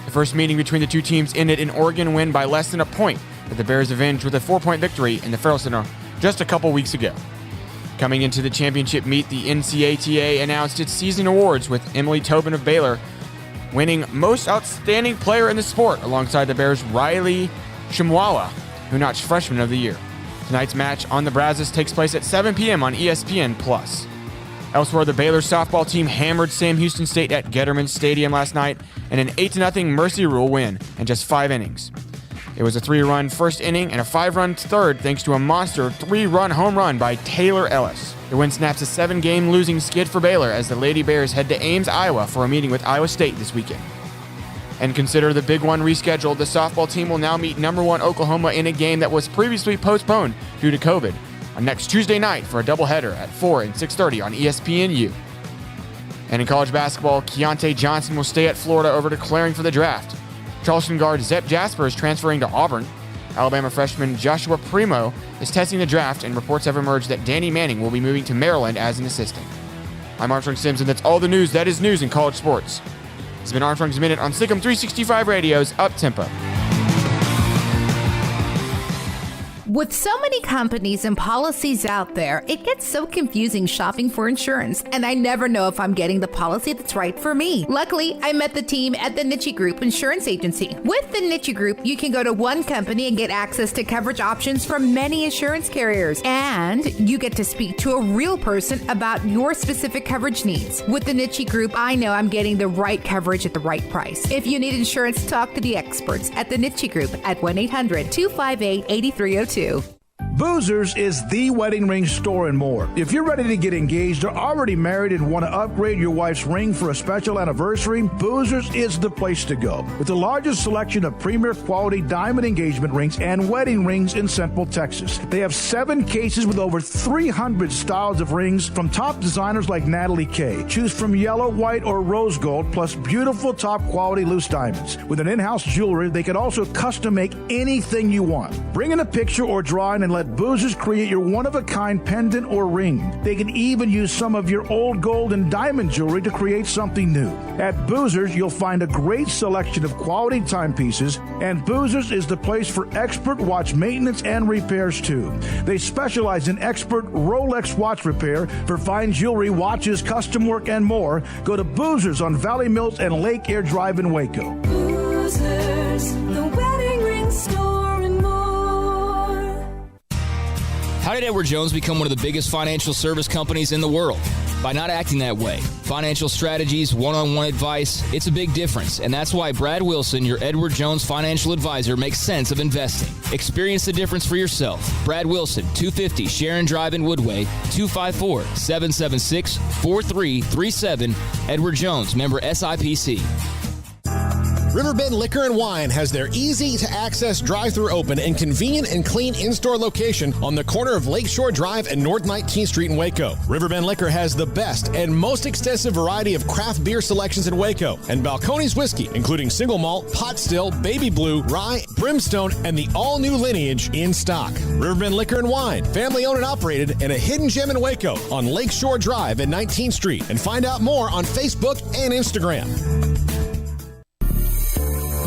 The first meeting between the two teams ended in Oregon win by less than a point, but the Bears avenged with a 4-point victory in the Farrell Center just a couple weeks ago. Coming into the championship meet, the NCATA announced its season awards with Emily Tobin of Baylor winning Most Outstanding Player in the Sport alongside the Bears' Riley Shimwawa, who notched Freshman of the Year. Tonight's match on the Brazos takes place at 7 p.m. on ESPN+. Elsewhere, the Baylor softball team hammered Sam Houston State at Getterman Stadium last night in an 8-0 Mercy Rule win in just 5 innings. It was a 3-run first inning and a 5-run third thanks to a monster 3-run home run by Taylor Ellis. The win snaps a 7-game losing skid for Baylor as the Lady Bears head to Ames, Iowa for a meeting with Iowa State this weekend. And consider the Big One rescheduled. The softball team will now meet number 1 Oklahoma in a game that was previously postponed due to COVID on next Tuesday night for a doubleheader at 4 and 6:30 on ESPNU. And in college basketball, Keontae Johnson will stay at Florida over declaring for the draft. Charleston guard Zep Jasper is transferring to Auburn. Alabama freshman Joshua Primo is testing the draft, and reports have emerged that Danny Manning will be moving to Maryland as an assistant. I'm Armstrong Sims, and that's all the news that is news in college sports. It's been Armstrong's Minute on SicEm365 Radio's Up Tempo. With so many companies and policies out there, it gets so confusing shopping for insurance, and I never know if I'm getting the policy that's right for me. Luckily, I met the team at the Nitsche Group Insurance Agency. With the Nitsche Group, you can go to one company and get access to coverage options from many insurance carriers, and you get to speak to a real person about your specific coverage needs. With the Nitsche Group, I know I'm getting the right coverage at the right price. If you need insurance, talk to the experts at the Nitsche Group at 1-800-258-8302. Boozers is the wedding ring store and more. If you're ready to get engaged or already married and want to upgrade your wife's ring for a special anniversary, Boozers is the place to go. With the largest selection of premier quality diamond engagement rings and wedding rings in Central Texas. They have 7 cases with over 300 styles of rings from top designers like Natalie Kay. Choose from yellow, white, or rose gold, plus beautiful top quality loose diamonds. With an in-house jeweler, they can also custom make anything you want. Bring in a picture or drawing and let Boozers create your one-of-a-kind pendant or ring. They can even use some of your old gold and diamond jewelry to create something new. At Boozers, you'll find a great selection of quality timepieces, and Boozers is the place for expert watch maintenance and repairs too. They specialize in expert Rolex watch repair for fine jewelry, watches, custom work, and more. Go to Boozers on Valley Mills and Lake Air Drive in Waco. Boozers, the wedding ring store. How did Edward Jones become one of the biggest financial service companies in the world? by not acting that way. Financial strategies, one-on-one advice, it's a big difference, and that's why Brad Wilson, your Edward Jones financial advisor, makes sense of investing. Experience the difference for yourself. Brad Wilson, 250 Sharon Drive in Woodway, 254-776-4337. Edward Jones, member SIPC. Riverbend Liquor and Wine has their easy-to-access drive-thru open and convenient and clean in-store location on the corner of Lakeshore Drive and North 19th Street in Waco. Riverbend Liquor has the best and most extensive variety of craft beer selections in Waco, and Balcones whiskey, including single malt, pot still, baby blue, rye, brimstone, and the all-new lineage in stock. Riverbend Liquor and Wine, family-owned and operated, and a hidden gem in Waco on Lakeshore Drive and 19th Street. And find out more on Facebook and Instagram.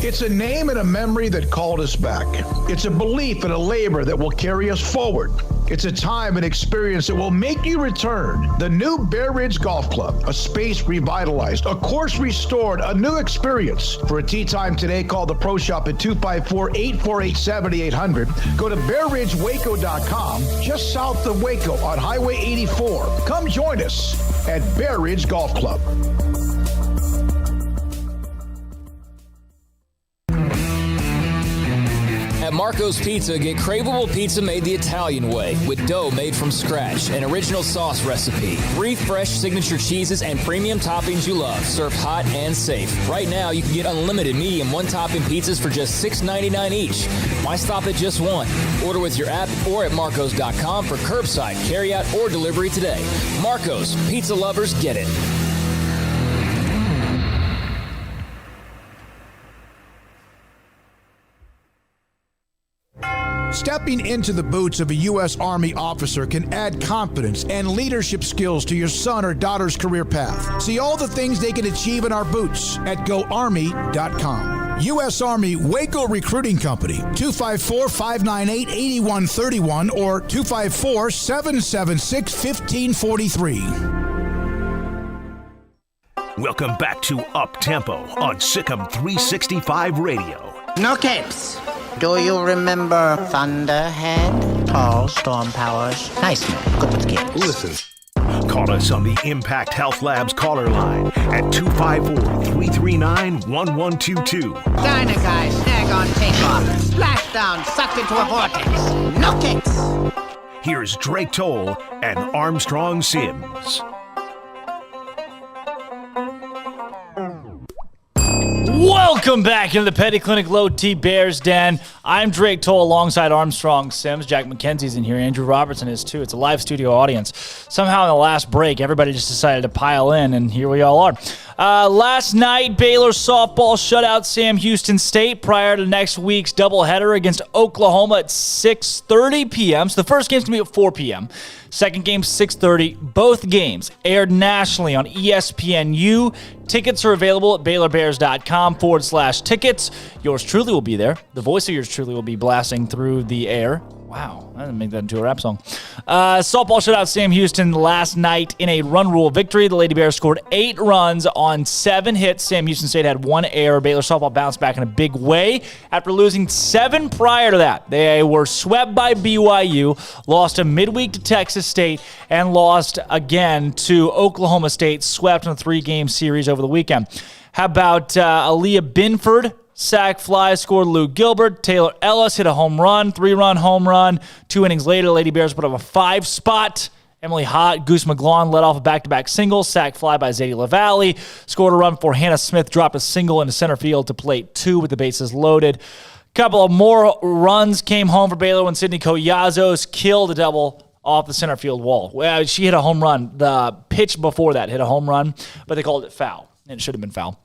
It's a name and a memory that called us back. It's a belief and a labor that will carry us forward. It's a time and experience that will make you return. The new Bear Ridge Golf Club, a space revitalized, a course restored, a new experience. For a tee time today, call the Pro Shop at 254-848-7800. Go to BearRidgeWaco.com, just south of Waco on Highway 84. Come join us at Bear Ridge Golf Club. At Marco's Pizza, get craveable pizza made the Italian way with dough made from scratch, an original sauce recipe, 3 fresh signature cheeses, and premium toppings you love, served hot and safe. Right now, you can get unlimited medium one-topping pizzas for just $6.99 each. Why stop at just one? Order with your app or at marcos.com for curbside, carryout, or delivery today. Marco's, pizza lovers get it. Stepping into the boots of a U.S. Army officer can add confidence and leadership skills to your son or daughter's career path. See all the things they can achieve in our boots at GoArmy.com. U.S. Army Waco Recruiting Company, 254-598-8131 or 254-776-1543. Welcome back to Up Tempo on SicEm365 Radio. No capes. Do you remember Thunderhead? Tall, storm powers. Nice man. Good with the kids. Listen. Call us on the Impact Health Labs caller line at 254-339-1122. Dyna guy, snag on takeoff. Splashdown, sucked into a vortex. No kicks. Here's Drake Toll and Armstrong Sims. Welcome back into the Petty Clinic Low T Bears Den. I'm Drake Toll alongside Armstrong Sims. Jack McKenzie's in here. Andrew Robertson is too. It's a live studio audience. Somehow in the last break, everybody just decided to pile in, and here we all are. Last night, Baylor softball shut out Sam Houston State prior to next week's doubleheader against Oklahoma at 6:30 p.m. So the first game's going to be at 4 p.m. Second game, 6:30. Both games aired nationally on ESPNU. Tickets are available at BaylorBears.com/tickets. Yours truly will be there. The voice of yours truly will be blasting through the air. Wow, I didn't make that into a rap song. Softball shut out Sam Houston last night in a run rule victory. The Lady Bears scored 8 runs on 7 hits. Sam Houston State had 1 error. Baylor softball bounced back in a big way after losing 7 prior to that. They were swept by BYU, lost a midweek to Texas State, and lost again to Oklahoma State, swept in a 3-game series over the weekend. How about Aaliyah Binford? Sack fly, scored Lou Gilbert. Taylor Ellis hit a home run, 3-run home run. 2 innings later, Lady Bears put up a 5-spot. Emily Hott, Goose McGlawn led off a back-to-back single. Sack fly by Zadie LaValle. Scored a run before Hannah Smith dropped a single into center field to plate 2 with the bases loaded. Couple of more runs came home for Baylor when Sydney Collazos killed a double off the center field wall. Well, she hit a home run. The pitch before that hit a home run, but they called it foul, and it should have been foul.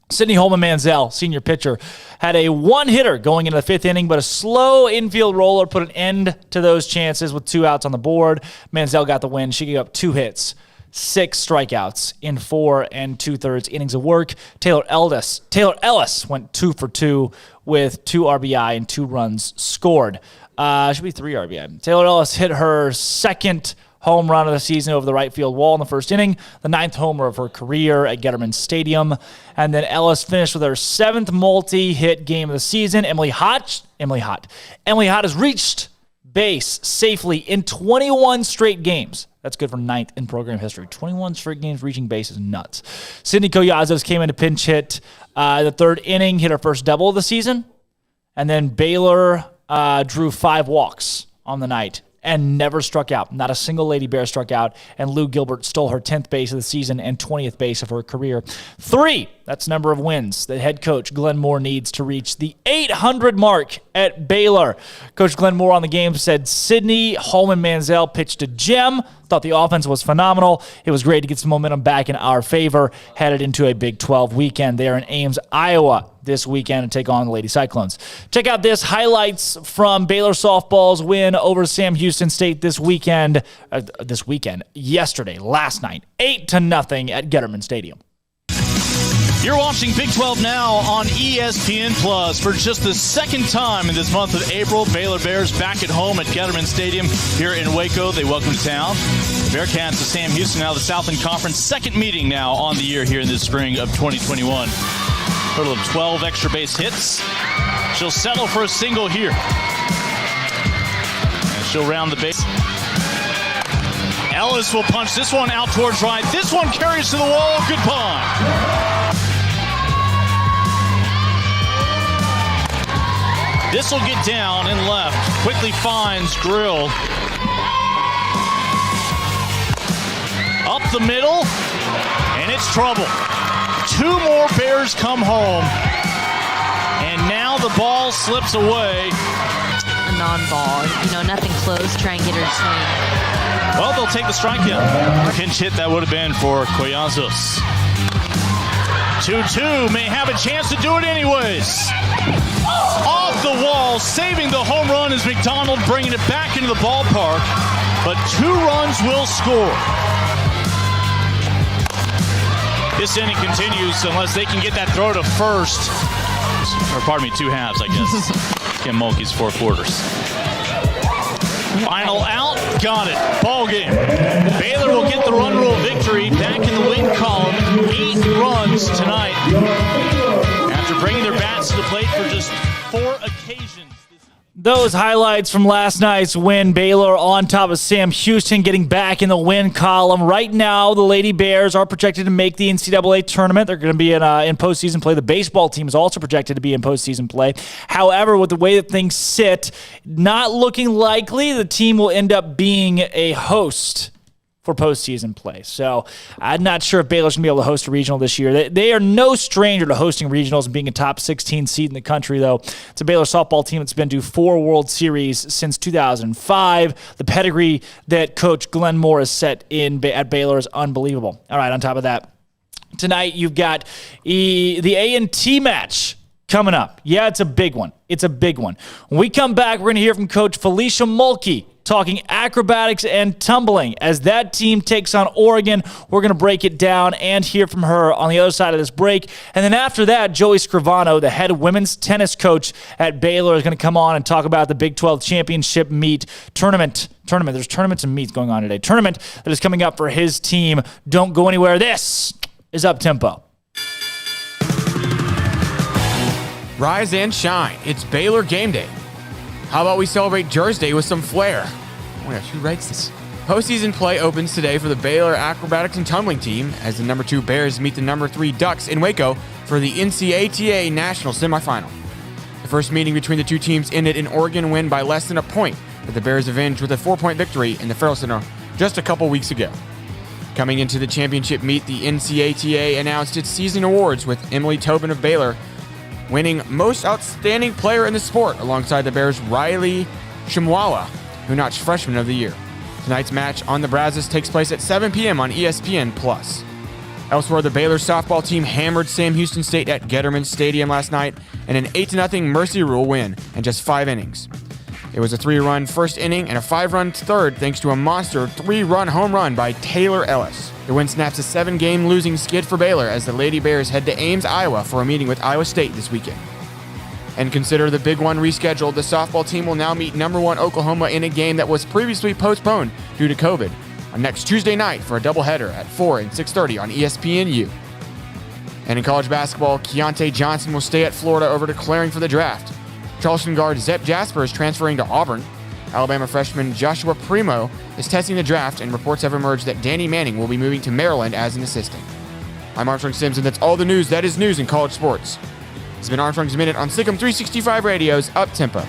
Sydney Holman Manziel, senior pitcher, had a 1-hitter going into the 5th inning, but a slow infield roller put an end to those chances with 2 outs on the board. Manziel got the win. She gave up 2 hits, 6 strikeouts in 4 2/3 innings of work. Taylor Ellis went 2 for 2 with 2 RBI and 2 runs scored. Should be 3 RBI. Taylor Ellis hit her second home run of the season over the right field wall in the 1st inning, the 9th homer of her career at Getterman Stadium. And then Ellis finished with her 7th multi-hit game of the season. Emily Hott has reached base safely in 21 straight games. That's good for 9th in program history. 21 straight games reaching base is nuts. Sydney Collazos came in to pinch hit the 3rd inning, hit her first double of the season. And then Baylor drew 5 walks on the night and never struck out. Not a single Lady Bear struck out. And Lou Gilbert stole her 10th base of the season and 20th base of her career. 3, that's the number of wins that head coach Glenn Moore needs to reach the 800 mark at Baylor. Coach Glenn Moore on the game said Sydney Holman-Manziel pitched a gem. Thought the offense was phenomenal. It was great to get some momentum back in our favor. Headed into a Big 12 weekend there in Ames, Iowa this weekend and take on the Lady Cyclones. Check out this highlights from Baylor softball's win over Sam Houston State yesterday, last night, 8-0 at Getterman Stadium. You're watching Big 12 now on ESPN Plus. For just the second time in this month of April, Baylor Bears back at home at Getterman Stadium here in Waco. They welcome to town the Bearcats of Sam Houston, now the Southland Conference second meeting now on the year here in the spring of 2021. Total of 12 extra base hits. She'll settle for a single here. And she'll round the base. Ellis will punch this one out towards right. This one carries to the wall. Goodbye. This will get down and left. Quickly finds Grill. Up the middle, and it's trouble. 2 more Bears come home, and now the ball slips away. A non-ball, nothing close. Try and get her to swing. Well, they'll take the strikeout. Pinch hit that would have been for Collazos. 2-2 may have a chance to do it anyways. Off the wall, saving the home run is McDonald, bringing it back into the ballpark. But 2 runs will score. This inning continues unless they can get that throw to first. Or pardon me, 2 halves, I guess. Kim Mulkey's 4 quarters. Final out, got it. Ball game. Baylor will get the run rule victory back in the win column. 8 runs tonight after bringing their bats to the plate for just 4 occasions. Those highlights from last night's win, Baylor on top of Sam Houston, getting back in the win column. Right now, the Lady Bears are projected to make the NCAA tournament. They're going to be in postseason play. The baseball team is also projected to be in postseason play. However, with the way that things sit, not looking likely the team will end up being a host for postseason play. So I'm not sure if Baylor's going to be able to host a regional this year. They are no stranger to hosting regionals and being a top 16 seed in the country, though. It's a Baylor softball team that's been to 4 World Series since 2005. The pedigree that Coach Glenn Moore has set at Baylor is unbelievable. All right, on top of that, tonight you've got the A&T match coming up. Yeah, it's a big one. When we come back, we're going to hear from Coach Felicia Mulkey talking acrobatics and tumbling as that team takes on Oregon. We're going to break it down and hear from her on the other side of this break. And then after that, Joey Scrivano, the head women's tennis coach at Baylor, is going to come on and talk about the Big 12 championship meet tournament. There's tournaments and meets going on today. Tournament that is coming up for his team. Don't go anywhere. This is Up Tempo. Rise and shine. It's Baylor game day. How about we celebrate Jersday with some flair? Oh my gosh, who writes this? Postseason play opens today for the Baylor acrobatics and tumbling team as the number 2 Bears meet the number 3 Ducks in Waco for the NCATA National Semifinal. The first meeting between the 2 teams ended in Oregon win by less than a point, but the Bears avenged with a 4-point victory in the Farrell Center just a couple weeks ago. Coming into the championship meet, the NCATA announced its season awards with Emily Tobin of Baylor winning Most Outstanding Player in the Sport alongside the Bears' Riley Shimwawa, who notched Freshman of the Year. Tonight's match on the Brazos takes place at 7 p.m. on ESPN+. Elsewhere, the Baylor softball team hammered Sam Houston State at Getterman Stadium last night in an 8-0 Mercy Rule win in just 5 innings. It was a 3-run first inning and a 5-run third thanks to a monster 3-run home run by Taylor Ellis. The win snaps a 7-game losing skid for Baylor as the Lady Bears head to Ames, Iowa for a meeting with Iowa State this weekend. And consider the Big One rescheduled. The softball team will now meet number 1 Oklahoma in a game that was previously postponed due to COVID on next Tuesday night for a doubleheader at 4 and 6:30 on ESPNU. And in college basketball, Keontae Johnson will stay at Florida over declaring for the draft. Charleston guard Zep Jasper is transferring to Auburn. Alabama freshman Joshua Primo is testing the draft, and reports have emerged that Danny Manning will be moving to Maryland as an assistant. I'm Armstrong Sims, and that's all the news that is news in college sports. It's been Armstrong's Minute on SicEm365 Radio's Up Tempo.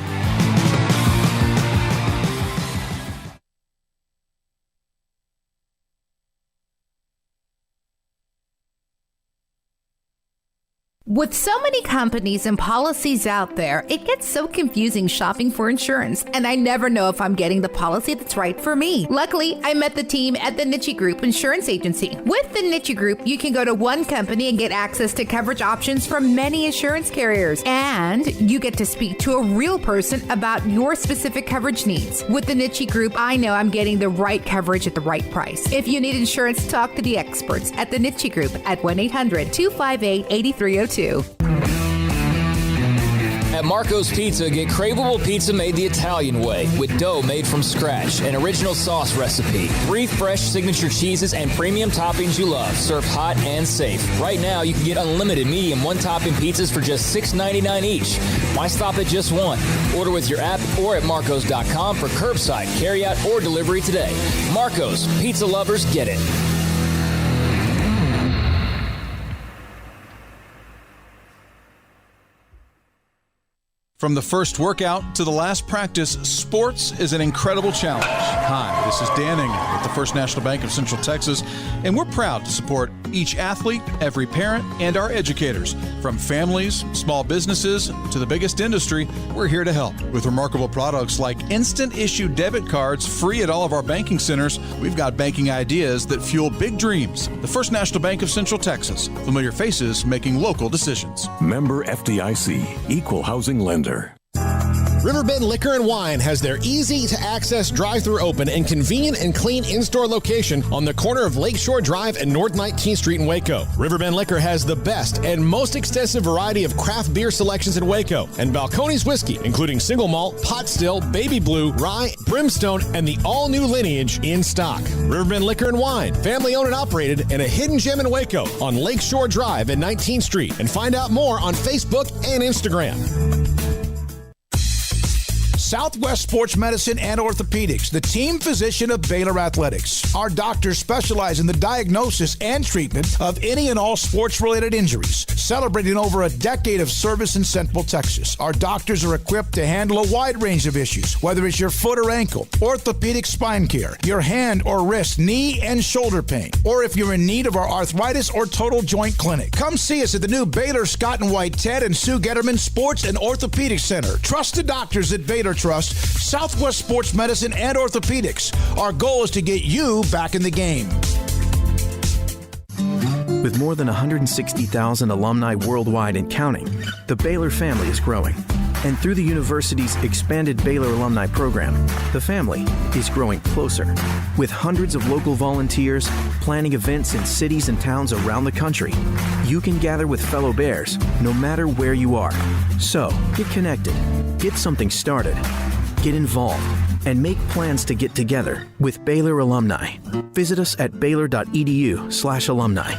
With so many companies and policies out there, it gets so confusing shopping for insurance, and I never know if I'm getting the policy that's right for me. Luckily, I met the team at the Niche Group Insurance Agency. With the Niche Group, you can go to one company and get access to coverage options from many insurance carriers, and you get to speak to a real person about your specific coverage needs. With the Niche Group, I know I'm getting the right coverage at the right price. If you need insurance, talk to the experts at the Niche Group at 1-800-258-8302. At Marco's Pizza, get craveable pizza made the Italian way with dough made from scratch, an original sauce recipe, 3 fresh signature cheeses, and premium toppings you love, served hot and safe. Right now, you can get unlimited medium one-topping pizzas for just $6.99 each. Why stop at just one? Order with your app or at marcos.com for curbside, carryout, or delivery today. Marco's, pizza lovers get it. From the first workout to the last practice, sports is an incredible challenge. Hi, this is Dan Engel with the First National Bank of Central Texas, and we're proud to support each athlete, every parent, and our educators. From families, small businesses, to the biggest industry, we're here to help. With remarkable products like instant issue debit cards free at all of our banking centers, we've got banking ideas that fuel big dreams. The First National Bank of Central Texas. Familiar faces making local decisions. Member FDIC, Equal Housing Lender. Riverbend Liquor and Wine has their easy-to-access drive-thru open and convenient and clean in-store location on the corner of Lakeshore Drive and North 19th Street in Waco. Riverbend Liquor has the best and most extensive variety of craft beer selections in Waco, and Balcones whiskey, including single malt, pot still, baby blue, rye, brimstone, and the all-new lineage in stock. Riverbend Liquor and Wine, family-owned and operated, and a hidden gem in Waco on Lakeshore Drive and 19th Street. And find out more on Facebook and Instagram. Southwest Sports Medicine and Orthopedics, the team physician of Baylor Athletics. Our doctors specialize in the diagnosis and treatment of any and all sports-related injuries. Celebrating over a decade of service in Central Texas, our doctors are equipped to handle a wide range of issues, whether it's your foot or ankle, orthopedic spine care, your hand or wrist, knee and shoulder pain, or if you're in need of our arthritis or total joint clinic. Come see us at the new Baylor Scott and White Ted and Sue Getterman Sports and Orthopedic Center. Trusted doctors at Baylor Trust, Southwest Sports Medicine and Orthopedics. Our goal is to get you back in the game. With more than 160,000 alumni worldwide and counting, the Baylor family is growing. And through the university's expanded Baylor alumni program, the family is growing closer. With hundreds of local volunteers planning events in cities and towns around the country, you can gather with fellow Bears no matter where you are. So, get connected, get something started, get involved, and make plans to get together with Baylor alumni. Visit us at baylor.edu/alumni.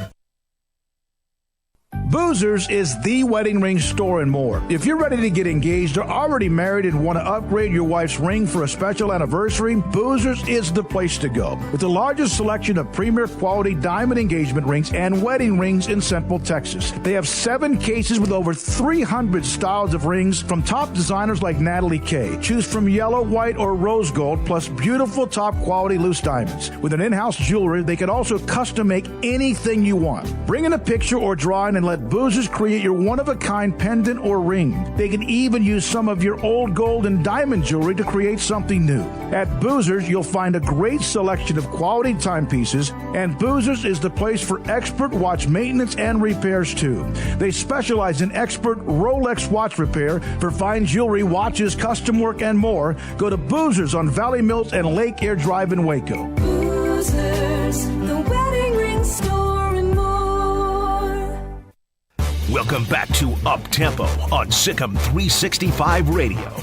Boozers is the wedding ring store and more. If you're ready to get engaged or already married and want to upgrade your wife's ring for a special anniversary, Boozers is the place to go. With the largest selection of premier quality diamond engagement rings and wedding rings in Central Texas. They have 7 cases with over 300 styles of rings from top designers like Natalie Kay. Choose from yellow, white, or rose gold, plus beautiful top quality loose diamonds. With an in-house jewelry, they can also custom make anything you want. Bring in a picture or drawing and let Boozers create your one-of-a-kind pendant or ring. They can even use some of your old gold and diamond jewelry to create something new. At Boozers, you'll find a great selection of quality timepieces, and Boozers is the place for expert watch maintenance and repairs too. They specialize in expert Rolex watch repair for fine jewelry, watches, custom work, and more. Go to Boozers on Valley Mills and Lake Air Drive in Waco. Boozers, the wedding ring store and more. Welcome back to Up Tempo on SicEm365 Radio.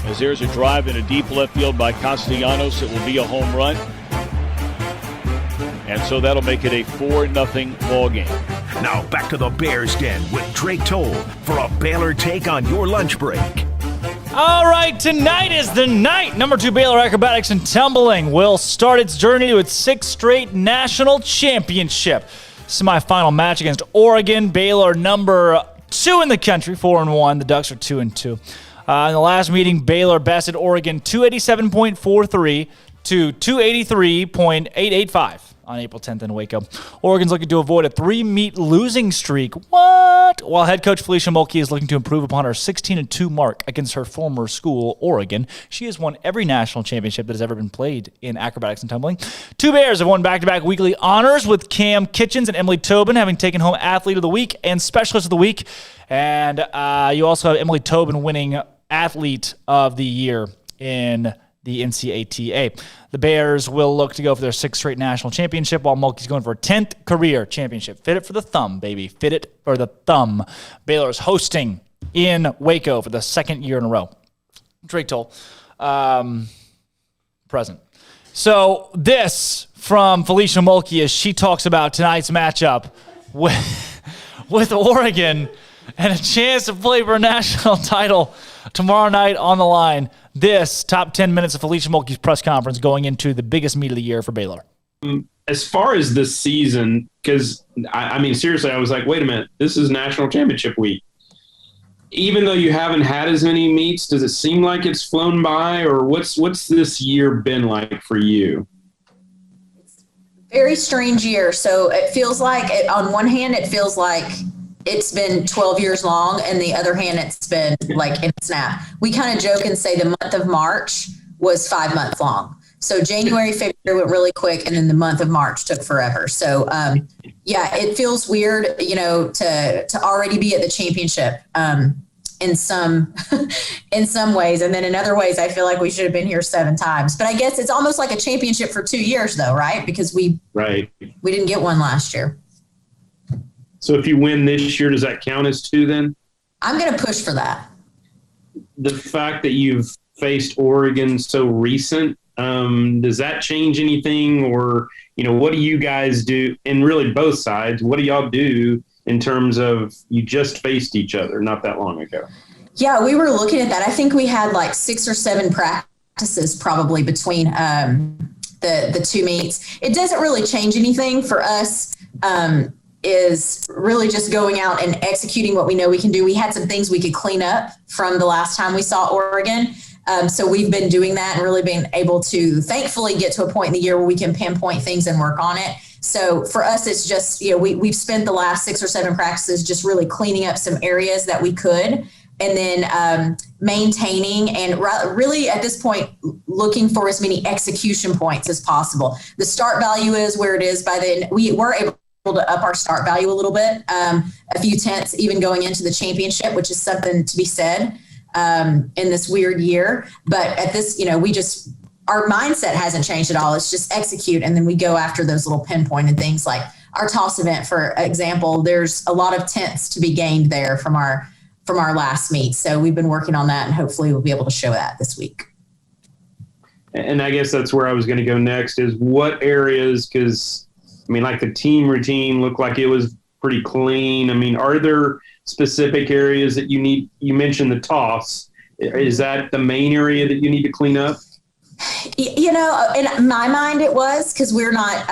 As there's a drive in a deep left field by Castellanos, it will be a home run. And so that'll make it a 4-0 ball game. Now back to the Bears Den with Drake Toll for a Baylor take on your lunch break. All right, tonight is the night. Number 2 Baylor Acrobatics and Tumbling will start its journey to its 6th straight national championship. Semifinal match against Oregon. Baylor number 2 in the country, 4-1. The Ducks are 2-2. In the last meeting, Baylor bested Oregon 287.43 to 283.885 on April 10th in Waco. Oregon's looking to avoid a 3-meet losing streak. What? While head coach Felicia Mulkey is looking to improve upon her 16-2 mark against her former school, Oregon. She has won every national championship that has ever been played in acrobatics and tumbling. 2 Bears have won back-to-back weekly honors, with Cam Kitchens and Emily Tobin having taken home Athlete of the Week and Specialist of the Week. And you also have Emily Tobin winning Athlete of the Year in the NCATA. The Bears will look to go for their 6th straight national championship, while Mulkey's going for a 10th career championship. Fit it for the thumb, baby. Fit it for the thumb. Baylor is hosting in Waco for the 2nd year in a row. Drake Toll, present. So this from Felicia Mulkey as she talks about tonight's matchup with Oregon and a chance to play for a national title tomorrow night on the line. This top 10 minutes of Felicia Mulkey's press conference going into the biggest meet of the year for Baylor. As far as this season, because I mean, seriously, I was like, wait a minute, this is national championship week. Even though you haven't had as many meets, does it seem like it's flown by, or what's this year been like for you? Very strange year. So it feels like, on one hand, it feels like it's been 12 years long, and the other hand, it's been like in a snap. We kind of joke and say the month of March was 5 months long. So January, February went really quick, and then the month of March took forever. So yeah, it feels weird, to already be at the championship in some ways, and then in other ways, I feel like we should have been here 7 times. But I guess it's almost like a championship for 2 years, though, right? Because we didn't get one last year. So if you win this year, does that count as 2 then? I'm going to push for that. The fact that you've faced Oregon so recent, does that change anything? Or, what do you guys do? And really both sides, what do y'all do in terms of you just faced each other not that long ago? Yeah, we were looking at that. I think we had like 6 or 7 practices probably between the 2 meets. It doesn't really change anything for us. Is really just going out and executing what we know we can do. We had some things we could clean up from the last time we saw Oregon. So we've been doing that and really been able to thankfully get to a point in the year where we can pinpoint things and work on it. So for us, it's just, we've spent the last 6 or 7 practices just really cleaning up some areas that we could, and then maintaining and really at this point, looking for as many execution points as possible. The start value is where it is. By then we were able to up our start value a little bit, a few tenths even going into the championship, which is something to be said in this weird year. But at this, our mindset hasn't changed at all. It's just execute. And then we go after those little pinpointed things like our toss event, for example. There's a lot of tenths to be gained there from our last meet. So we've been working on that, and hopefully we'll be able to show that this week. And I guess that's where I was going to go next, is what areas, because like the team routine looked like it was pretty clean. Are there specific areas that you need? You mentioned the toss. Is that the main area that you need to clean up? In my mind it was, because we're not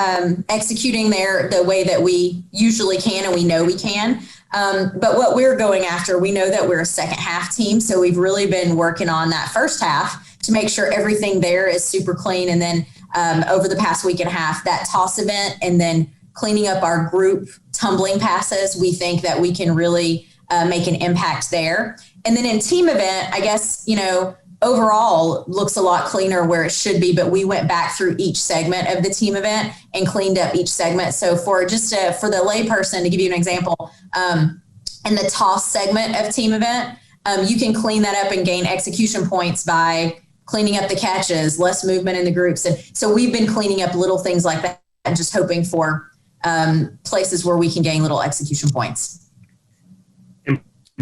executing there the way that we usually can, and we know we can. But what we're going after, we know that we're a second half team. So we've really been working on that first half to make sure everything there is super clean. And then over the past week and a half, that toss event, and then cleaning up our group tumbling passes, we think that we can really make an impact there. And then in team event, I guess, overall looks a lot cleaner where it should be, but we went back through each segment of the team event and cleaned up each segment. So for the layperson, to give you an example, in the toss segment of team event, you can clean that up and gain execution points by cleaning up the catches, less movement in the groups. And so we've been cleaning up little things like that and just hoping for places where we can gain little execution points. And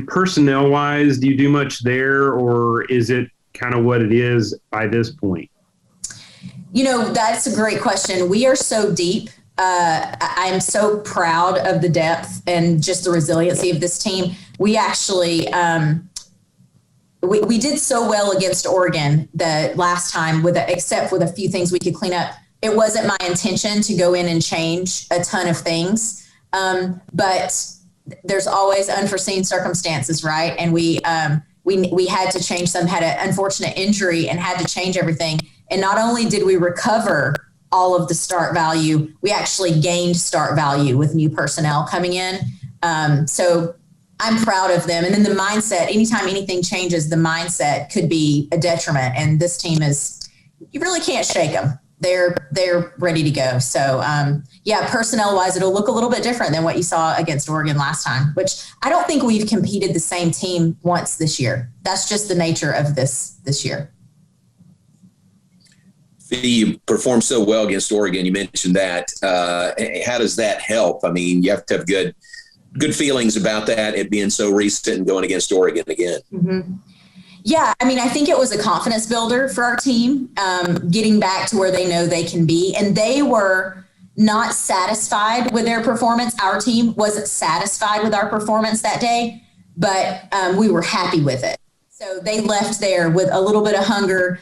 personnel-wise, do you do much there, or is it kind of what it is by this point? That's a great question. We are so deep. I'm so proud of the depth and just the resiliency of this team. We actually, we did so well against Oregon the last time, except with a few things we could clean up. It wasn't my intention to go in and change a ton of things, but there's always unforeseen circumstances, right? And we had to change some, had an unfortunate injury and had to change everything. And not only did we recover all of the start value, we actually gained start value with new personnel coming in. So I'm proud of them. And then the mindset, anytime anything changes, the mindset could be a detriment. And this team you really can't shake them. They're ready to go. So personnel wise, it'll look a little bit different than what you saw against Oregon last time, which I don't think we've competed the same team once this year. That's just the nature of this year. You performed so well against Oregon. You mentioned that. How does that help? I mean, you have to have good feelings about that, it being so recent and going against Oregon again. Mm-hmm. Yeah, I mean, I think it was a confidence builder for our team, getting back to where they know they can be. And they were not satisfied with their performance. Our team wasn't satisfied with our performance that day, but we were happy with it. So they left there with a little bit of hunger,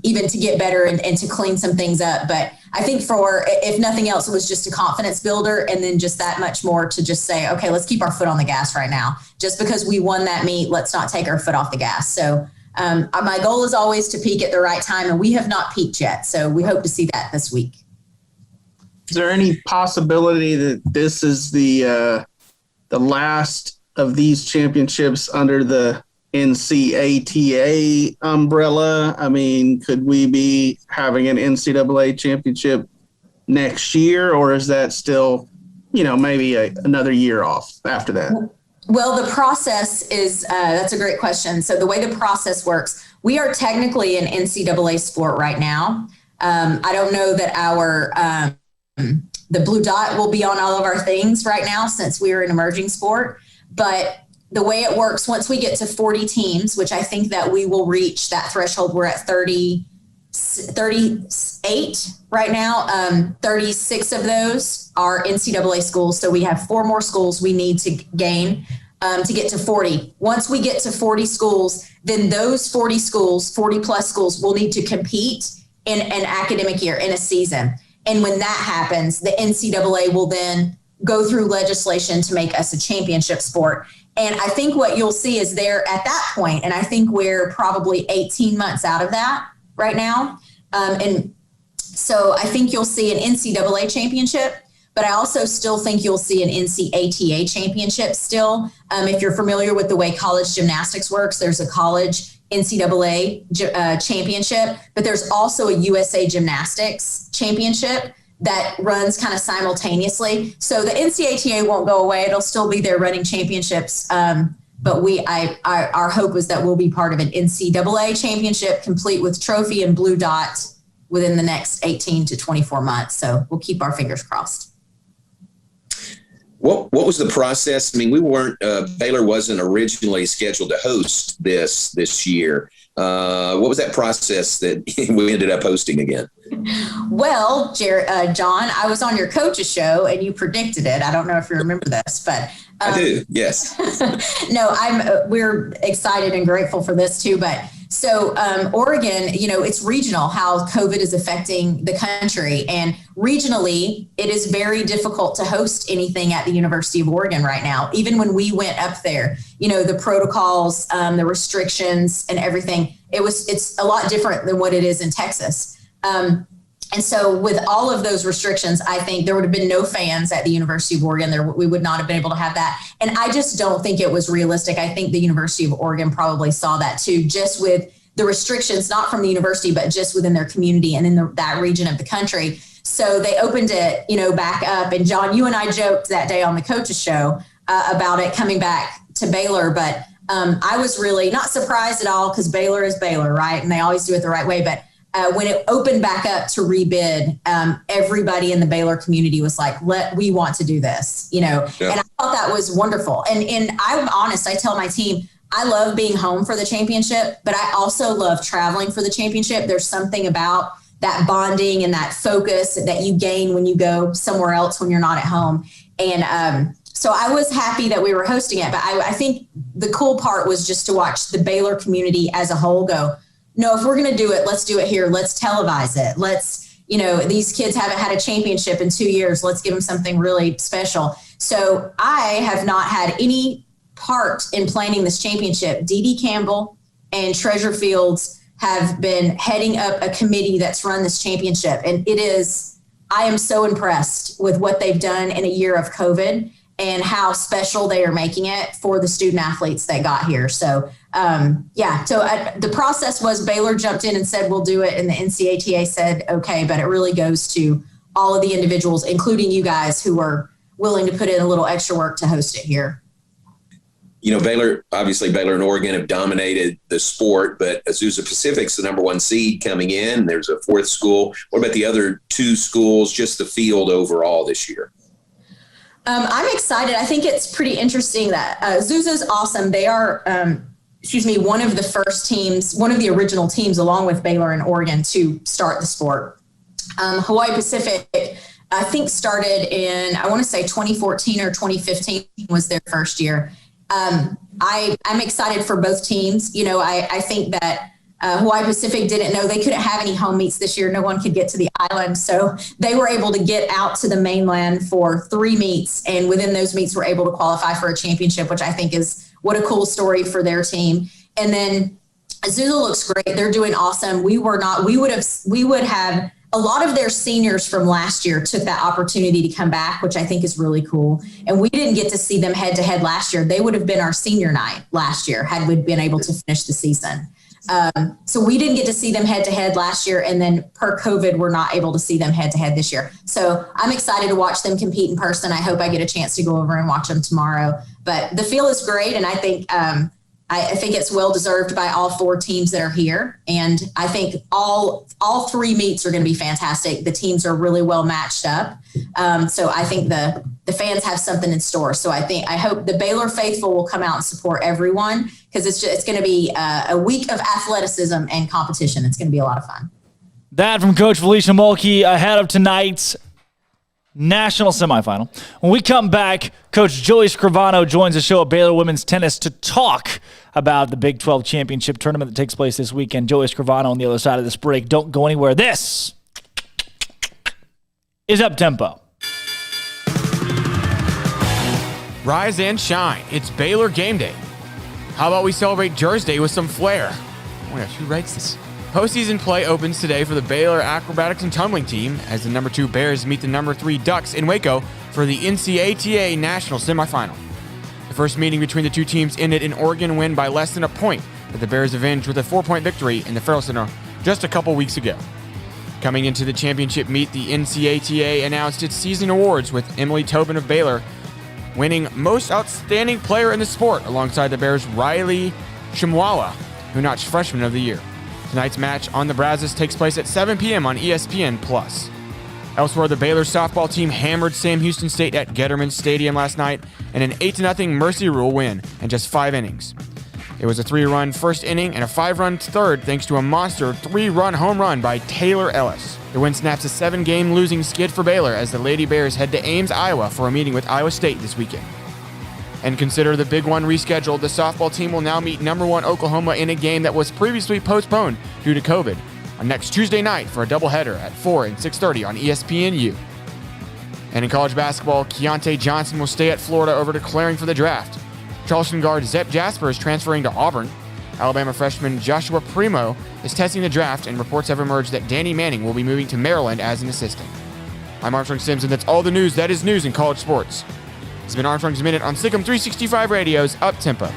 even to get better and to clean some things up. But I think if nothing else, it was just a confidence builder, and then just that much more to just say, okay, let's keep our foot on the gas right now. Just because we won that meet, let's not take our foot off the gas. So my goal is always to peak at the right time, and we have not peaked yet. So we hope to see that this week. Is there any possibility that this is the last of these championships under the NCATA umbrella? I mean, could we be having an NCAA championship next year, or is that still, maybe another year off after that? Well, the process is, that's a great question. So the way the process works, we are technically an NCAA sport right now. I don't know that the blue dot will be on all of our things right now since we are an emerging sport, but the way it works, once we get to 40 teams, which I think that we will reach that threshold, we're at 38 right now. 36 of those are NCAA schools. So we have 4 more schools we need to gain to get to 40. Once we get to 40 schools, then those 40 schools, 40 plus schools, will need to compete in an academic year, in a season. And when that happens, the NCAA will then go through legislation to make us a championship sport. And I think what you'll see is there at that point, and I think we're probably 18 months out of that right now. And so I think you'll see an NCAA championship, but I also still think you'll see an NCATA championship still. If you're familiar with the way college gymnastics works, there's a college NCAA championship, but there's also a USA Gymnastics championship that runs kind of simultaneously. So the NCATA won't go away. It'll still be there running championships. But our hope is that we'll be part of an NCAA championship complete with trophy and blue dot within the next 18 to 24 months. So we'll keep our fingers crossed. What was the process? I mean, Baylor wasn't originally scheduled to host this year. What was that process that we ended up hosting again? Well, John, I was on your coach's show and you predicted it. I don't know if you remember this, but I do. Yes. No, we're excited and grateful for this too. But so Oregon, it's regional how COVID is affecting the country, and regionally it is very difficult to host anything at the University of Oregon right now. Even when we went up there, the protocols, the restrictions and everything, it's a lot different than what it is in Texas. And so with all of those restrictions, I think there would have been no fans at the University of Oregon. We would not have been able to have that. And I just don't think it was realistic. I think the University of Oregon probably saw that too, just with the restrictions, not from the university, but just within their community and in that region of the country. So they opened it, back up. And John, you and I joked that day on the coach's show about it coming back to Baylor. But I was really not surprised at all, because Baylor is Baylor, right? And they always do it the right way. But when it opened back up to rebid, everybody in the Baylor community was like, we want to do this, Yeah. And I thought that was wonderful. And I'm honest, I tell my team, I love being home for the championship, but I also love traveling for the championship. There's something about that bonding and that focus that you gain when you go somewhere else when you're not at home. And So I was happy that we were hosting it, but I think the cool part was just to watch the Baylor community as a whole go, no, if we're going to do it, let's do it here. Let's televise it. These kids haven't had a championship in 2 years. Let's give them something really special. So I have not had any part in planning this championship. Dee Campbell and Treasure Fields have been heading up a committee that's run this championship. And I am so impressed with what they've done in a year of COVID and how special they are making it for the student athletes that got here. So, the process was Baylor jumped in and said, we'll do it. And the NCATA said, okay, but it really goes to all of the individuals, including you guys who were willing to put in a little extra work to host it here. Baylor and Oregon have dominated the sport, but Azusa Pacific's the number 1 seed coming in. There's a 4th school. What about the other 2 schools, just the field overall this year? I'm excited. I think it's pretty interesting that Azusa's awesome. They are, one of the first teams, one of the original teams, along with Baylor and Oregon, to start the sport. Hawaii Pacific, I think, started in, 2014 or 2015 was their first year. I'm excited for both teams. I think that Hawaii Pacific didn't know they couldn't have any home meets this year. No one could get to the island. So they were able to get out to the mainland for 3 meets. And within those meets were able to qualify for a championship, which I think is what a cool story for their team. And then Azusa looks great. They're doing awesome. We would have a lot of their seniors from last year took that opportunity to come back, which I think is really cool. And we didn't get to see them head to head last year. They would have been our senior night last year had we been able to finish the season. So we didn't get to see them head to head last year. And then per COVID, we're not able to see them head to head this year. So I'm excited to watch them compete in person. I hope I get a chance to go over and watch them tomorrow, but the field is great. And I think it's well deserved by all 4 teams that are here. And I think all 3 meets are going to be fantastic. The teams are really well matched up. So I think the fans have something in store. So I hope the Baylor faithful will come out and support everyone, because it's going to be a week of athleticism and competition. It's going to be a lot of fun. That from Coach Felicia Mulkey ahead of tonight's national semifinal. When we come back, Coach Joey Scrivano joins the show at Baylor Women's Tennis to talk about the Big 12 Championship tournament that takes place this weekend. Joey Scrivano on the other side of this break. Don't go anywhere. This is Up Tempo. Rise and shine. It's Baylor game day. How about we celebrate Jersday with some flair? Oh my gosh, who writes this? Postseason play opens today for the Baylor acrobatics and tumbling team as the number 2 Bears meet the number 3 Ducks in Waco for the NCATA national semifinal. The first meeting between the 2 teams ended in Oregon win by less than a point that the Bears avenged with a 4-point victory in the Farrell Center just a couple weeks ago. Coming into the championship meet, the NCATA announced its season awards with Emily Tobin of Baylor winning Most Outstanding Player in the Sport alongside the Bears' Riley Shimwala, who notched Freshman of the Year. Tonight's match on the Brazos takes place at 7 p.m. on ESPN+. Elsewhere, the Baylor softball team hammered Sam Houston State at Getterman Stadium last night in an 8-0 Mercy Rule win in just 5 innings. It was a 3-run first inning and a 5-run third thanks to a monster 3-run home run by Taylor Ellis. The win snaps a 7-game losing skid for Baylor as the Lady Bears head to Ames, Iowa for a meeting with Iowa State this weekend. And consider the Big One rescheduled, the softball team will now meet number 1 Oklahoma in a game that was previously postponed due to COVID on next Tuesday night for a doubleheader at 4 and 6:30 on ESPNU. And in college basketball, Keontae Johnson will stay at Florida over declaring for the draft. Charleston guard Zep Jasper is transferring to Auburn. Alabama freshman Joshua Primo is testing the draft, and reports have emerged that Danny Manning will be moving to Maryland as an assistant. I'm Armstrong Sims, and that's all the news that is news in college sports. It's been Armstrong's Minute on SicEm365 Radio's Up Tempo.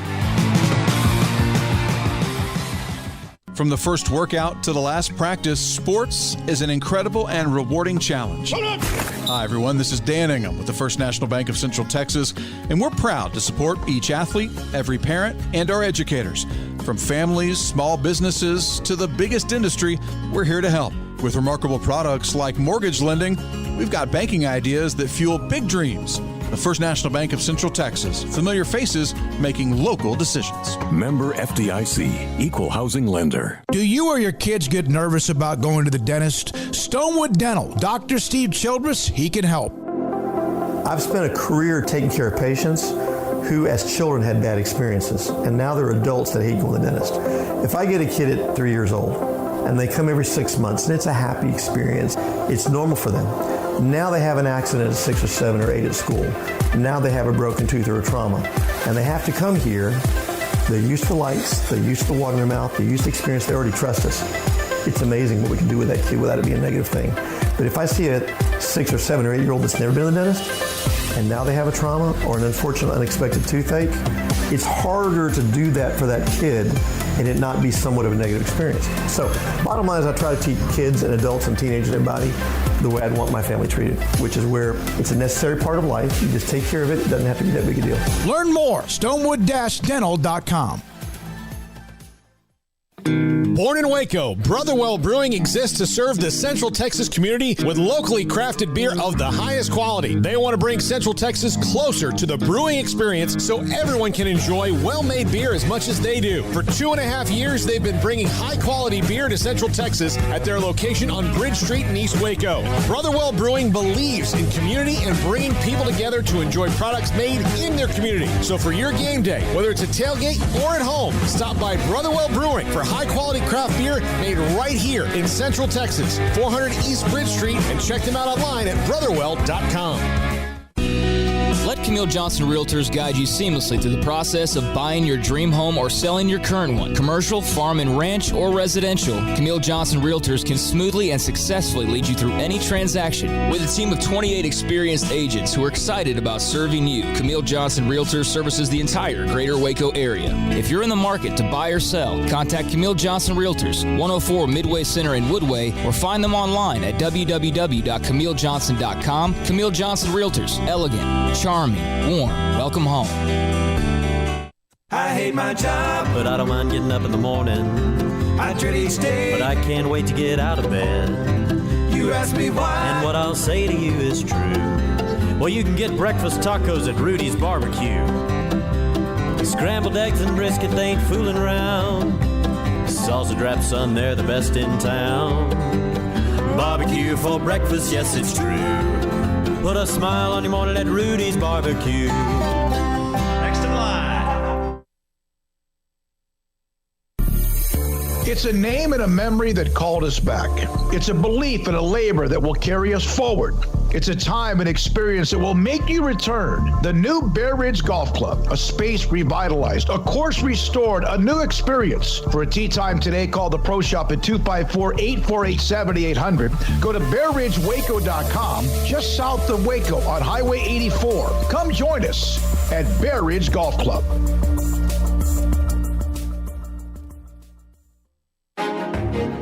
From the first workout to the last practice, sports is an incredible and rewarding challenge. Hi, everyone. This is Dan Ingham with the First National Bank of Central Texas, and we're proud to support each athlete, every parent, and our educators. From families, small businesses, to the biggest industry, we're here to help. With remarkable products like mortgage lending, we've got banking ideas that fuel big dreams. The First National Bank of Central Texas. Familiar faces making local decisions. Member FDIC, Equal Housing Lender. Do you or your kids get nervous about going to the dentist? Stonewood Dental. Dr. Steve Childress, he can help. I've spent a career taking care of patients who as children had bad experiences, and now they're adults that hate going to the dentist. If I get a kid at 3 years old and they come every 6 months and it's a happy experience, it's normal for them. Now they have an accident at 6 or 7 or 8 at school. Now they have a broken tooth or a trauma, and they have to come here. They're used to lights, they're used to the water in their mouth, they're used to experience, they already trust us. It's amazing what we can do with that kid without it being a negative thing. But if I see a 6 or 7 or 8 year old that's never been to the dentist, and now they have a trauma or an unfortunate unexpected toothache, it's harder to do that for that kid and it not be somewhat of a negative experience. So bottom line is I try to teach kids and adults and teenagers and everybody the way I'd want my family treated, which is where it's a necessary part of life. You just take care of it. It doesn't have to be that big a deal. Learn more, stonewood-dental.com. Born in Waco, Brotherwell Brewing exists to serve the Central Texas community with locally crafted beer of the highest quality. They want to bring Central Texas closer to the brewing experience so everyone can enjoy well-made beer as much as they do. For 2.5 years, they've been bringing high-quality beer to Central Texas at their location on Bridge Street in East Waco. Brotherwell Brewing believes in community and bringing people together to enjoy products made in their community. So for your game day, whether it's a tailgate or at home, stop by Brotherwell Brewing for high-quality craft beer made right here in Central Texas, 400 East Bridge Street, and check them out online at brotherwell.com. Let Camille Johnson Realtors guide you seamlessly through the process of buying your dream home or selling your current one. Commercial, farm and ranch, or residential, Camille Johnson Realtors can smoothly and successfully lead you through any transaction. With a team of 28 experienced agents who are excited about serving you, Camille Johnson Realtors services the entire greater Waco area. If you're in the market to buy or sell, contact Camille Johnson Realtors, 104 Midway Center in Woodway, or find them online at www.camillejohnson.com. Camille Johnson Realtors, elegant, charming, warm, welcome home. I hate my job, but I don't mind getting up in the morning. I dread each day, but I can't wait to get out of bed. You ask me why, and what I'll say to you is true. Well, you can get breakfast tacos at Rudy's Barbecue. Scrambled eggs and brisket, they ain't fooling around. Salsa drap, son, they're the best in town. Barbecue for breakfast, yes, it's true. Put a smile on your morning at Rudy's Barbecue. Next in line. It's a name and a memory that called us back. It's a belief and a labor that will carry us forward. It's a time and experience that will make you return. The new Bear Ridge Golf Club, a space revitalized, a course restored, a new experience. For a tee time today, call the Pro Shop at 254-848-7800. Go to BearRidgeWaco.com, just south of Waco on Highway 84. Come join us at Bear Ridge Golf Club.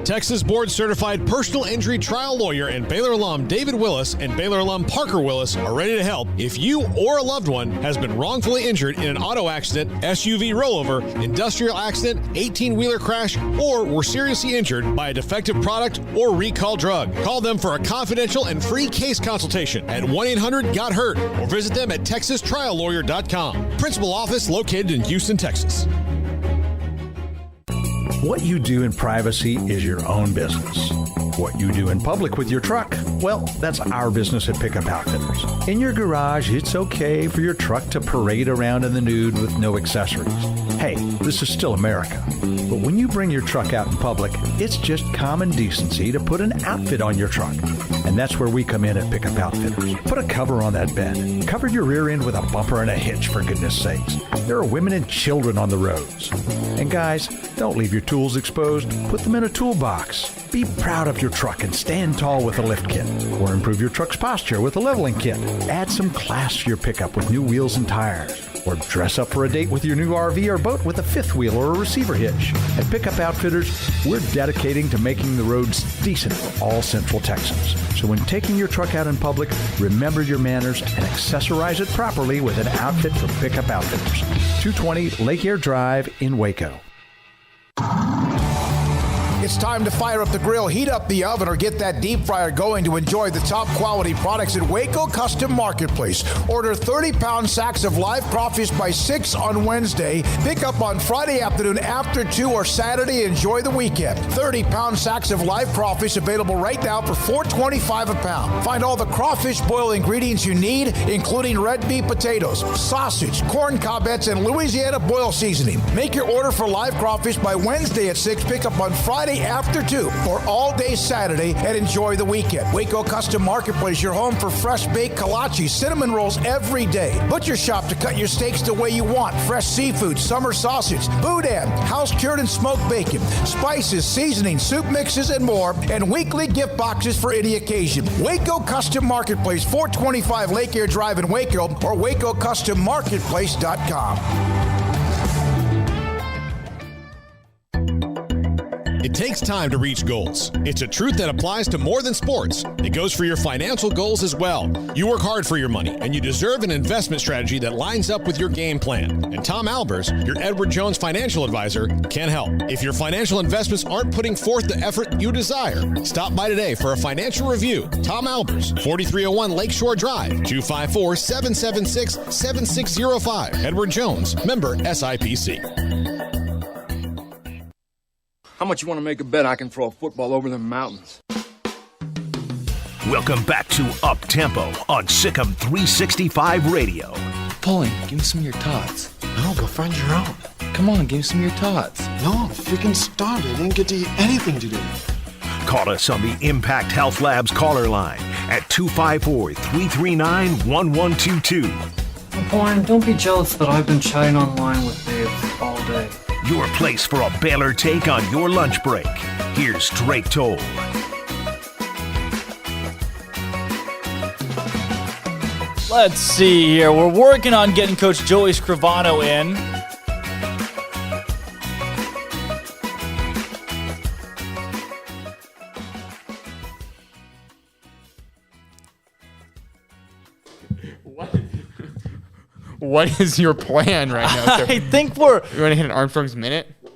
Texas Board Certified Personal Injury Trial Lawyer and Baylor alum David Willis and Baylor alum Parker Willis are ready to help if you or a loved one has been wrongfully injured in an auto accident, SUV rollover, industrial accident, 18-wheeler crash, or were seriously injured by a defective product or recall drug. Call them for a confidential and free case consultation at 1-800-GOT-HURT or visit them at TexasTrialLawyer.com. Principal office located in Houston, Texas. What you do in privacy is your own business. What you do in public with your truck, well, that's our business at Pickup Outfitters. In your garage, it's okay for your truck to parade around in the nude with no accessories. Hey, this is still America. But when you bring your truck out in public, it's just common decency to put an outfit on your truck. And that's where we come in at Pickup Outfitters. Put a cover on that bed. Cover your rear end with a bumper and a hitch, for goodness sakes. There are women and children on the roads. And guys, don't leave your tools exposed. Put them in a toolbox. Be proud of your truck and stand tall with a lift kit. Or improve your truck's posture with a leveling kit. Add some class to your pickup with new wheels and tires. Or dress up for a date with your new RV or boat with a fifth wheel or a receiver hitch. At Pickup Outfitters, we're dedicating to making the roads decent for all Central Texans. So when taking your truck out in public, remember your manners and accessorize it properly with an outfit from Pickup Outfitters. 220 Lake Air Drive in Waco. It's time to fire up the grill, heat up the oven, or get that deep fryer going to enjoy the top quality products at Waco Custom Marketplace. Order 30-pound sacks of live crawfish by 6 on Wednesday. Pick up on Friday afternoon after 2 or Saturday. Enjoy the weekend. 30-pound sacks of live crawfish available right now for $4.25 a pound. Find all the crawfish boil ingredients you need, including red beef potatoes, sausage, corn cobbettes, and Louisiana boil seasoning. Make your order for live crawfish by Wednesday at 6. Pick up on Friday after 2 or all day Saturday, and enjoy the weekend. Waco Custom Marketplace, your home for fresh baked kolache, cinnamon rolls every day. Butcher shop to cut your steaks the way you want. Fresh seafood, summer sausage, boudin, house-cured and smoked bacon, spices, seasoning, soup mixes, and more, and weekly gift boxes for any occasion. Waco Custom Marketplace, 425 Lake Air Drive in Waco, or WacoCustomMarketplace.com. It takes time to reach goals. It's a truth that applies to more than sports. It goes for your financial goals as well. You work hard for your money, and you deserve an investment strategy that lines up with your game plan. And Tom Albers, your Edward Jones financial advisor, can help. If your financial investments aren't putting forth the effort you desire, stop by today for a financial review. Tom Albers, 4301 Lakeshore Drive, 254-776-7605. Edward Jones, member SIPC. How much you want to make a bet I can throw a football over the mountains? Welcome back to Up Tempo on SicEm365 Radio. Paulie, give me some of your tots. No, go find your own. Come on, give me some of your tots. No, I'm freaking starved. I didn't get to eat anything today. Call us on the Impact Health Labs caller line at 254-339-1122. Paulie, don't be jealous that I've been chatting online with Dave all day. Your place for a Baylor take on your lunch break. Here's Drake Toll. Let's see here. We're working on getting Coach Joey Scrivano in. What is your plan right now, sir? I think we're... You want to hit an Armstrong's Minute? You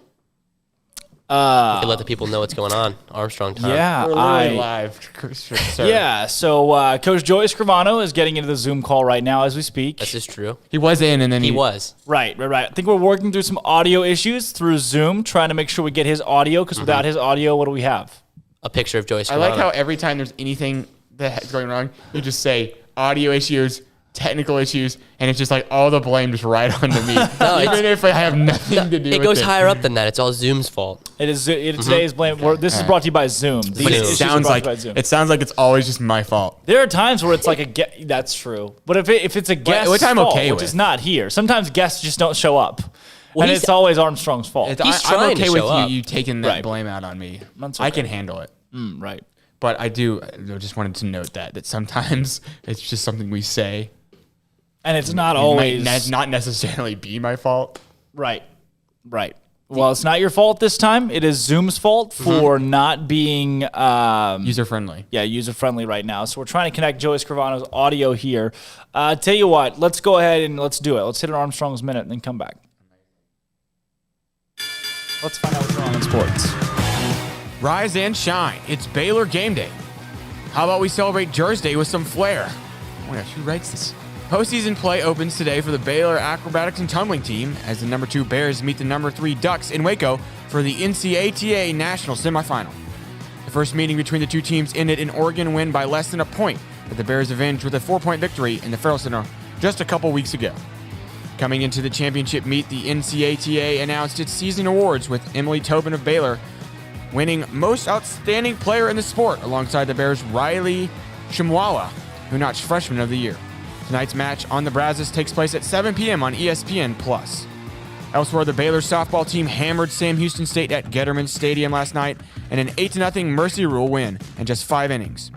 can let the people know what's going on. Armstrong time. Yeah, We're literally live. Sir. Yeah, so Coach Joey Scrivano is getting into the Zoom call right now as we speak. This is true. He was in, and then he was. Right. I think we're working through some audio issues through Zoom, trying to make sure we get his audio, because without his audio, what do we have? A picture of Joey Scrivano. I like how every time there's anything that's going wrong, you just say audio issues, technical issues, and it's just like all the blame just right onto me. No, even if I have nothing to do with it. It goes higher up than that. It's all Zoom's fault. It is today's blame. This is brought to you by Zoom. But it sounds like it's always just my fault. There are times where it's like a guest. That's true. But if it's a guest, which I'm okay with, which is not here. Sometimes guests just don't show up, and it's always Armstrong's fault. I'm okay with you taking that blame out on me. Okay. I can handle it. Right. But I just wanted to note that sometimes it's just something we say. And it's not always... might not necessarily be my fault. Right. Well, it's not your fault this time. It is Zoom's fault for not being... user-friendly. Yeah, user-friendly right now. So we're trying to connect Joey Scrivano's audio here. Tell you what, let's go ahead and let's do it. Let's hit an Armstrong's Minute and then come back. Let's find out what's going on in sports. Rise and shine. It's Baylor game day. How about we celebrate Jersday with some flair? Oh my gosh, who writes this? Postseason play opens today for the Baylor acrobatics and tumbling team as the number 2 Bears meet the number 3 Ducks in Waco for the NCATA National Semifinal. The first meeting between the two teams ended in Oregon win by less than a point, but the Bears avenged with a 4-point victory in the Farrell Center just a couple weeks ago. Coming into the championship meet, the NCATA announced its season awards with Emily Tobin of Baylor winning Most Outstanding Player in the Sport alongside the Bears' Riley Shimwala, who notched Freshman of the Year. Tonight's match on the Brazos takes place at 7 p.m. on ESPN+. Elsewhere, the Baylor softball team hammered Sam Houston State at Getterman Stadium last night in an 8-0 Mercy Rule win in just 5 innings.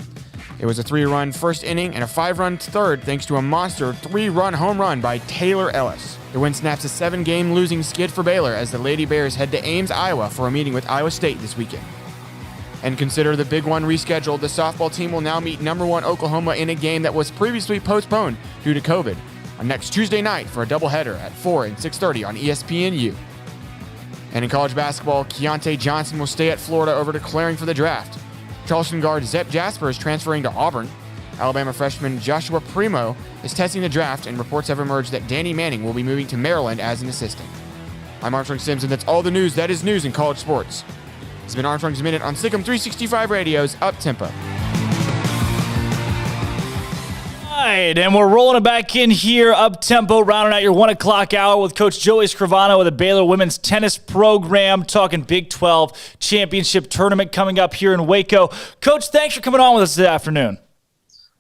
It was a 3-run first inning and a 5-run third thanks to a monster 3-run home run by Taylor Ellis. The win snaps a 7-game losing skid for Baylor as the Lady Bears head to Ames, Iowa for a meeting with Iowa State this weekend. And consider the Big One rescheduled. The softball team will now meet number 1 Oklahoma in a game that was previously postponed due to COVID on next Tuesday night for a doubleheader at 4 and 6:30 on ESPNU. And in college basketball, Keontae Johnson will stay at Florida over declaring for the draft. Charleston guard Zep Jasper is transferring to Auburn. Alabama freshman Joshua Primo is testing the draft, and reports have emerged that Danny Manning will be moving to Maryland as an assistant. I'm Armstrong Sims, and that's all the news that is news in college sports. It's been Armstrong's Minute on SicEm365 Radio's Up Tempo. All right, and we're rolling it back in here, up tempo, rounding out your 1 o'clock hour with Coach Joey Scrivano of the Baylor women's tennis program, talking Big 12 championship tournament coming up here in Waco. Coach, thanks for coming on with us this afternoon.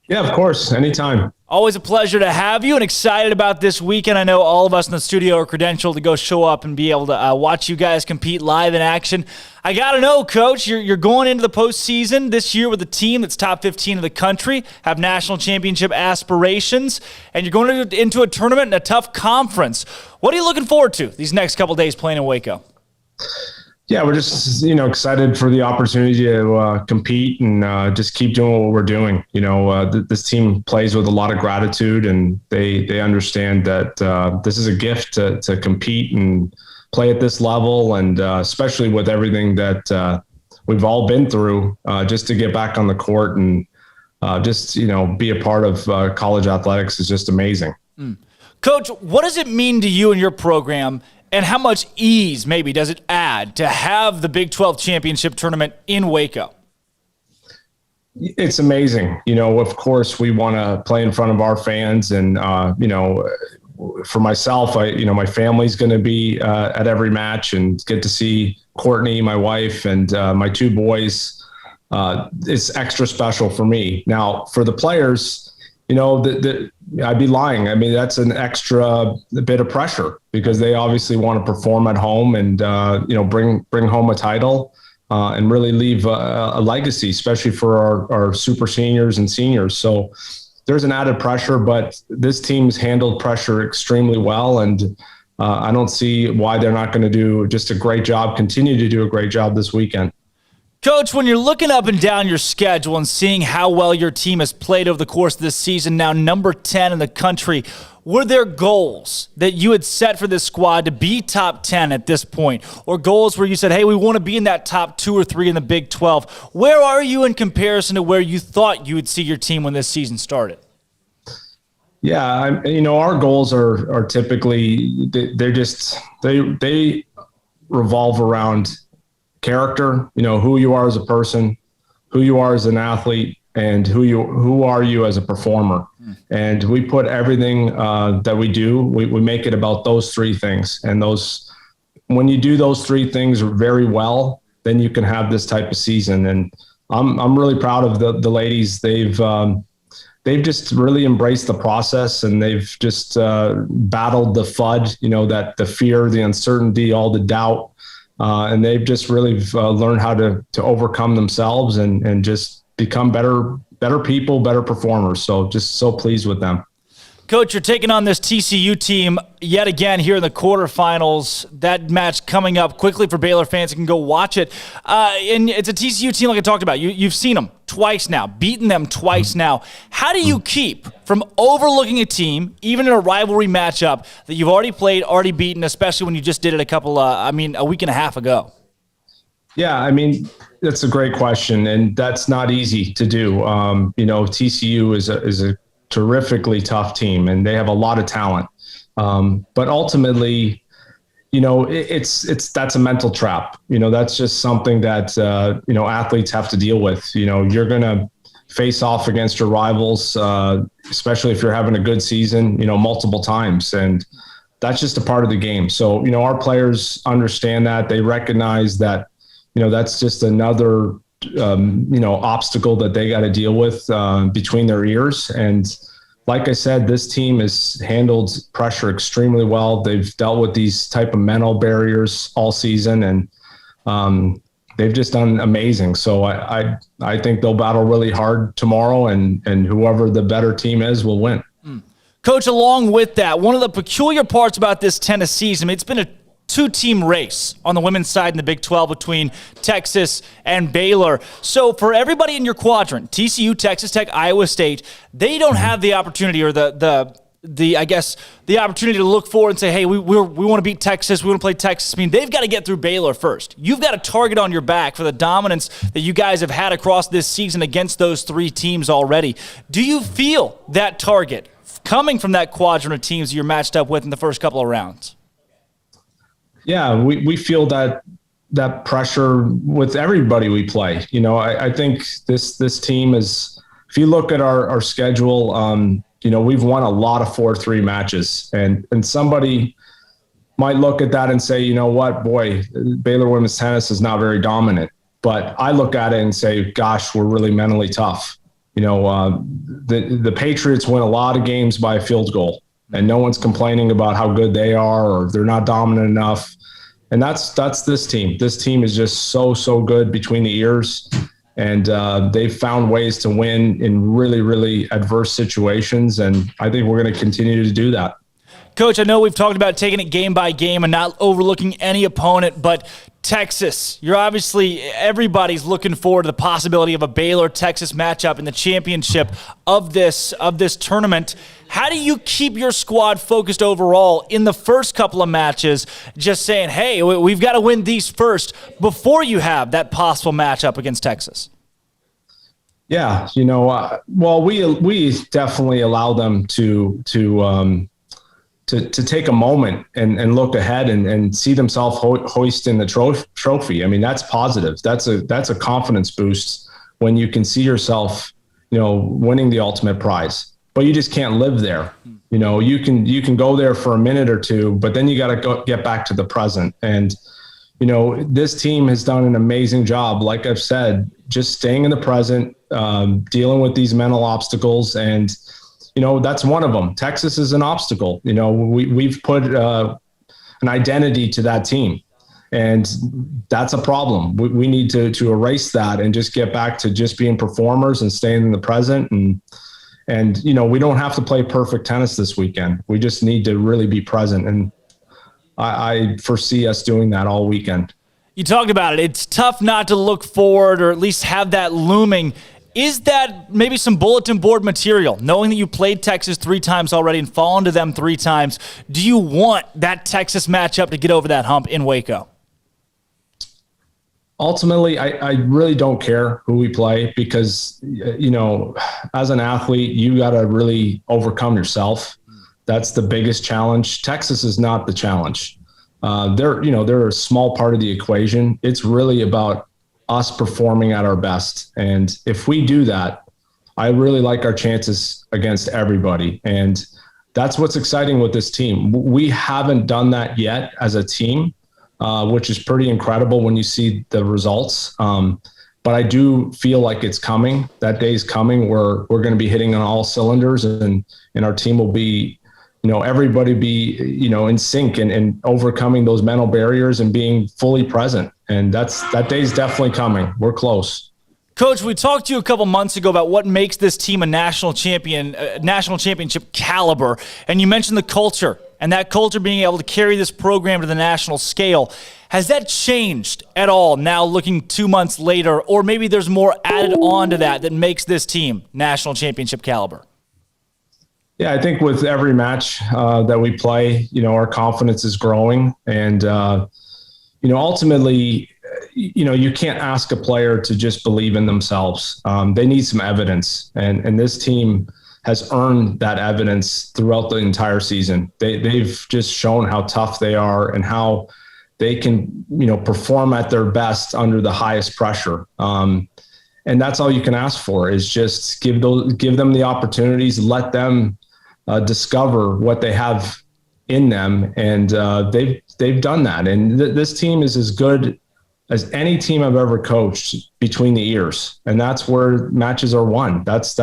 Yeah, of course, anytime. Always a pleasure to have you and excited about this weekend. I know all of us in the studio are credentialed to go show up and be able to watch you guys compete live in action. I got to know, Coach, you're going into the postseason this year with a team that's top 15 in the country, have national championship aspirations, and you're going into a tournament in a tough conference. What are you looking forward to these next couple days playing in Waco? Yeah, we're just, excited for the opportunity to compete and just keep doing what we're doing. This team plays with a lot of gratitude, and they understand that this is a gift to compete and play at this level, and especially with everything that we've all been through, just to get back on the court and be a part of college athletics is just amazing. Coach, what does it mean to you and your program, and how much ease maybe does it add to have the Big 12 championship tournament in Waco? It's amazing. Of course, we want to play in front of our fans, and for myself, my family's going to be at every match and get to see Courtney, my wife, and my 2 boys. It's extra special for me. Now, for the players, I'd be lying. I mean, that's an extra bit of pressure because they obviously want to perform at home and, bring home a title and really leave a legacy, especially for our super seniors and seniors. So there's an added pressure, but this team's handled pressure extremely well. And I don't see why they're not going to do just a great job, continue to do a great job this weekend. Coach, when you're looking up and down your schedule and seeing how well your team has played over the course of this season, now number 10 in the country, were there goals that you had set for this squad to be top 10 at this point, or goals where you said, hey, we want to be in that top 2 or 3 in the Big 12? Where are you in comparison to where you thought you would see your team when this season started? Yeah, our goals are typically, they revolve around character, who you are as a person, who you are as an athlete, and who are you as a performer. And we put everything that we do, we make it about those 3 things. And when you do those 3 things very well, then you can have this type of season. And I'm really proud of the ladies. They've just really embraced the process, and they've just battled the FUD, that the fear, the uncertainty, all the doubt. And they've just really learned how to overcome themselves and just become better people, better performers. So just so pleased with them. Coach, you're taking on this TCU team yet again here in the quarterfinals. That match coming up quickly for Baylor fans who can go watch it. And it's a TCU team like I talked about. You've seen them twice now, beaten them twice now. How do you keep from overlooking a team, even in a rivalry matchup, that you've already played, already beaten, especially when you just did it a week and a half ago? Yeah, that's a great question, and that's not easy to do. TCU is a terrifically tough team, and they have a lot of talent. But ultimately, that's a mental trap. That's just something that, athletes have to deal with. You're going to face off against your rivals, especially if you're having a good season, multiple times. And that's just a part of the game. So, our players understand that. They recognize that, that's just another obstacle that they got to deal with between their ears. And like I said, this team has handled pressure extremely well. They've dealt with these type of mental barriers all season, and they've just done amazing. So I think they'll battle really hard tomorrow, and whoever the better team is will win. Coach, along with that, one of the peculiar parts about this tennis season, it's been a 2-team race on the women's side in the Big 12 between Texas and Baylor. So for everybody in your quadrant, TCU, Texas Tech, Iowa State, they don't have the opportunity or the the opportunity to look forward and say, hey, we want to beat Texas. We want to play Texas. I mean, they've got to get through Baylor first. You've got a target on your back for the dominance that you guys have had across this season against those three teams already. Do you feel that target coming from that quadrant of teams you're matched up with in the first couple of rounds? Yeah, we feel that pressure with everybody we play. I think this team is, if you look at our schedule, we've won a lot of 4-3 matches, and somebody might look at that and say, you know what, boy, Baylor women's tennis is not very dominant. But I look at it and say, gosh, we're really mentally tough. The Patriots win a lot of games by a field goal, and no one's complaining about how good they are or they're not dominant enough. And that's this team. This team is just so good between the ears. And they've found ways to win in really, really adverse situations. And I think we're going to continue to do that. Coach, I know we've talked about taking it game by game and not overlooking any opponent, but Texas, everybody's looking forward to the possibility of a Baylor-Texas matchup in the championship of this tournament. How do you keep your squad focused overall in the first couple of matches, just saying, hey, we've got to win these first before you have that possible matchup against Texas? Yeah, well, we definitely allow them to take a moment and look ahead and see themselves hoisting the trophy. I mean, that's positive. That's a confidence boost when you can see yourself, winning the ultimate prize. But you just can't live there. You can go there for a minute or two, but then you got to get back to the present. And this team has done an amazing job, like I've said, just staying in the present, dealing with these mental obstacles, and that's one of them. Texas is an obstacle. We've put an identity to that team, and that's a problem. We need to erase that and just get back to just being performers and staying in the present. And we don't have to play perfect tennis this weekend. We just need to really be present. And I foresee us doing that all weekend. You talked about it. It's tough not to look forward or at least have that looming. Is that maybe some bulletin board material, knowing that you played Texas 3 times already and fallen to them 3 times? Do you want that Texas matchup to get over that hump in Waco? Ultimately, I really don't care who we play because, as an athlete, you got to really overcome yourself. That's the biggest challenge. Texas is not the challenge. They're a small part of the equation. It's really about us performing at our best. And if we do that, I really like our chances against everybody. And that's what's exciting with this team. We haven't done that yet as a team, which is pretty incredible when you see the results. But I do feel like it's coming. That day's coming where we're going to be hitting on all cylinders, and our team will be, everybody be, in sync and overcoming those mental barriers and being fully present. And that day's definitely coming. We're close. Coach, we talked to you a couple months ago about what makes this team a national championship caliber. And you mentioned the culture, and that culture being able to carry this program to the national scale. Has that changed at all now looking 2 months later? Or maybe there's more added on to that makes this team national championship caliber? Yeah, I think with every match that we play, our confidence is growing. And, ultimately, you can't ask a player to just believe in themselves. They need some evidence. And this team has earned that evidence throughout the entire season. They've just shown how tough they are and how they can, perform at their best under the highest pressure. And that's all you can ask for is just give them the opportunities, let them discover what they have in them. And they've done that. And this team is as good as any team I've ever coached between the ears. And that's where matches are won. That's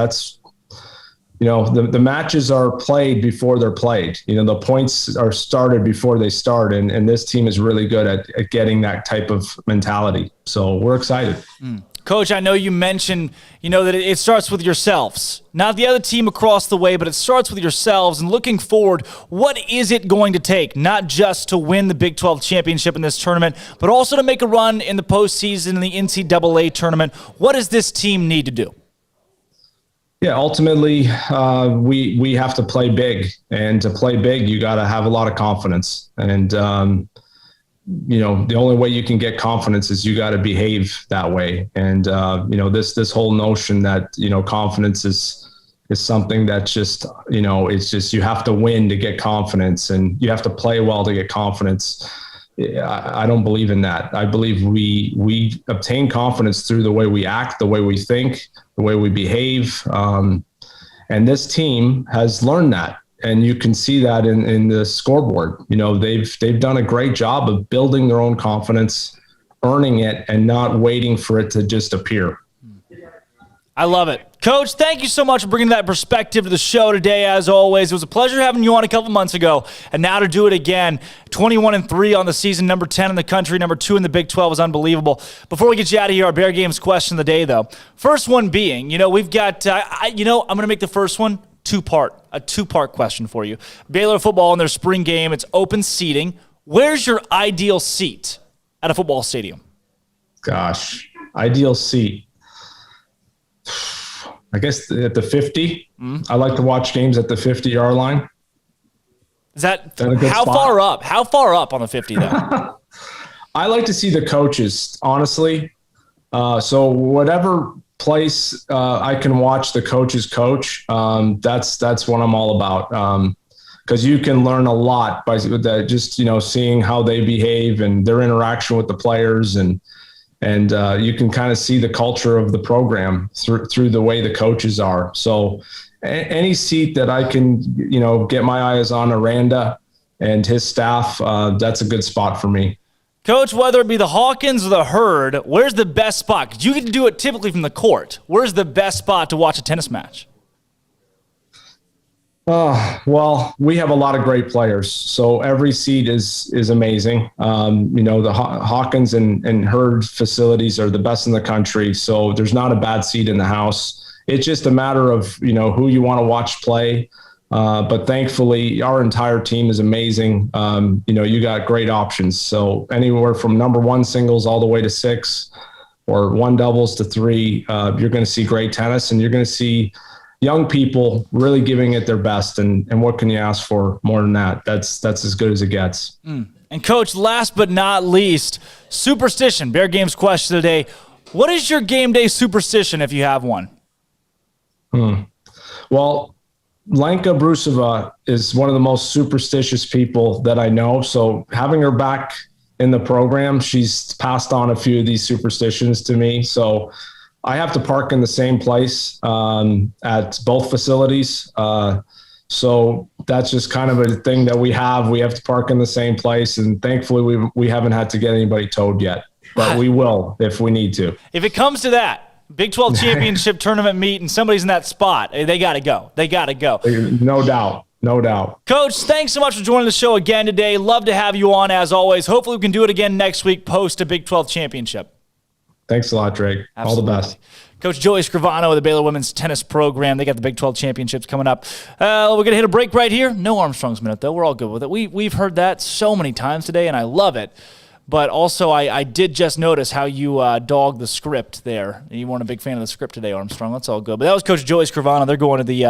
the matches are played before they're played. The points are started before they start. And this team is really good at getting that type of mentality. So we're excited. Coach, I know you mentioned, that it starts with yourselves. Not the other team across the way, but it starts with yourselves. And looking forward, what is it going to take, not just to win the Big 12 championship in this tournament, but also to make a run in the postseason in the NCAA tournament? What does this team need to do? Yeah, ultimately, we have to play big, and to play big, you got to have a lot of confidence. And the only way you can get confidence is you got to behave that way. And this whole notion that confidence is something that just it's just you have to win to get confidence, and you have to play well to get confidence. I don't believe in that. I believe we obtain confidence through the way we act, the way we think, the way we behave. And this team has learned that. And you can see that in the scoreboard. They've done a great job of building their own confidence, earning it, and not waiting for it to just appear. I love it. Coach, thank you so much for bringing that perspective to the show today, as always. It was a pleasure having you on a couple months ago, and now to do it again. 21-3 on the season, number 10 in the country, number 2 in the Big 12 is unbelievable. Before we get you out of here, our Bear Games question of the day, though. First one being, we've got, I'm going to make the first one a two-part question for you. Baylor football in their spring game, it's open seating. Where's your ideal seat at a football stadium? Gosh, ideal seat. I guess at the 50. I like to watch games at the 50-yard line. Is that how far up? How far up on the 50, though? I like to see the coaches, honestly. So whatever place I can watch the coaches coach, that's what I'm all about. Because you can learn a lot by that, just seeing how they behave and their interaction with the players, and you can kind of see the culture of the program through the way the coaches are. So any seat that I can, get my eyes on Aranda and his staff, that's a good spot for me. Coach, whether it be the Hawkins or the Herd, where's the best spot? Because you get to do it typically from the court. Where's the best spot to watch a tennis match? Well, we have a lot of great players, so every seat is amazing. The Hawkins and Herd facilities are the best in the country, so there's not a bad seat in the house. It's just a matter of, who you want to watch play. But thankfully, our entire team is amazing. You got great options. So anywhere from number 1 singles all the way to 6, or 1 doubles to 3, you're going to see great tennis, and you're going to see young people really giving it their best. And what can you ask for more than that? That's as good as it gets. And Coach, last but not least, Superstition, Bear Games question today. What is your game day superstition if you have one? Well, Lenka Brusova is one of the most superstitious people that I know. So having her back in the program, she's passed on a few of these superstitions to me. So I have to park in the same place at both facilities. So that's just kind of a thing that we have. We have to park in the same place. And thankfully, we haven't had to get anybody towed yet. But we will if we need to. If it comes to that, Big 12 championship tournament meet and somebody's in that spot, they got to go. They got to go. No doubt. No doubt. Coach, thanks so much for joining the show again today. Love to have you on as always. Hopefully we can do it again next week post a Big 12 championship. Thanks a lot, Drake. Absolutely. All the best. Coach Joey Scrivano of the Baylor women's tennis program. They got the Big 12 championships coming up. We're going to hit a break right here. No Armstrong's Minute, though. We're all good with it. We've heard that so many times today, and I love it. But also, I did just notice how you dogged the script there. You weren't a big fan of the script today, Armstrong. That's all good. But that was Coach Joey Scrivano. They're going to the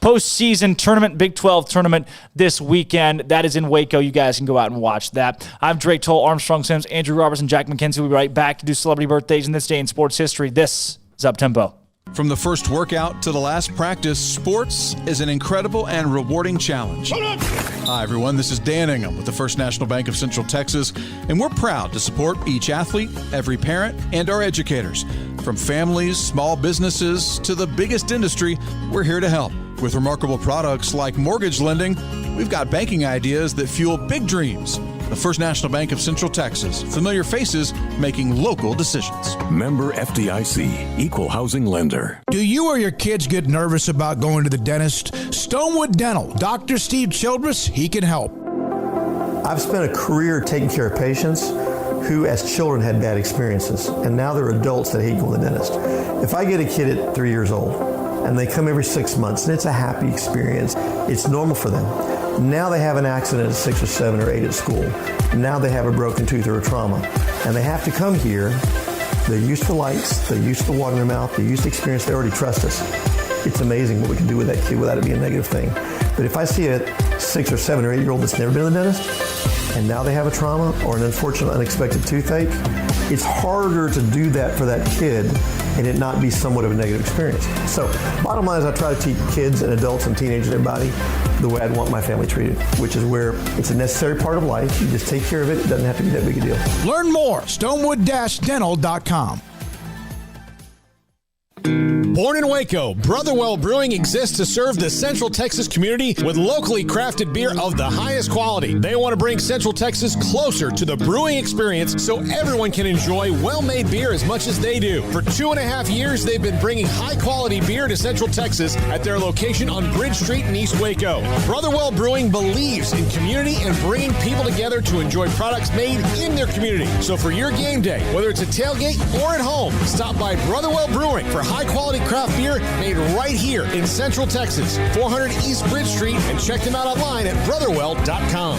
postseason tournament, Big 12 tournament this weekend. That is in Waco. You guys can go out and watch that. I'm Drake Toll, Armstrong Sims, Andrew Robertson, Jack McKenzie. We'll be right back to do celebrity birthdays in this day in sports history. This is Up-Tempo. From the first workout to the last practice, sports is an incredible and rewarding challenge. Hi, everyone. This is Dan Ingham with the First National Bank of Central Texas, and we're proud to support each athlete, every parent, and our educators. From families, small businesses, to the biggest industry, we're here to help. With remarkable products like mortgage lending, we've got banking ideas that fuel big dreams. The First National Bank of Central Texas. Familiar faces making local decisions. Member FDIC, Equal Housing Lender. Do you or your kids get nervous about going to the dentist? Stonewood Dental, Dr. Steve Childress, he can help. I've spent a career taking care of patients who as children had bad experiences, and now they're adults that hate going to the dentist. If I get a kid at 3 years old and they come every 6 months and it's a happy experience, it's normal for them. Now they have an accident at 6 or 7 or 8 at school. Now they have a broken tooth or a trauma. And they have to come here. They're used to lights. They're used to water in their mouth. They're used to experience. They already trust us. it's amazing what we can do with that kid without it being a negative thing. But if I see a 6 or 7 or 8 year old that's never been to the dentist, and now they have a trauma or an unfortunate unexpected toothache, it's harder to do that for that kid and it not be somewhat of a negative experience. So bottom line is I try to teach kids and adults and teenagers and everybody the way I'd want my family treated, which is where it's a necessary part of life. You just take care of it. It doesn't have to be that big a deal. Learn more, stonewood-dental.com. Born in Waco, Brotherwell Brewing exists to serve the Central Texas community with locally crafted beer of the highest quality. They want to bring Central Texas closer to the brewing experience so everyone can enjoy well-made beer as much as they do. For 2.5 years, they've been bringing high-quality beer to Central Texas at their location on Bridge Street in East Waco. Brotherwell Brewing believes in community and bringing people together to enjoy products made in their community. So for your game day, whether it's a tailgate or at home, stop by Brotherwell Brewing for high-quality craft beer made right here in Central Texas, 400 East Bridge Street, and check them out online at brotherwell.com.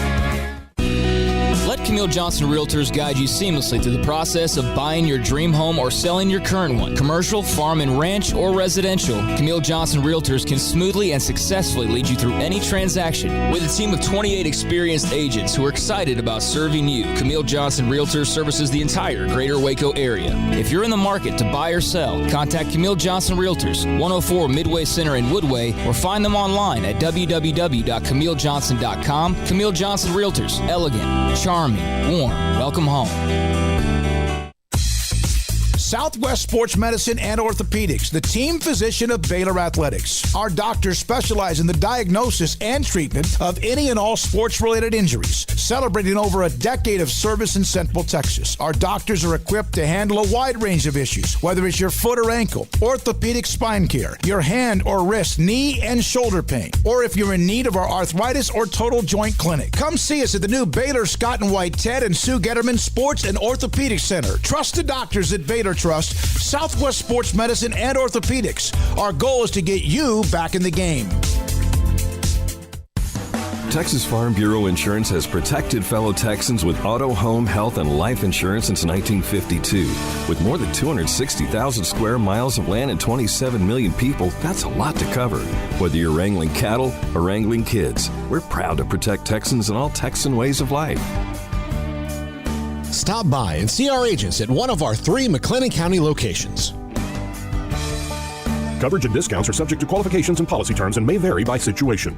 Let Camille Johnson Realtors guide you seamlessly through the process of buying your dream home or selling your current one. Commercial, farm and ranch, or residential, Camille Johnson Realtors can smoothly and successfully lead you through any transaction. With a team of 28 experienced agents who are excited about serving you, Camille Johnson Realtors services the entire greater Waco area. If you're in the market to buy or sell, contact Camille Johnson Realtors, 104 Midway Center in Woodway, or find them online at www.camillejohnson.com. Camille Johnson Realtors, elegant, charming, warm, welcome home. Southwest Sports Medicine and Orthopedics, the team physician of Baylor Athletics. Our doctors specialize in the diagnosis and treatment of any and all sports-related injuries. Celebrating over a decade of service in Central Texas, our doctors are equipped to handle a wide range of issues, whether it's your foot or ankle, orthopedic spine care, your hand or wrist, knee and shoulder pain, or if you're in need of our arthritis or total joint clinic. Come see us at the new Baylor Scott and White Ted and Sue Getterman Sports and Orthopedic Center. Trusted doctors at Baylor Trust, Southwest Sports Medicine and Orthopedics. Our goal is to get you back in the game. Texas Farm Bureau Insurance has protected fellow Texans with auto, home, health, and life insurance since 1952. With more than 260,000 square miles of land and 27 million people, that's a lot to cover. Whether you're wrangling cattle or wrangling kids, we're proud to protect Texans in all Texan ways of life. Stop by and see our agents at one of our 3 McLennan County locations. Coverage and discounts are subject to qualifications and policy terms and may vary by situation.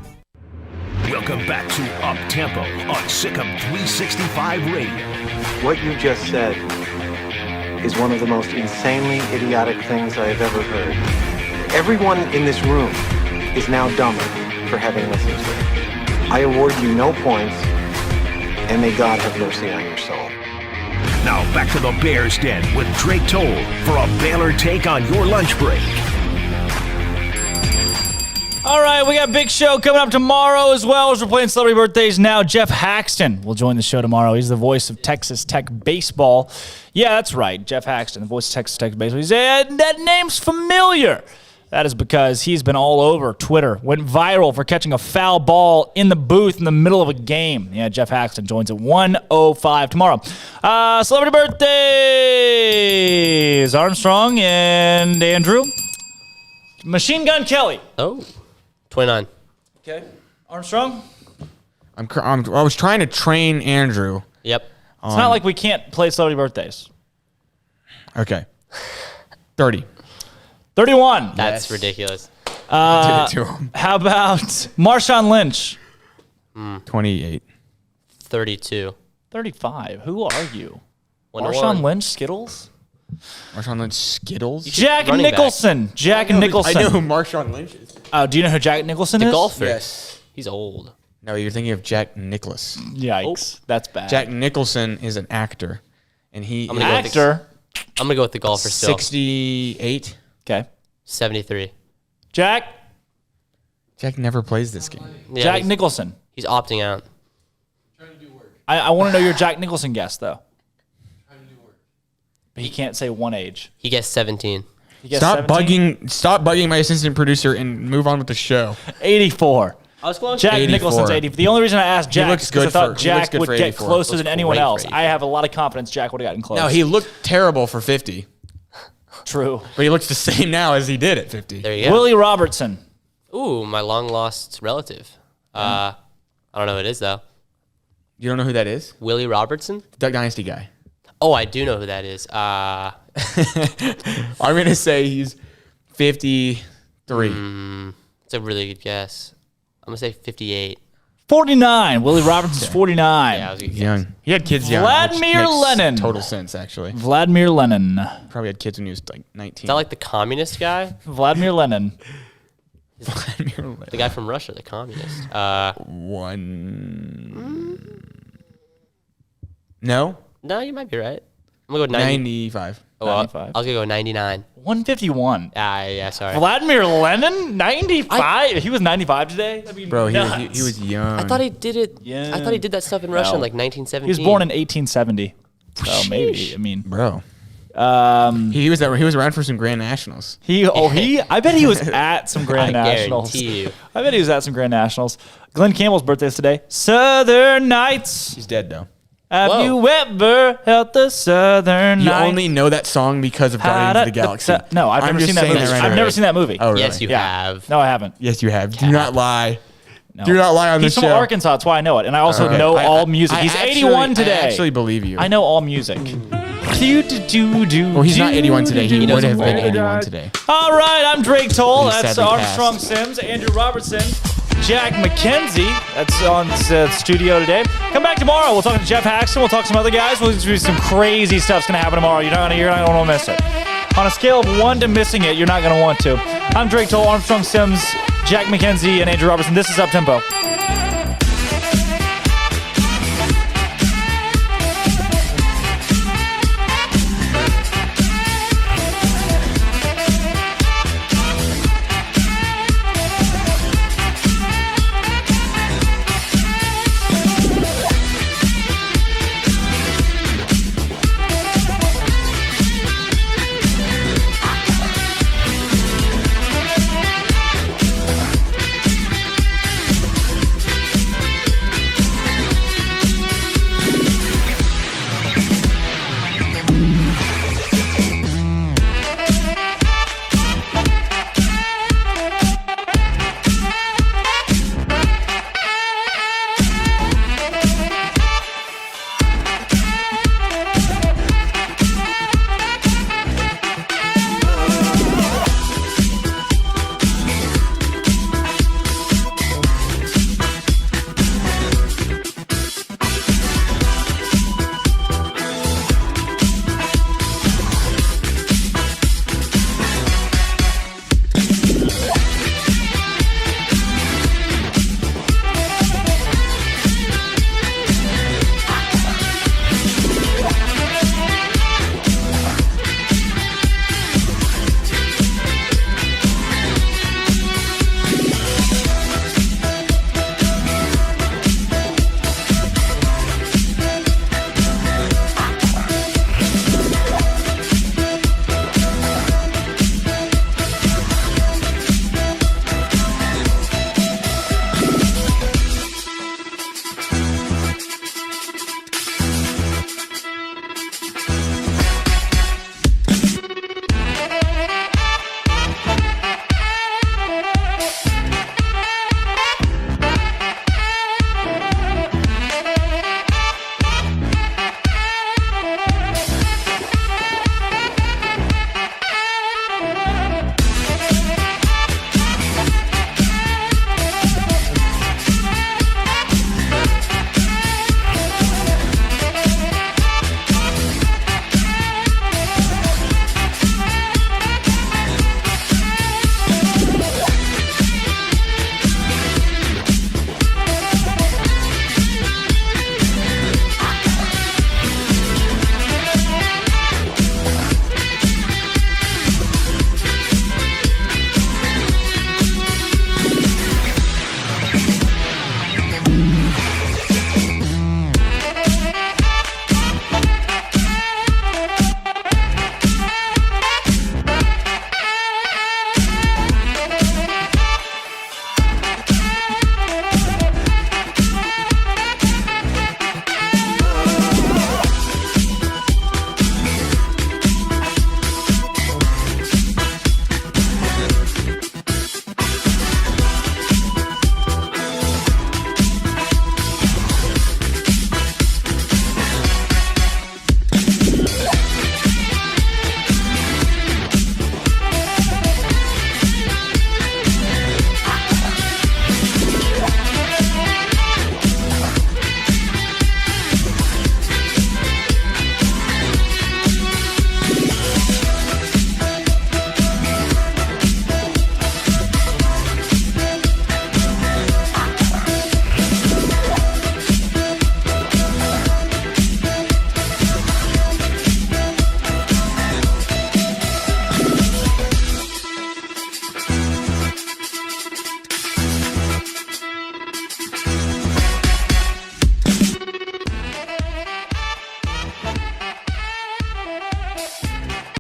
Welcome back to Up Tempo on SicEm365 Radio. What you just said is one of the most insanely idiotic things I have ever heard. Everyone in this room is now dumber for having listened to it. I award you no points, and may God have mercy on your soul. Now back to the Bears Den with Drake Toll for a Baylor take on your lunch break. All right, we got a big show coming up tomorrow as well as we're playing celebrity birthdays now. Jeff Haxton will join the show tomorrow. He's the voice of Texas Tech baseball. Yeah, that's right, Jeff Haxton, the voice of Texas Tech baseball. He's, that name's familiar. That is because he's been all over Twitter. Went viral for catching a foul ball in the booth in the middle of a game. Yeah, Jeff Haxton joins at 1:05 tomorrow. Celebrity birthdays. Armstrong and Andrew. Machine Gun Kelly. Oh, 29. Okay. Armstrong? I was trying to train Andrew. Yep. It's not like we can't play celebrity birthdays. Okay. 30. 31. That's ridiculous. Did it to him. How about Marshawn Lynch? 28. 32. 35. Who are you? 101. Marshawn Lynch, Skittles? Marshawn Lynch, Skittles? Jack Nicholson. Jack Nicholson. I know who Marshawn Lynch is. Oh, do you know who Jack Nicholson is? The golfer. Yes. He's old. No, you're thinking of Jack Nicklaus. Yikes. That's bad. Jack Nicholson is an actor. And he I'm gonna go with the golfer still. 68. Okay. 73. Jack never plays this game. Yeah, Jack Nicholson. He's opting out. I want to know your Jack Nicholson guess, though. But he can't say one age. He gets 17. Stop bugging my assistant producer and move on with the show. 84. I was close. Jack 84. Nicholson's 80. The only reason I asked Jack is because I thought Jack would get 84. closer than anyone else. for I have a lot of confidence Jack would have gotten close. No, he looked terrible for 50. True. But he looks the same now as he did at 50. There you go. Willie Robertson. Ooh, my long-lost relative. I don't know who it is, though. You don't know who that is? Willie Robertson? Duck Dynasty guy. Oh, I do know who that is. I'm going to say he's 53. It's a really good guess. I'm going to say 58. 49. Willie Robertson's 49. Yeah, I was good. Young. He had kids young. Vladimir which makes Lenin. Total sense, actually. Vladimir Lenin. Probably had kids when he was like 19. Is that like the communist guy? Vladimir Lenin. The guy from Russia, the communist. No? No, you might be right. I'm going to go 95. Oh, 95. I was going to go 99. 151. Yeah, sorry. Vladimir Lenin? 95? He was 95 today? I mean, bro, he was young. I thought he did it. Yeah. I thought he did that stuff in Russia in like 1917. He was born in 1870. So maybe, I mean. Bro. He was around for some Grand Nationals. I bet he was at some Grand Nationals. Guarantee you. I bet he was at some Grand Nationals. Glenn Campbell's birthday is today. Southern Nights. He's dead, though. Have you ever held the Southern Nights? You only know that song because of Guardians of the Galaxy. No, I've never seen that movie. I've never seen that movie. Oh, really? Yes, you have. No, I haven't. Yes, you have. Do not lie. No. Do not lie on this show. show. He's from Arkansas. That's why I know it. And I also know all music. He's 81 today. I actually believe you. I know all music. Well, he's not 81 today. He would have been 81 today. All right, I'm Drake Toll. He's That's sadly Armstrong Sims, Andrew Robertson, Jack McKenzie. That's on studio today. Come back tomorrow. We'll talk to Jeff Haxton. We'll talk to some other guys. We'll do some crazy stuff's going to happen tomorrow. You're not going to miss it. On a scale of 1 to missing it, you're not going to want to. I'm Drake Toll, Armstrong Sims, Jack McKenzie, and Andrew Robertson. This is Up Tempo.